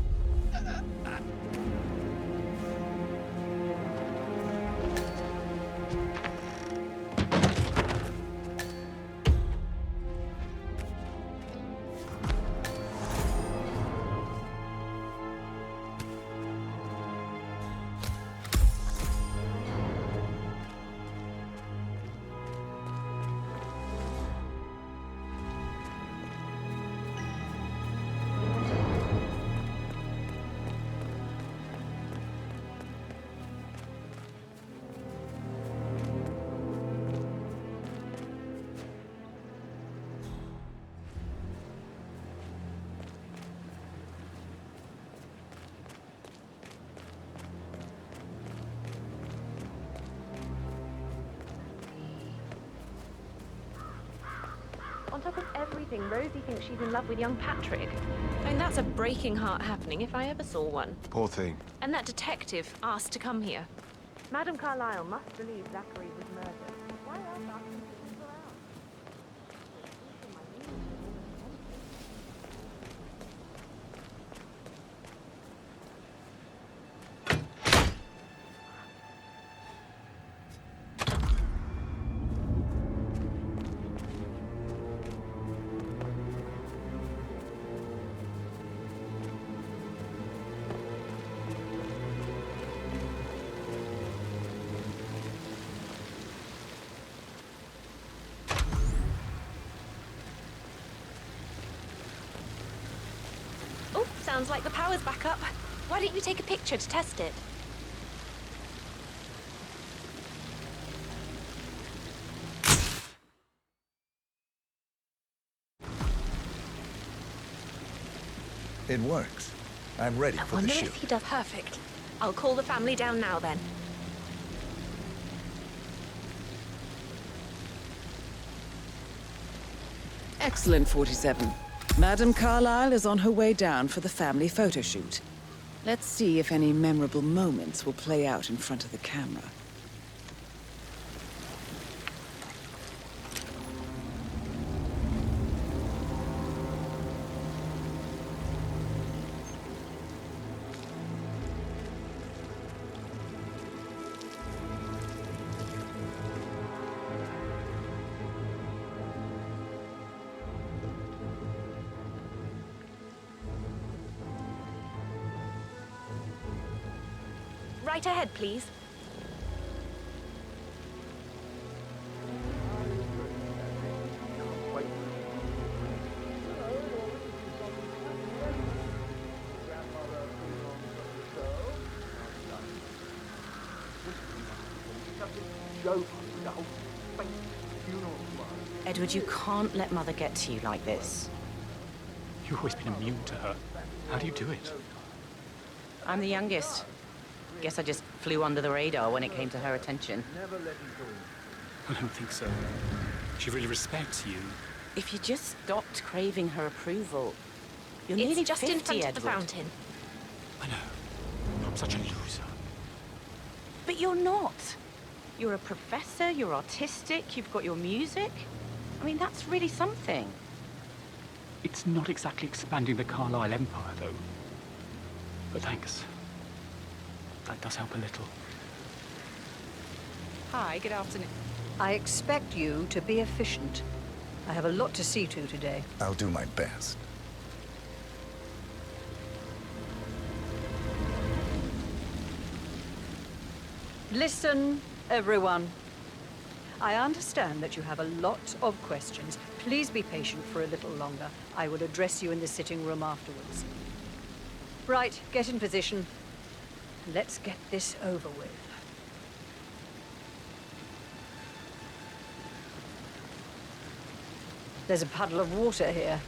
S6: On top of everything, Rosie thinks she's in love with young Patrick. I mean, that's a breaking heart happening if I ever saw one.
S14: Poor thing.
S6: And that detective asked to come here. Madam Carlisle must believe Zachary was murdered. Why else ask him to leave her out? Sounds like the power's back up. Why don't you take a picture to test it?
S1: It works. I'm ready for the shoot.
S6: I wonder if he does perfect. I'll call the family down now then.
S3: Excellent, 47. Madam Carlisle is on her way down for the family photo shoot. Let's see if any memorable moments will play out in front of the camera.
S6: Right ahead, please.
S8: chauffeur with the whole fake funeral flow.
S13: Edward, you can't let Mother get to you like this.
S9: You've always been immune to her. How do you do it?
S13: I'm the youngest. Guess I just flew under the radar when it came to her attention.
S8: Never let him go.
S9: I don't think so. She really respects you.
S13: If you just stopped craving her approval, you're
S6: It's
S13: nearly
S6: just
S13: 50,
S6: in front
S13: Edward.
S6: of the fountain.
S9: I know. I'm such a loser.
S13: But you're not. You're a professor, you're artistic, you've got your music. I mean, that's really something.
S9: It's not exactly expanding the Carlisle Empire, though. But thanks. That does help a little.
S13: Hi, good afternoon.
S7: I expect you to be efficient. I have a lot to see to today.
S1: I'll do my best.
S7: Listen, everyone. I understand that you have a lot of questions. Please be patient for a little longer. I will address you in the sitting room afterwards. Right, get in position. Let's get this over with. There's a puddle of water here.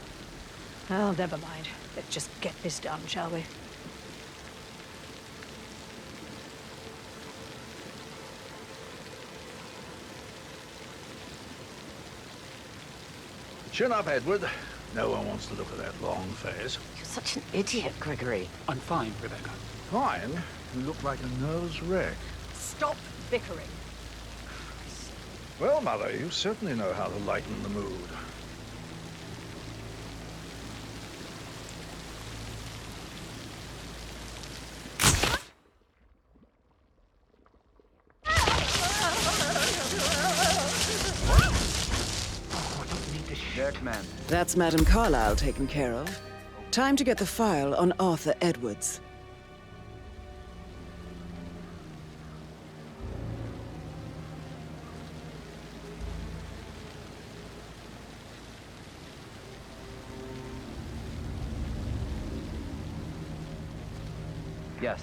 S7: Oh, never mind. Let's just get this done, shall we?
S12: Chin up, Edward. No one wants to look at that long face.
S13: You're such an idiot, Gregory.
S9: I'm fine, Rebecca.
S12: Fine? You look like a nervous wreck.
S7: Stop bickering.
S12: Well, Mother, you certainly know how to lighten the mood.
S3: That's Madame Carlisle taken care of. Time to get the file on Arthur Edwards.
S10: Yes.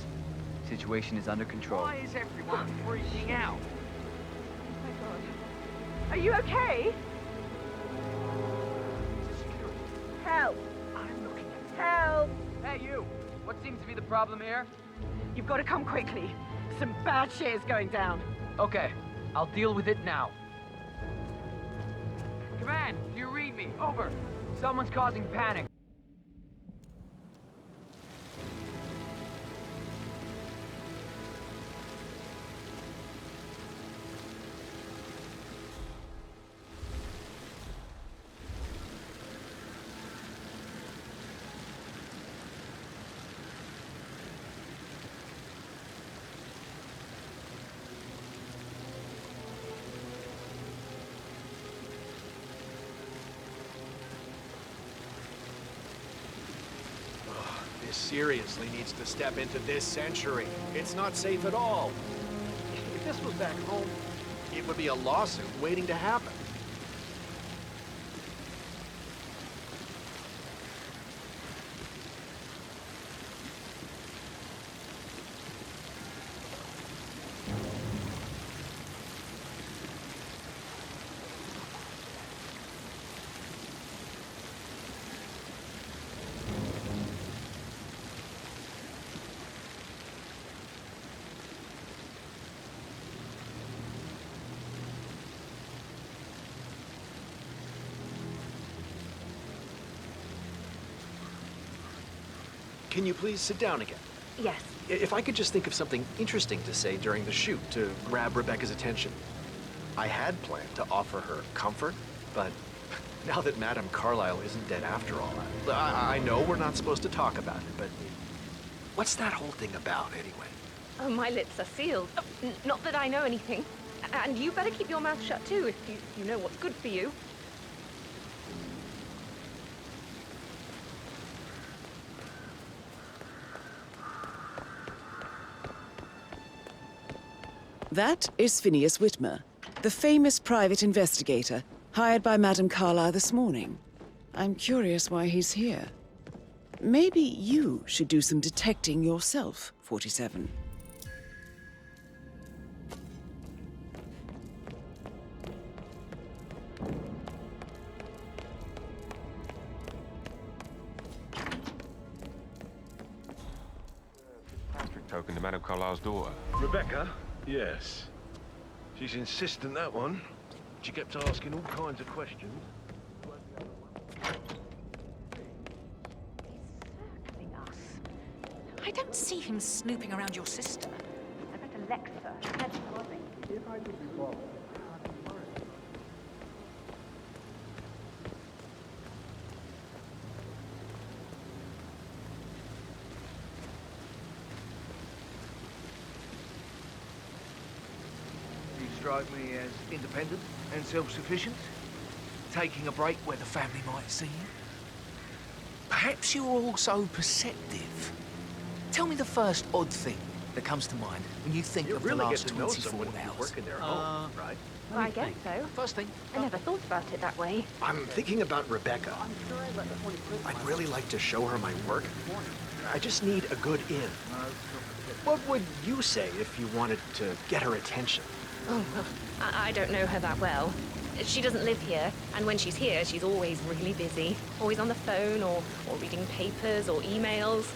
S10: Situation is under control.
S4: Why is everyone freaking out?
S6: Oh my God. Are you okay? Help!
S4: I'm looking at
S6: Help!
S4: Hey, you! What seems to be the problem here?
S6: You've got to come quickly. Some bad shit is going down.
S4: Okay, I'll deal with it now. Command, do you read me? Over. Someone's causing panic.
S20: This seriously needs to step into this century. It's not safe at all. If this was back home, it would be a lawsuit waiting to happen. Can you please sit down again?
S6: Yes.
S20: If I could just think of something interesting to say during the shoot to grab Rebecca's attention. I had planned to offer her comfort, but now that Madame Carlisle isn't dead after all, I know we're not supposed to talk about it, but what's that whole thing about anyway?
S6: Oh, my lips are sealed. Oh, not that I know anything. And you better keep your mouth shut too, if you know what's good for you.
S3: That is Phineas Whitmer, the famous private investigator hired by Madame Carlisle this morning. I'm curious why he's here. Maybe you should do some detecting yourself, 47.
S14: Token to Madame Carlisle's daughter.
S5: Rebbeca? Yes. She's insistent, that one. She kept asking all kinds of questions.
S15: Circling us. I don't see him snooping around your sister.
S13: I bet Alexa had nothing.
S11: If I could be wrong,
S8: You strike me as independent and self-sufficient, taking a break where the family might see you. Perhaps you're also perceptive. Tell me the first odd thing that comes to mind when you think of the last 24 hours.
S20: Working their home, right?
S13: Well, I guess so.
S20: First thing.
S13: I never thought about it that way.
S20: I'm thinking about Rebbeca. I'd really like to show her my work. I just need a good in. What would you say if you wanted to get her attention?
S6: Oh, well, I don't know her that well. She doesn't live here, and when she's here, she's always really busy. Always on the phone, or reading papers, or emails.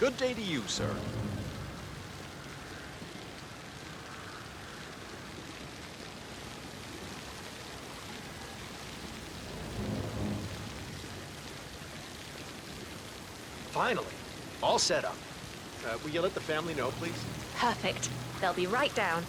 S20: Good day to you, sir. Finally, all set up. Will you let the family know, please?
S6: Perfect. They'll be right down.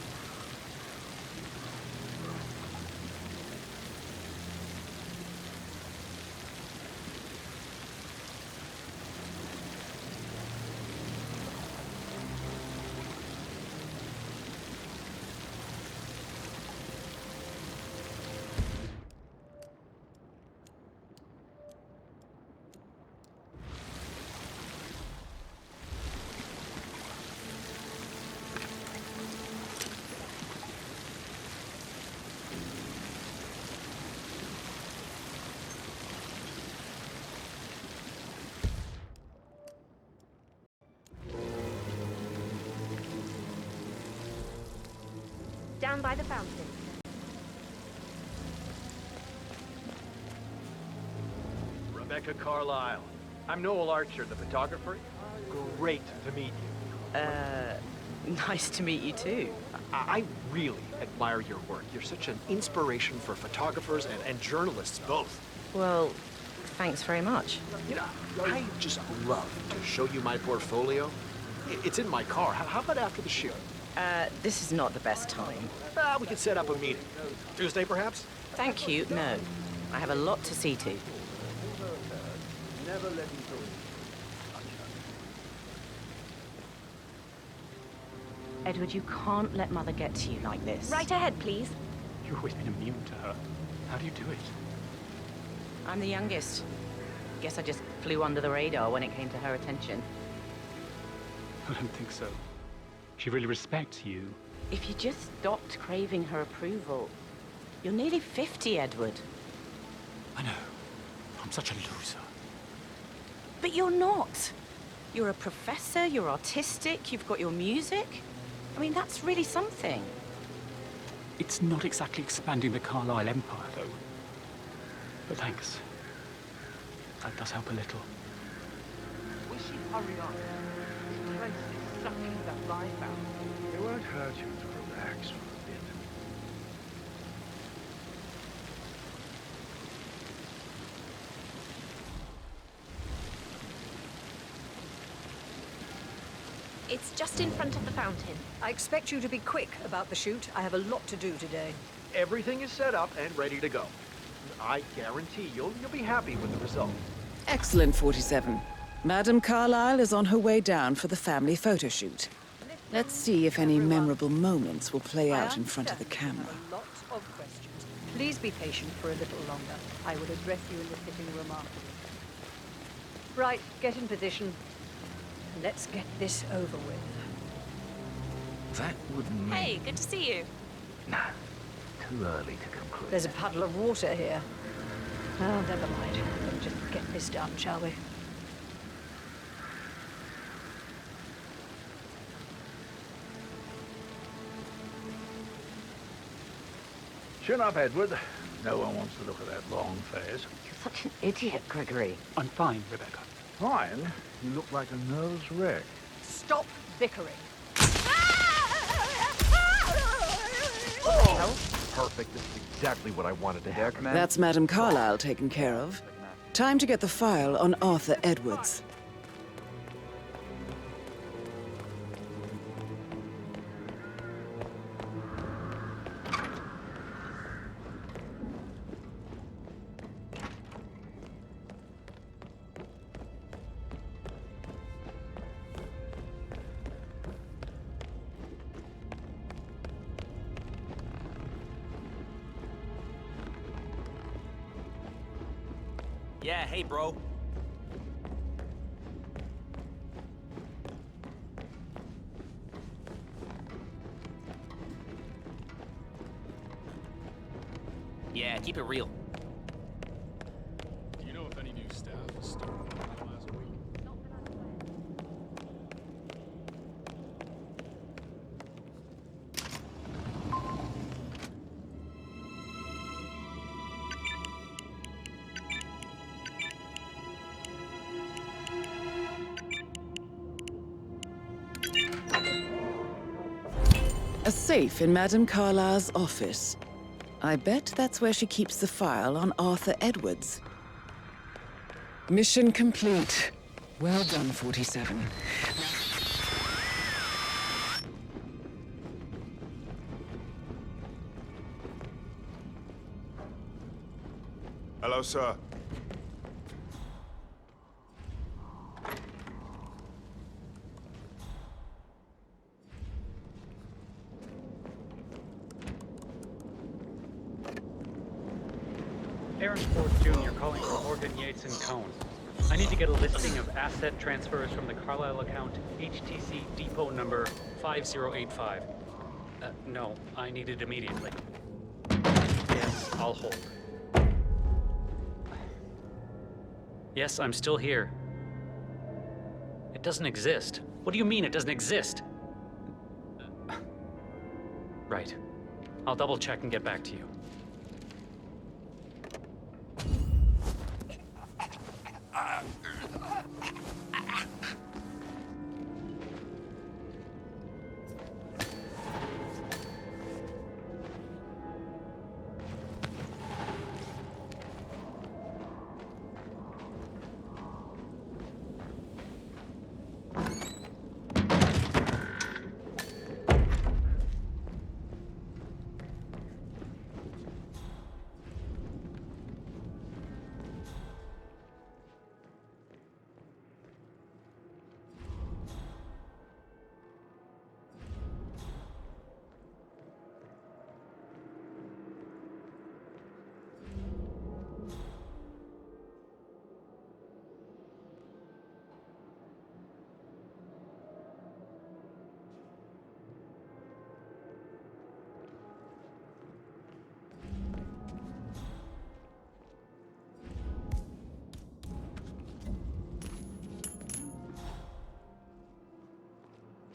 S6: Down by the fountain.
S20: Rebbeca Carlisle. I'm Noel Archer, the photographer. Great to meet you.
S7: Nice to meet you too.
S20: I really admire your work. You're such an inspiration for photographers and journalists both.
S7: Well, thanks very much.
S20: You know, I just love to show you my portfolio. It's in my car. How about after the shoot?
S7: This is not the best time.
S20: We could set up a meeting. Tuesday, perhaps?
S7: Thank you, no. I have a lot to see to.
S11: never let me go.
S7: Edward, you can't let Mother get to you like this.
S6: Right ahead, please.
S9: You've always been immune to her. How do you do it?
S7: I'm the youngest. Guess I just flew under the radar when it came to her attention.
S9: I don't think so. She really respects you.
S7: If you just stopped craving her approval. You're nearly 50, Edward.
S9: I know. I'm such a loser.
S7: But you're not. You're a professor, you're artistic, you've got your music. I mean, that's really something.
S9: It's not exactly expanding the Carlisle Empire, though. But thanks. That does help a little.
S4: We should hurry up. This place is sucking that life out.
S12: It won't hurt you to relax for a bit.
S6: It's just in front of the fountain.
S7: I expect you to be quick about the shoot. I have a lot to do today.
S20: Everything is set up and ready to go. I guarantee you'll be happy with the result.
S3: Excellent, 47. Madame Carlisle is on her way down for the family photoshoot. Let's see if any memorable moments will play out in front of the camera.
S7: Lots of questions. Please be patient for a little longer. I will address you in the sitting room afterwards. Right, get in position. Let's get this over with.
S8: That wouldn't mean...
S15: Hey, good to see you.
S8: Nah, too early to conclude.
S7: There's a puddle of water here. Oh, never mind. Let's just get this done, shall we?
S12: Chin up, Edward. No one wants to look at that long face.
S13: You're such an idiot, Gregory.
S9: I'm fine, Rebecca.
S12: Fine. You look like a nervous wreck.
S7: Stop bickering.
S20: Oh, perfect. This is exactly what I wanted to have.
S3: That's Madame Carlisle taken care of. Time to get the file on Arthur Edwards.
S16: Yeah, hey, bro. Yeah, keep it real.
S21: Do you know if any new staff has started in the last week?
S3: A safe in Madame Carlisle's office. I bet that's where she keeps the file on Arthur Edwards. Mission complete. Well done, 47.
S2: Hello, sir.
S17: Aaron Ford Jr. calling for Morgan Yates and Cone. I need to get a listing of asset transfers from the Carlisle account HTC depot number 5085. No, I need it immediately. Yes, I'll hold. Yes, I'm still here. It doesn't exist. What do you mean it doesn't exist? Right. I'll double check and get back to you.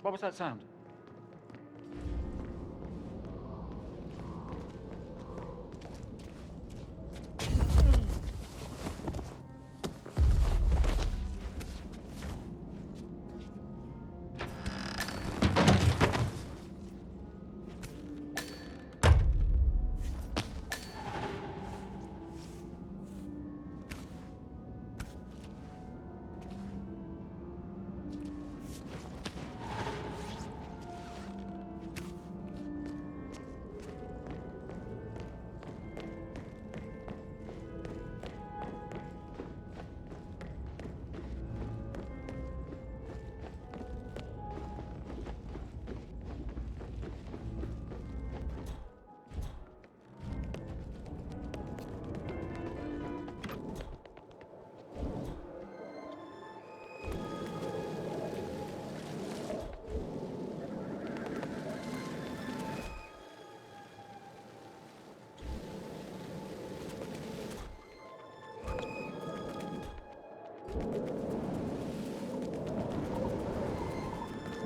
S9: What was that sound?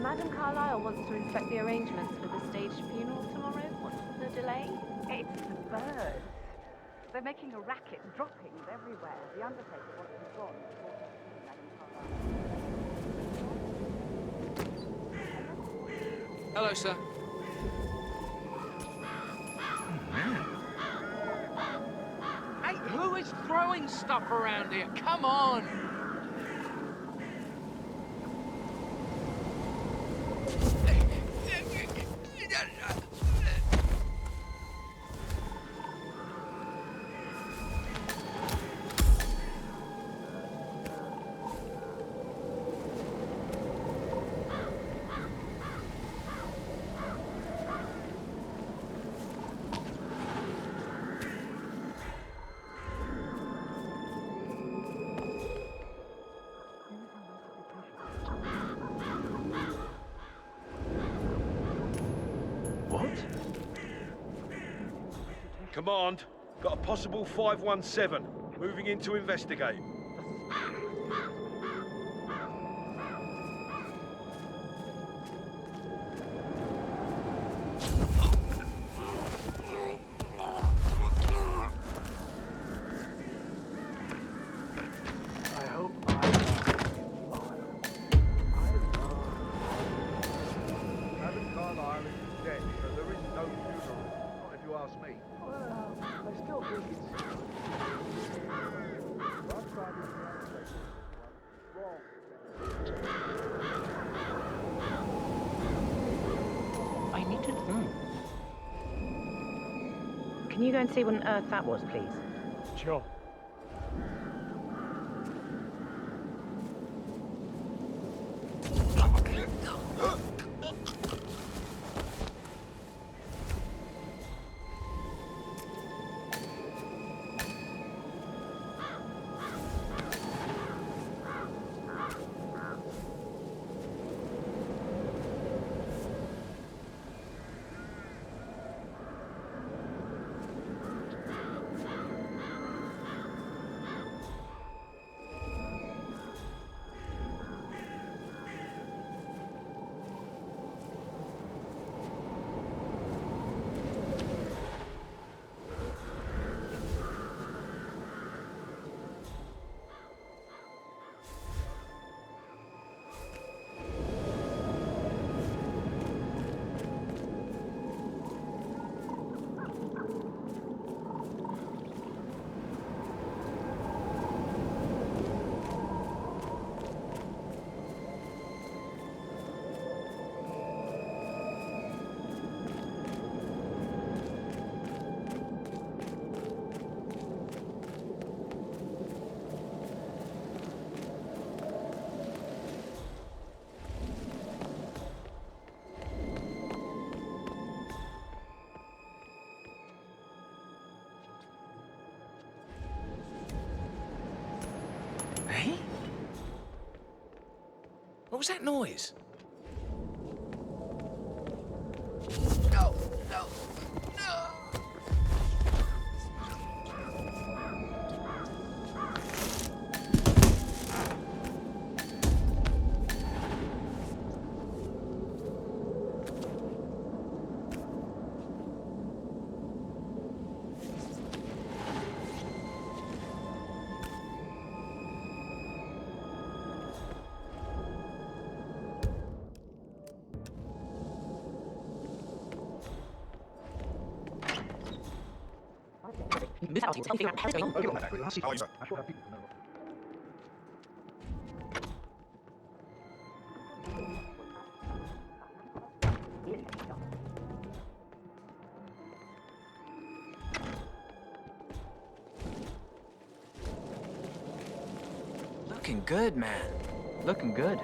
S6: Madam Carlisle wants to inspect the arrangements for the staged funeral tomorrow. What's the delay?
S13: It's the birds. They're making a racket, droppings everywhere. The Undertaker wants them gone before he sees Madam Carlisle.
S4: Hello, sir. Hey, who is throwing stuff around here? Come on!
S5: Command, got a possible 517. Moving in to investigate.
S12: Madam Carlisle is dead, so there is no funeral. Not if you ask me. Well, I still think it's... One side is the Undertaker, wrong.
S17: I need to...
S13: Can you go and see what on earth that was, please?
S17: Sure.
S4: Hey? What was that noise? No, no, no!
S13: This house seems to figure out what's going on.
S4: Looking good, man. Looking good.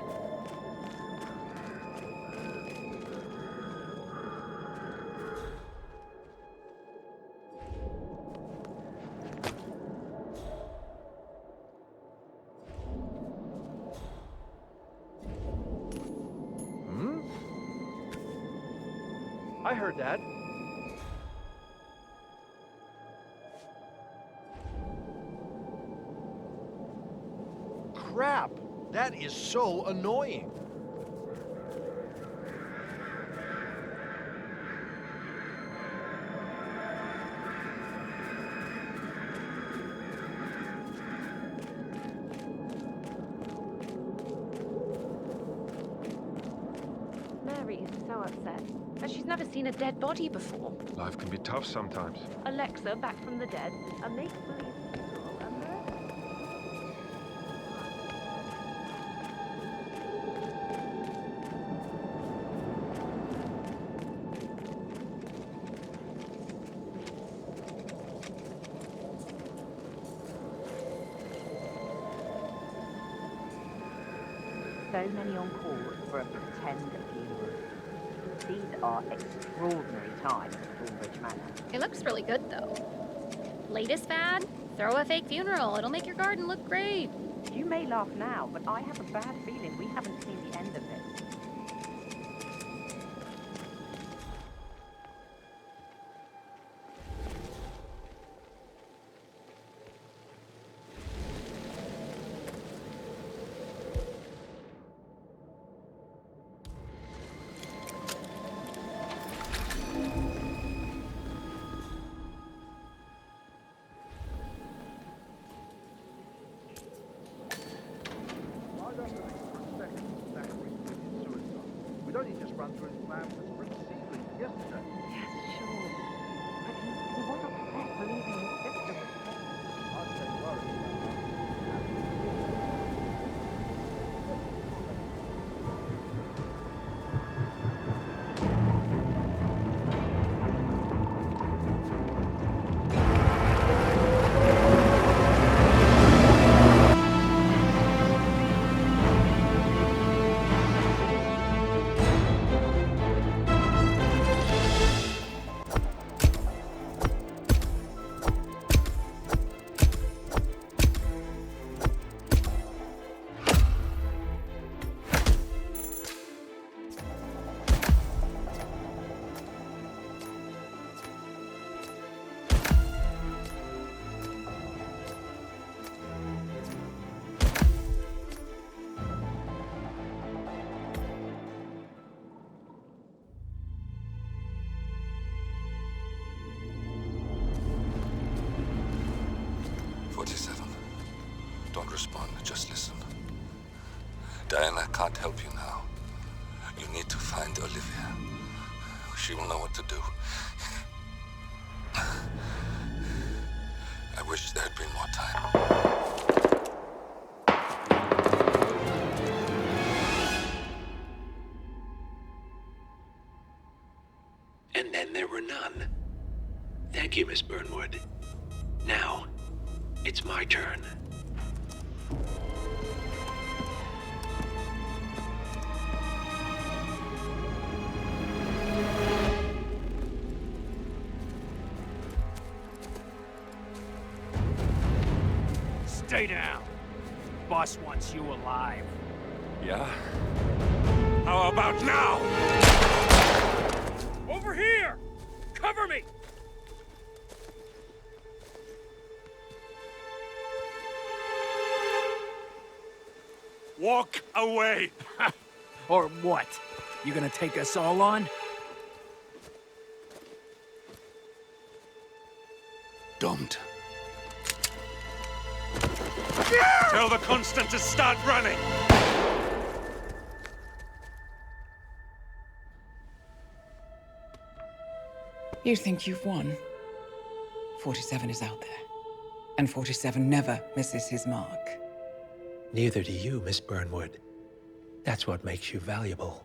S20: I heard that.
S12: crap! That is so annoying.
S6: Mary is so upset. But she's never seen a dead body before.
S14: Life can be tough sometimes.
S6: Alexa back from the dead. A make-believe funeral. A murder.
S13: So many on call for a pretend funeral. These are extraordinary times at Thornbridge Manor.
S19: It looks really good, though. Latest fad? Throw a fake funeral. It'll make your garden look great.
S13: You may laugh now, but I have a bad feeling we haven't seen the end of this.
S22: 47. Don't respond, just listen. Diana can't help you now. You need to find Olivia. She will know what to do. I wish there had been more time.
S18: And then there were none. Thank you, Miss Burnwood. Now, it's my turn.
S23: Stay down. Boss wants you alive.
S2: Yeah? How about now?
S23: Over here! Cover me!
S2: Walk away!
S23: Or what? You gonna take us all on?
S22: Don't.
S2: Tell the Constant to start running!
S3: You think you've won? 47 is out there. And 47 never misses his mark.
S18: Neither do you, Miss Burnwood. That's what makes you valuable.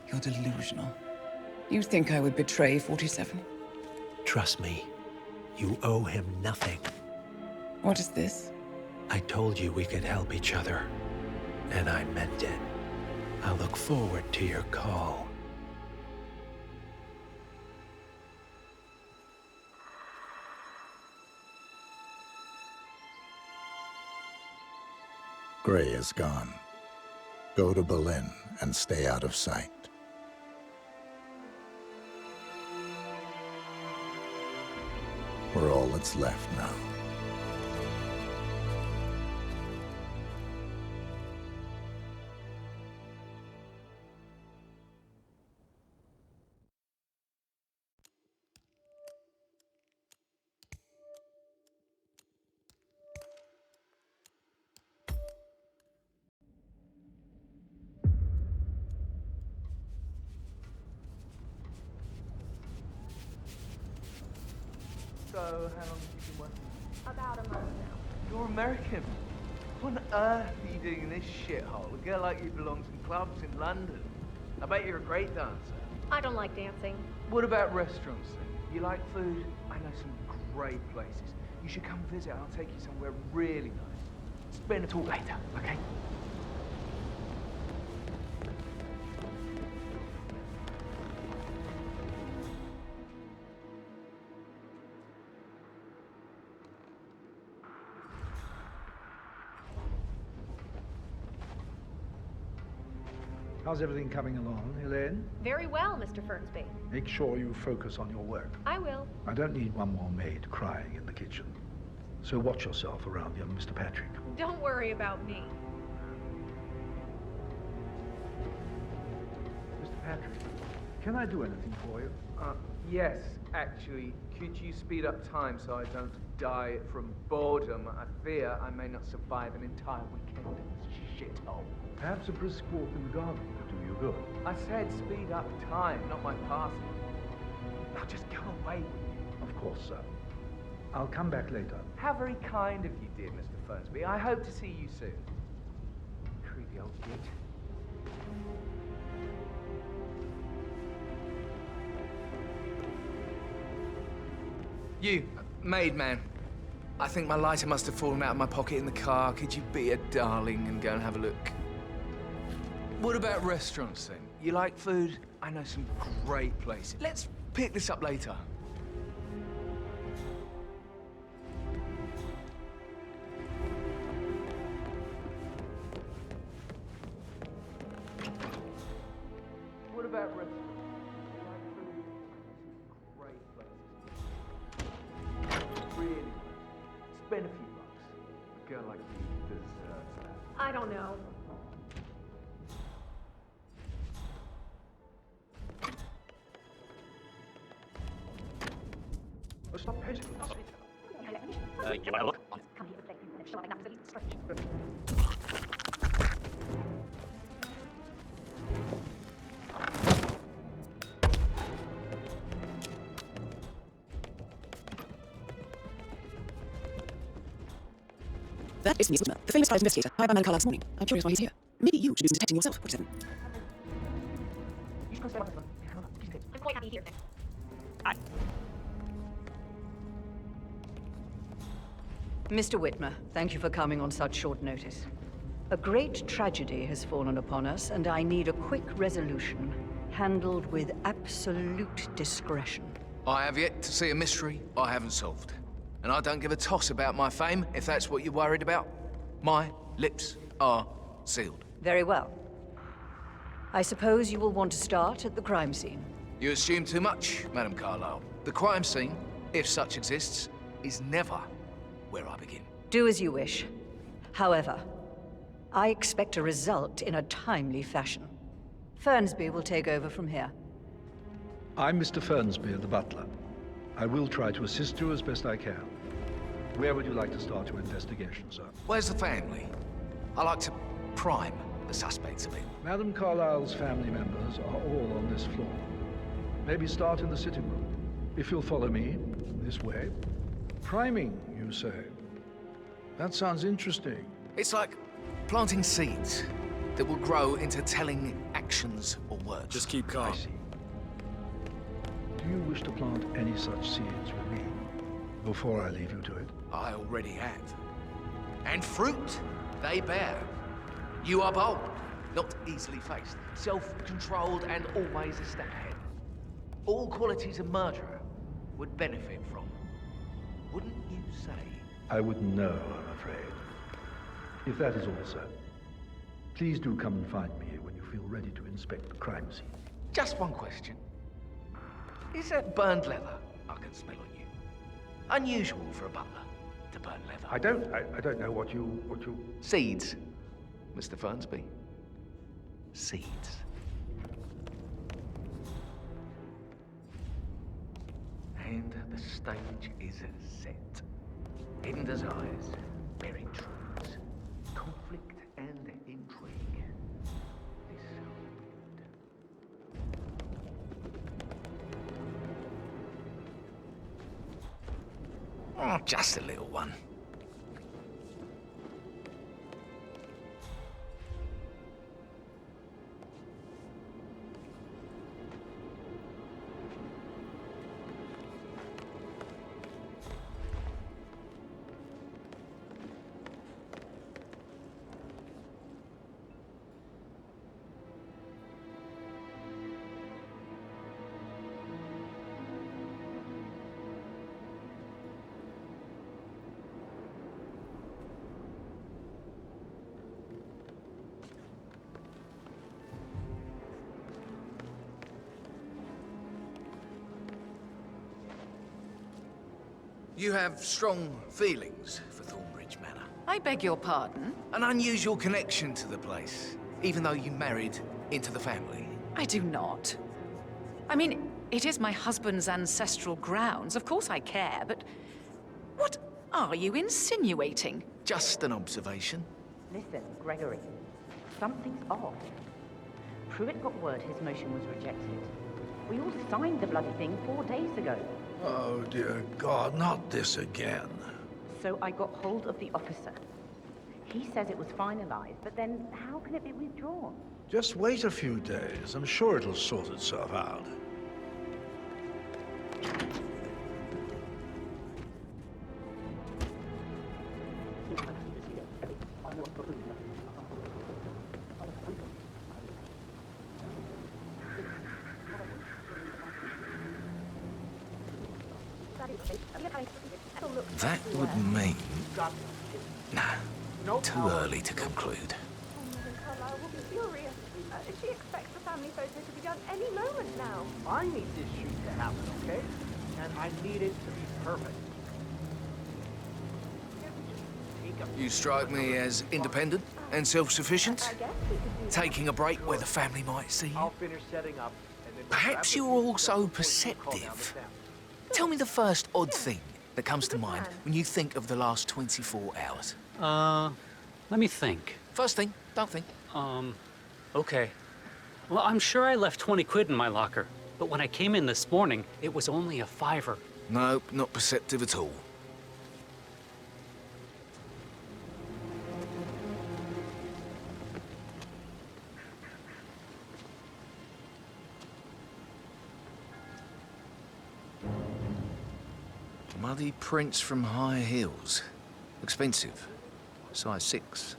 S3: You're delusional. You think I would betray 47?
S18: Trust me, you owe him nothing.
S3: What is this?
S18: I told you we could help each other, and I meant it. I'll look forward to your call.
S1: Gray is gone. Go to Berlin and stay out of sight. We're all that's left now.
S4: So, how long have you been working?
S6: About a month now.
S4: You're American. What on earth are you doing in this shithole? A girl like you belongs in clubs in London. I bet you're a great dancer.
S6: I don't like dancing.
S4: What about restaurants then? You like food? I know some great places. You should come visit. I'll take you somewhere really nice. Spend a talk later, okay?
S12: How's everything coming along, Elaine?
S6: Very well, Mr. Fernsby.
S12: Make sure you focus on your work.
S6: I will.
S12: I don't need one more maid crying in the kitchen. So watch yourself around young Mr. Patrick.
S6: Don't worry about me.
S12: Mr. Patrick, can I do anything for you?
S4: Yes, actually. Could you speed up time so I don't die from boredom? I fear I may not survive an entire weekend in this shithole.
S12: Perhaps a brisk walk in the garden would do you good.
S4: I said speed up time, not my passing. Now just go away with you.
S12: Of course, sir. I'll come back later.
S4: How very kind of you, dear Mr. Fernsby. I hope to see you soon. Creepy old git. You, maid man. I think my lighter must have fallen out of my pocket in the car. Could you be a darling and go and have a look? What about restaurants then? You like food? I know some great places. Let's pick this up later. What about restaurants? You like food? Great places. Really nice. Spend a few bucks. A girl like you deserves that.
S6: I don't know.
S12: Stop pacing.
S16: You wanna look?
S3: That is Mr. Whitmer, the famous investigator hired by Carlisle this morning. I'm curious why he's here. Maybe you should do some detecting yourself, 47.
S6: I'm quite happy here.
S7: Mr. Whitmer, thank you for coming on such short notice. A great tragedy has fallen upon us, and I need a quick resolution, handled with absolute discretion.
S4: I have yet to see a mystery I haven't solved. And I don't give a toss about my fame, if that's what you're worried about. My lips are sealed.
S7: Very well. I suppose you will want to start at the crime scene.
S4: You assume too much, Madam Carlisle. The crime scene, if such exists, is never where I begin.
S7: Do as you wish. However, I expect a result in a timely fashion. Fernsby will take over from here.
S12: I'm Mr. Fernsby, the butler. I will try to assist you as best I can. Where would you like to start your investigation, sir?
S4: Where's the family? I like to prime the suspects a bit.
S12: Madam Carlisle's family members are all on this floor. Maybe start in the sitting room. If you'll follow me, this way. Priming, you say? That sounds interesting.
S4: It's like planting seeds that will grow into telling actions or words.
S2: Just keep calm.
S12: I see. Do you wish to plant any such seeds with me before I leave you to it?
S4: I already have. And fruit they bear. You are bold, not easily faced, self-controlled and always a step ahead. All qualities a murderer would benefit from. Wouldn't you say?
S12: I wouldn't know, I'm afraid. If that is all, sir, please do come and find me when you feel ready to inspect the crime scene.
S4: Just one question. Is that burned leather I can smell on you? Unusual for a butler to burn leather.
S12: I don't know what you...
S4: Seeds, Mr. Fernsby. Seeds. And the stage is set. Hidden desires, bearing truths, conflict and intrigue. This sounds weird.
S8: Oh, just a little one. You have strong feelings for Thornbridge Manor.
S7: I beg your pardon?
S8: An unusual connection to the place, even though you married into the family.
S7: I do not. I mean, it is my husband's ancestral grounds. Of course I care, but what are you insinuating?
S8: Just an observation.
S13: Listen, Gregory, something's off. Pruitt got word his motion was rejected. We all signed the bloody thing 4 days ago.
S12: Oh, dear God, not this again.
S13: So I got hold of the officer. He says it was finalized, but then how can it be withdrawn?
S12: Just wait a few days. I'm sure it'll sort itself out.
S8: That would mean... Nah, too early to conclude.
S6: Carlisle will be furious. She expects the family photo to be done any moment now.
S23: I need this shoot to happen, okay? And I need it to be perfect.
S8: You strike me as independent and self-sufficient. Taking a break where the family might see you.
S23: I'll finish setting up, and then...
S8: Perhaps you're also perceptive. Tell me the first odd thing that comes to mind when you think of the last 24 hours.
S17: Let me think.
S8: First thing, don't think.
S17: Okay. Well, I'm sure I left 20 quid in my locker, but when I came in this morning, it was only a $5.
S8: Nope, not perceptive at all. Muddy prints from high heels. Expensive. Size 6.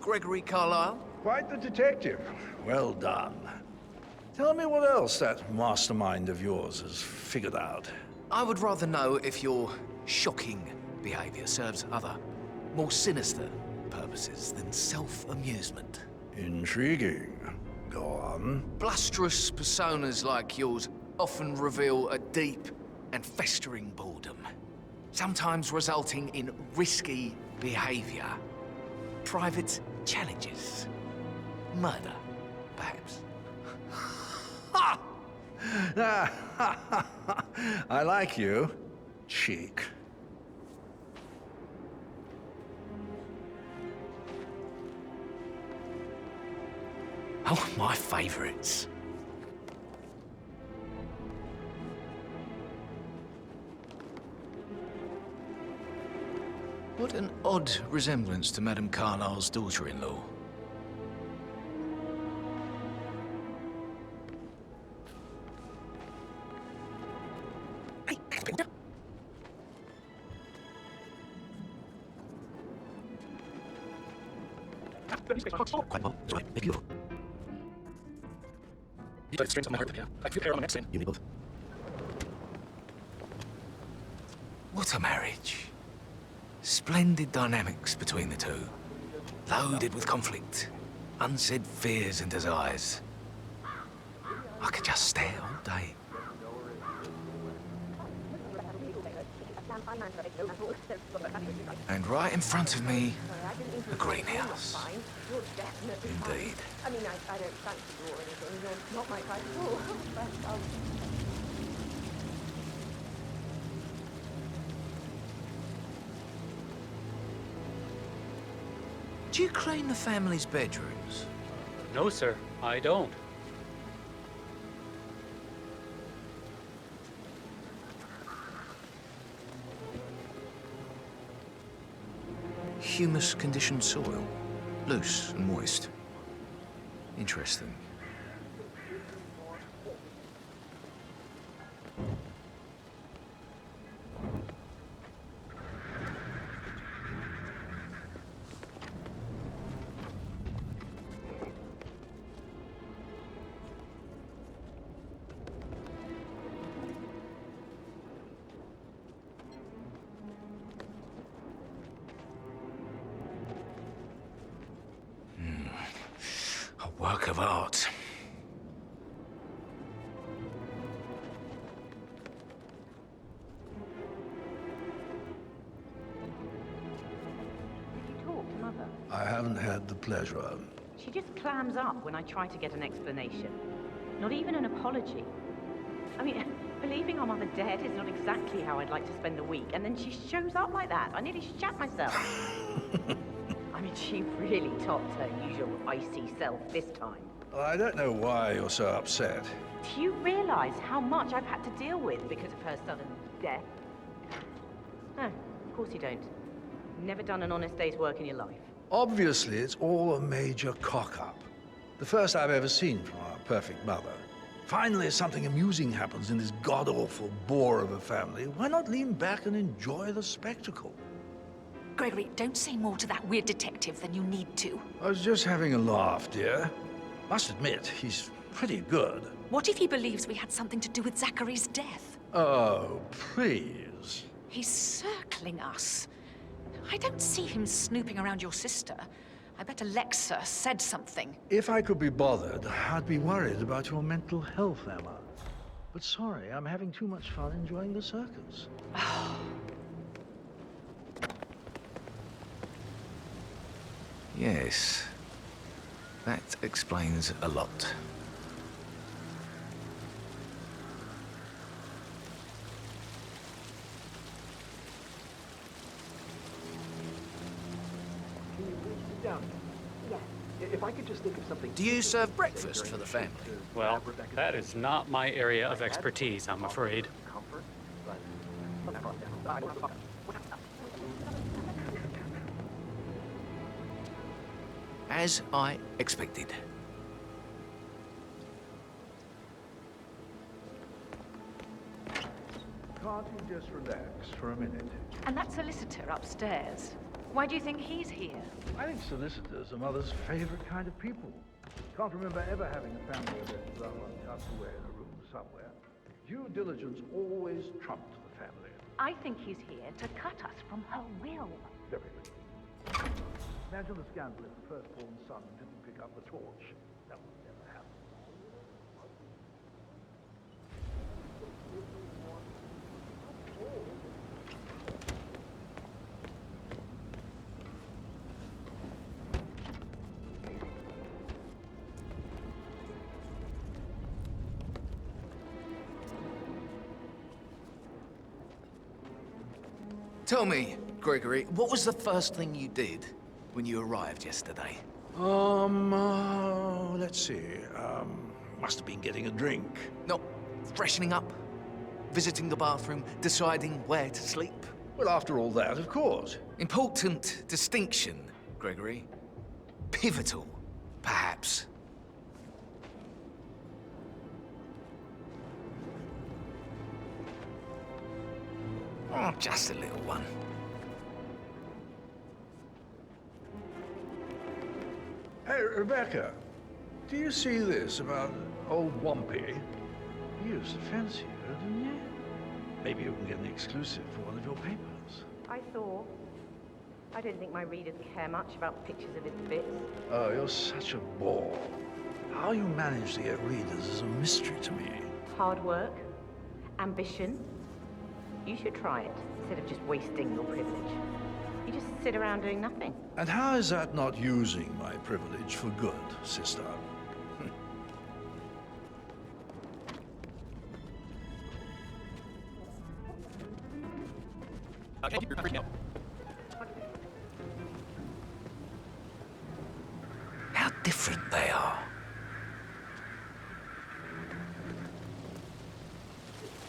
S8: Gregory Carlisle?
S12: Quite the detective. Well done. Tell me what else that mastermind of yours has figured out.
S8: I would rather know if your shocking behavior serves other, more sinister purposes than self-amusement.
S12: Intriguing. Go on.
S8: Blusterous personas like yours often reveal a deep and festering boredom, sometimes resulting in risky behavior. Private challenges. Murder, perhaps.
S12: I like you. Cheek.
S8: Oh, my favorites. What an odd resemblance to Madame Carlisle's daughter-in-law.
S18: Quite well. That's right. Make you. You put strings on my heart, yeah. I feel hair on my neck saying, you need both.
S8: What a marriage. Splendid dynamics between the two. Loaded with conflict, unsaid fears and desires. I could just stare all day. And right in front of me, a greenhouse. Indeed.
S6: I mean, I don't fancy you or anything. You're not my type at all. But,
S8: Do you clean the family's bedrooms?
S17: No, sir, I don't.
S8: Humus-conditioned soil. Loose and moist. Interesting. A work of art.
S13: Did you talk to Mother?
S12: I haven't had the pleasure.
S13: She just clams up when I try to get an explanation. Not even an apology. I mean, believing our mother dead is not exactly how I'd like to spend the week, and then she shows up like that. I nearly shat myself. I mean, she really topped her usual icy self this time.
S12: Well, I don't know why you're so upset.
S13: Do you realize how much I've had to deal with because of her sudden death? No, of course you don't. Never done an honest day's work in your life.
S12: Obviously, it's all a major cock-up. The first I've ever seen from our perfect mother. Finally, something amusing happens in this god-awful bore of a family. Why not lean back and enjoy the spectacle?
S10: Gregory, don't say more to that weird detective than you need to.
S12: I was just having a laugh, dear. Must admit, he's pretty good.
S10: What if he believes we had something to do with Zachary's death?
S12: Oh, please.
S10: He's circling us. I don't see him snooping around your sister. I bet Alexa said something.
S12: If I could be bothered, I'd be worried about your mental health, Emma. But sorry, I'm having too much fun enjoying the circus.
S8: Yes. That explains a lot.
S20: If I could just think of something...
S8: Do you serve breakfast for the family?
S17: Well, that is not my area of expertise, I'm afraid.
S8: As I expected.
S12: Can't you just relax for a minute?
S7: And that solicitor upstairs, why do you think he's here?
S12: I think solicitors are Mother's favorite kind of people. Can't remember ever having a family event without one tucked away in a room somewhere. Due diligence always trumped the family.
S13: I think he's here to cut us from her will.
S12: Very good. Imagine the scandal if the firstborn son didn't pick up the torch. That would never happen.
S8: Tell me, Gregory, what was the first thing you did when you arrived yesterday?
S12: Let's see. Must have been getting a drink.
S8: Not freshening up, visiting the bathroom, deciding where to sleep?
S12: Well, after all that, of course.
S8: Important distinction, Gregory. Pivotal, perhaps. Oh, just a little one.
S12: Hey, Rebecca, do you see this about old Wampy? He used to fancy her, didn't he? Maybe you can get an exclusive for one of your papers.
S13: I thought, I don't think my readers care much about pictures of his bits.
S12: Oh, you're such a bore. How you manage to get readers is a mystery to me.
S13: Hard work, ambition. You should try it, instead of just wasting your privilege. You just sit around doing nothing.
S12: And how is that not using my privilege for good, sister?
S8: How different they are.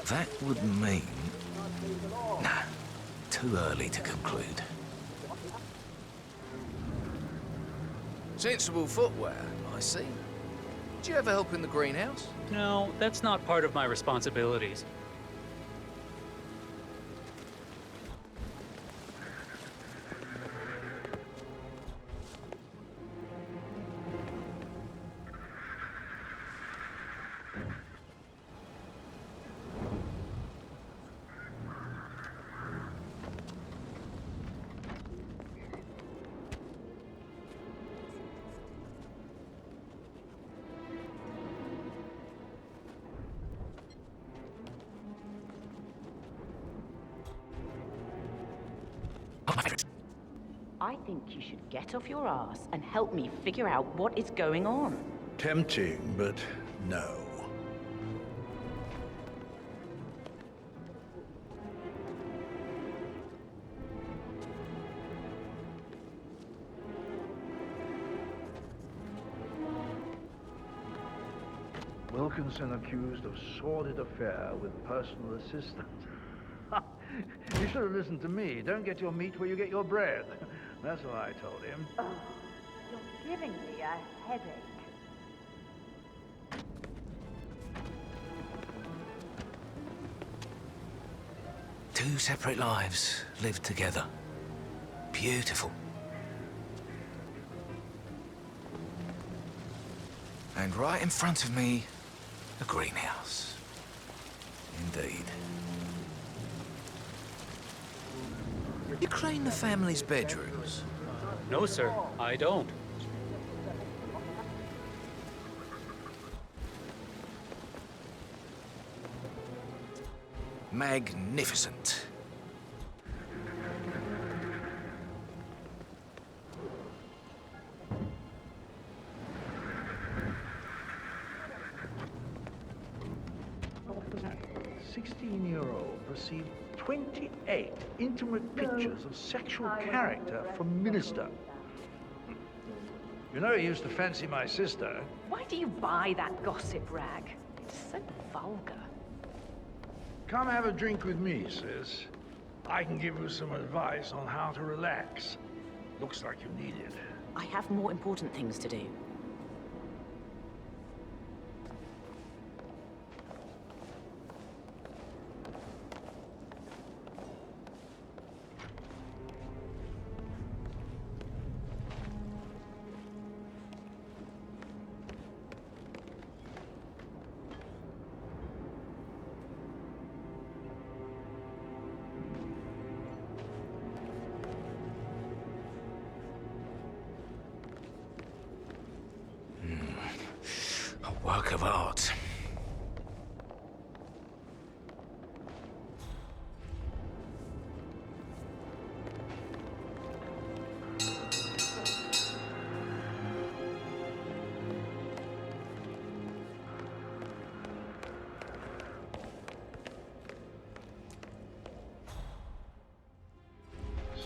S8: That would mean... Nah, too early to conclude.
S11: Sensible footwear, I see. Did you ever help in the greenhouse?
S17: No, that's not part of my responsibilities.
S13: I think you should get off your ass and help me figure out what is going on.
S12: Tempting, but no. Wilkinson accused of sordid affair with personal assistant. You should have listened to me. Don't get your meat where you get your bread. That's what I told him.
S13: Oh, you're giving me a headache.
S8: Two separate lives lived together. Beautiful. And right in front of me, a greenhouse. Indeed. You clean the family's bedrooms?
S17: No, sir, I don't.
S8: Magnificent.
S12: A 16-year-old received 28 intimate pictures of sexual character from Minister. You know he used to fancy my sister.
S13: Why do you buy that gossip rag? It's so vulgar.
S12: Come have a drink with me, sis. I can give you some advice on how to relax. Looks like you need it.
S13: I have more important things to do.
S8: A work of art.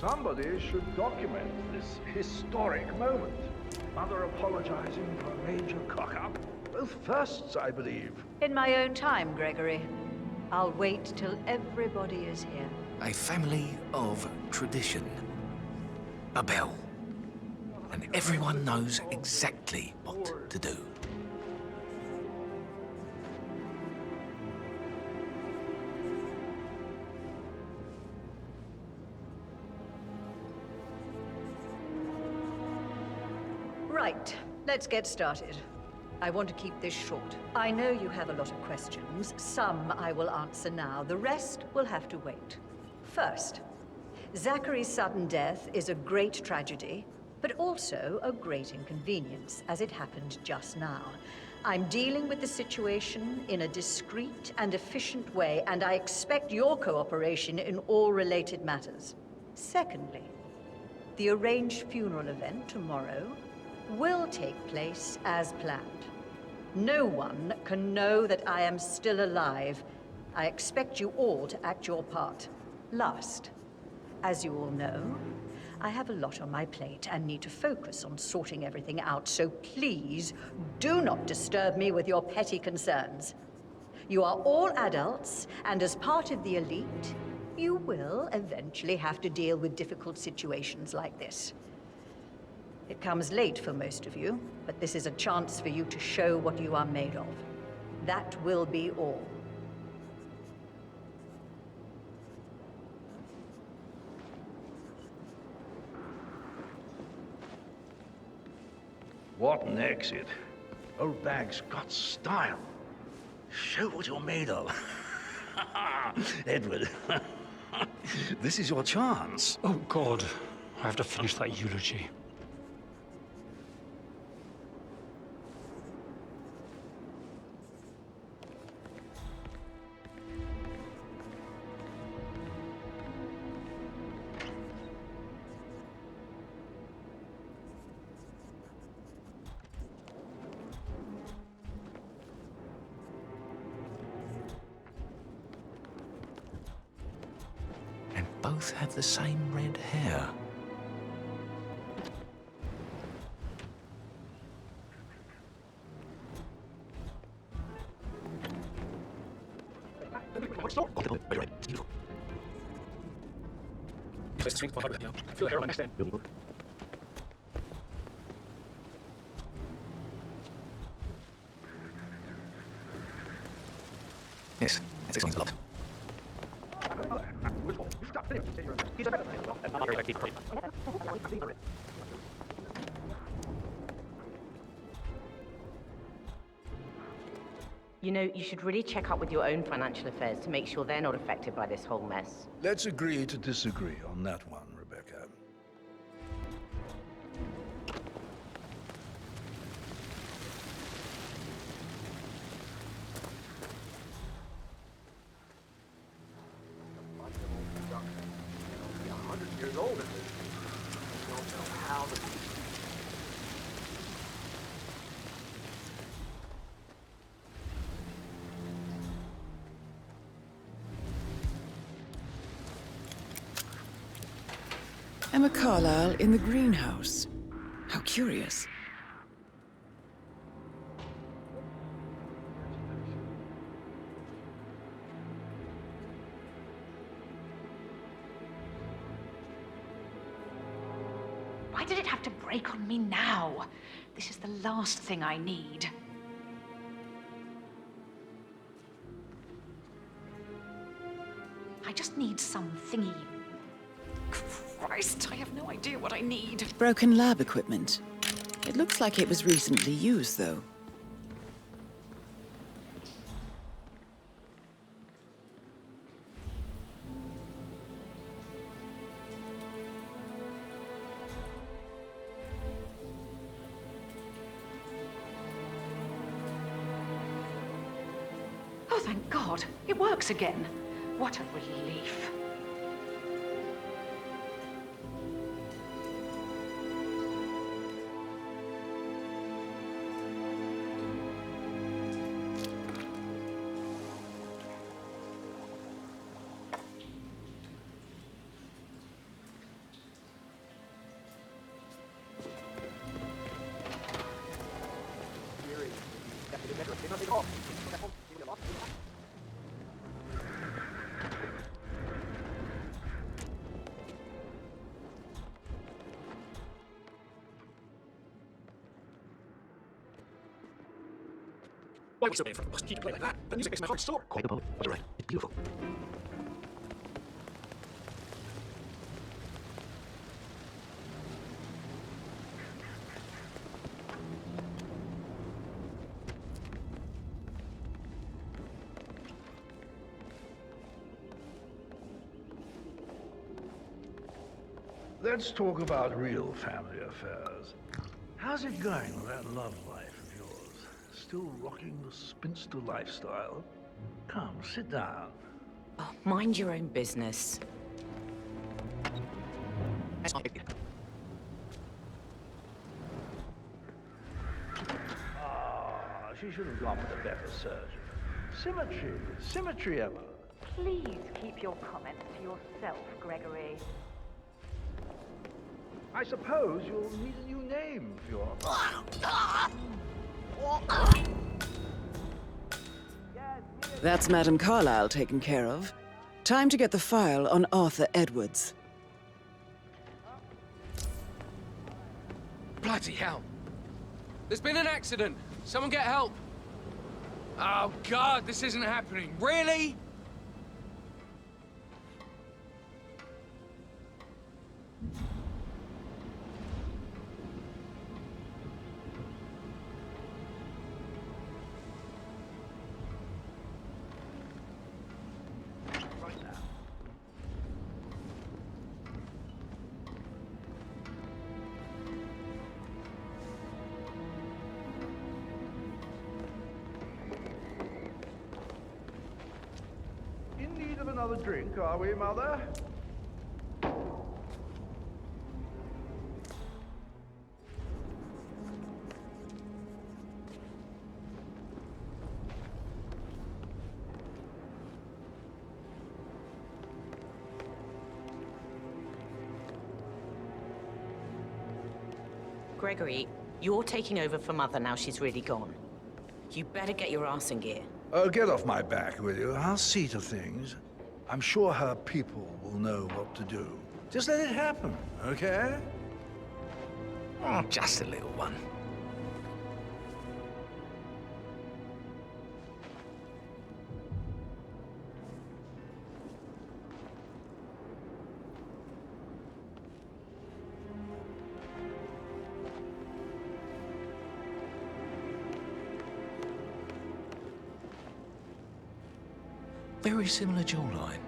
S12: Somebody should document this historic moment. Mother apologizing for a major cock-up. Both firsts, I believe.
S7: In my own time, Gregory. I'll wait till everybody is here.
S8: A family of tradition. A bell. And everyone knows exactly what to do.
S7: Right, let's get started. I want to keep this short. I know you have a lot of questions. Some I will answer now. The rest will have to wait. First, Zachary's sudden death is a great tragedy, but also a great inconvenience, as it happened just now. I'm dealing with the situation in a discreet and efficient way, and I expect your cooperation in all related matters. Secondly, the arranged funeral event tomorrow will take place as planned. No one can know that I am still alive. I expect you all to act your part. Last, as you all know, I have a lot on my plate and need to focus on sorting everything out, so please do not disturb me with your petty concerns. You are all adults, and as part of the elite, you will eventually have to deal with difficult situations like this. It comes late for most of you, but this is a chance for you to show what you are made of. That will be all.
S12: What an exit. Old Dags got style. Show what you're made of. Edward, this is your chance.
S17: Oh, God. I have to finish that eulogy.
S8: Both have the same red hair.
S20: Yes, that explains a lot.
S13: You know, you should really check up with your own financial affairs to make sure they're not affected by this whole mess.
S12: Let's agree to disagree on that one, Rebecca.
S3: Emma Carlisle in the greenhouse. How curious.
S10: Why did it have to break on me now? This is the last thing I need. I just need some thingy. Christ, I have no idea what I need.
S3: Broken lab equipment. It looks like it was recently used, though.
S10: Oh, thank God. It works again. What a relief.
S20: Why would somebody from us keep playing like that? The music makes my heart soar. Quite the poet, but you're right. It's beautiful.
S12: let's talk about real family affairs. How's it going with that love life of yours? Still rocking the spinster lifestyle? Come, sit down.
S13: Oh, mind your own business.
S12: She should have gone with a better surgeon. Symmetry, Emma.
S13: Please keep your comments to yourself, Gregory.
S12: I suppose you'll need a new name for your...
S3: That's Madame Carlisle taken care of. Time to get the file on Arthur Edwards.
S4: Bloody hell. There's been an accident. Someone get help. Oh, God, this isn't happening. Really?
S12: In need of another drink, are we, Mother?
S13: Gregory, you're taking over for Mother now she's really gone. You better get your ass in gear.
S12: Oh, get off my back, will you? I'll see to things. I'm sure her people will know what to do. Just let it happen, okay?
S8: Oh, just a little one. Very similar jawline.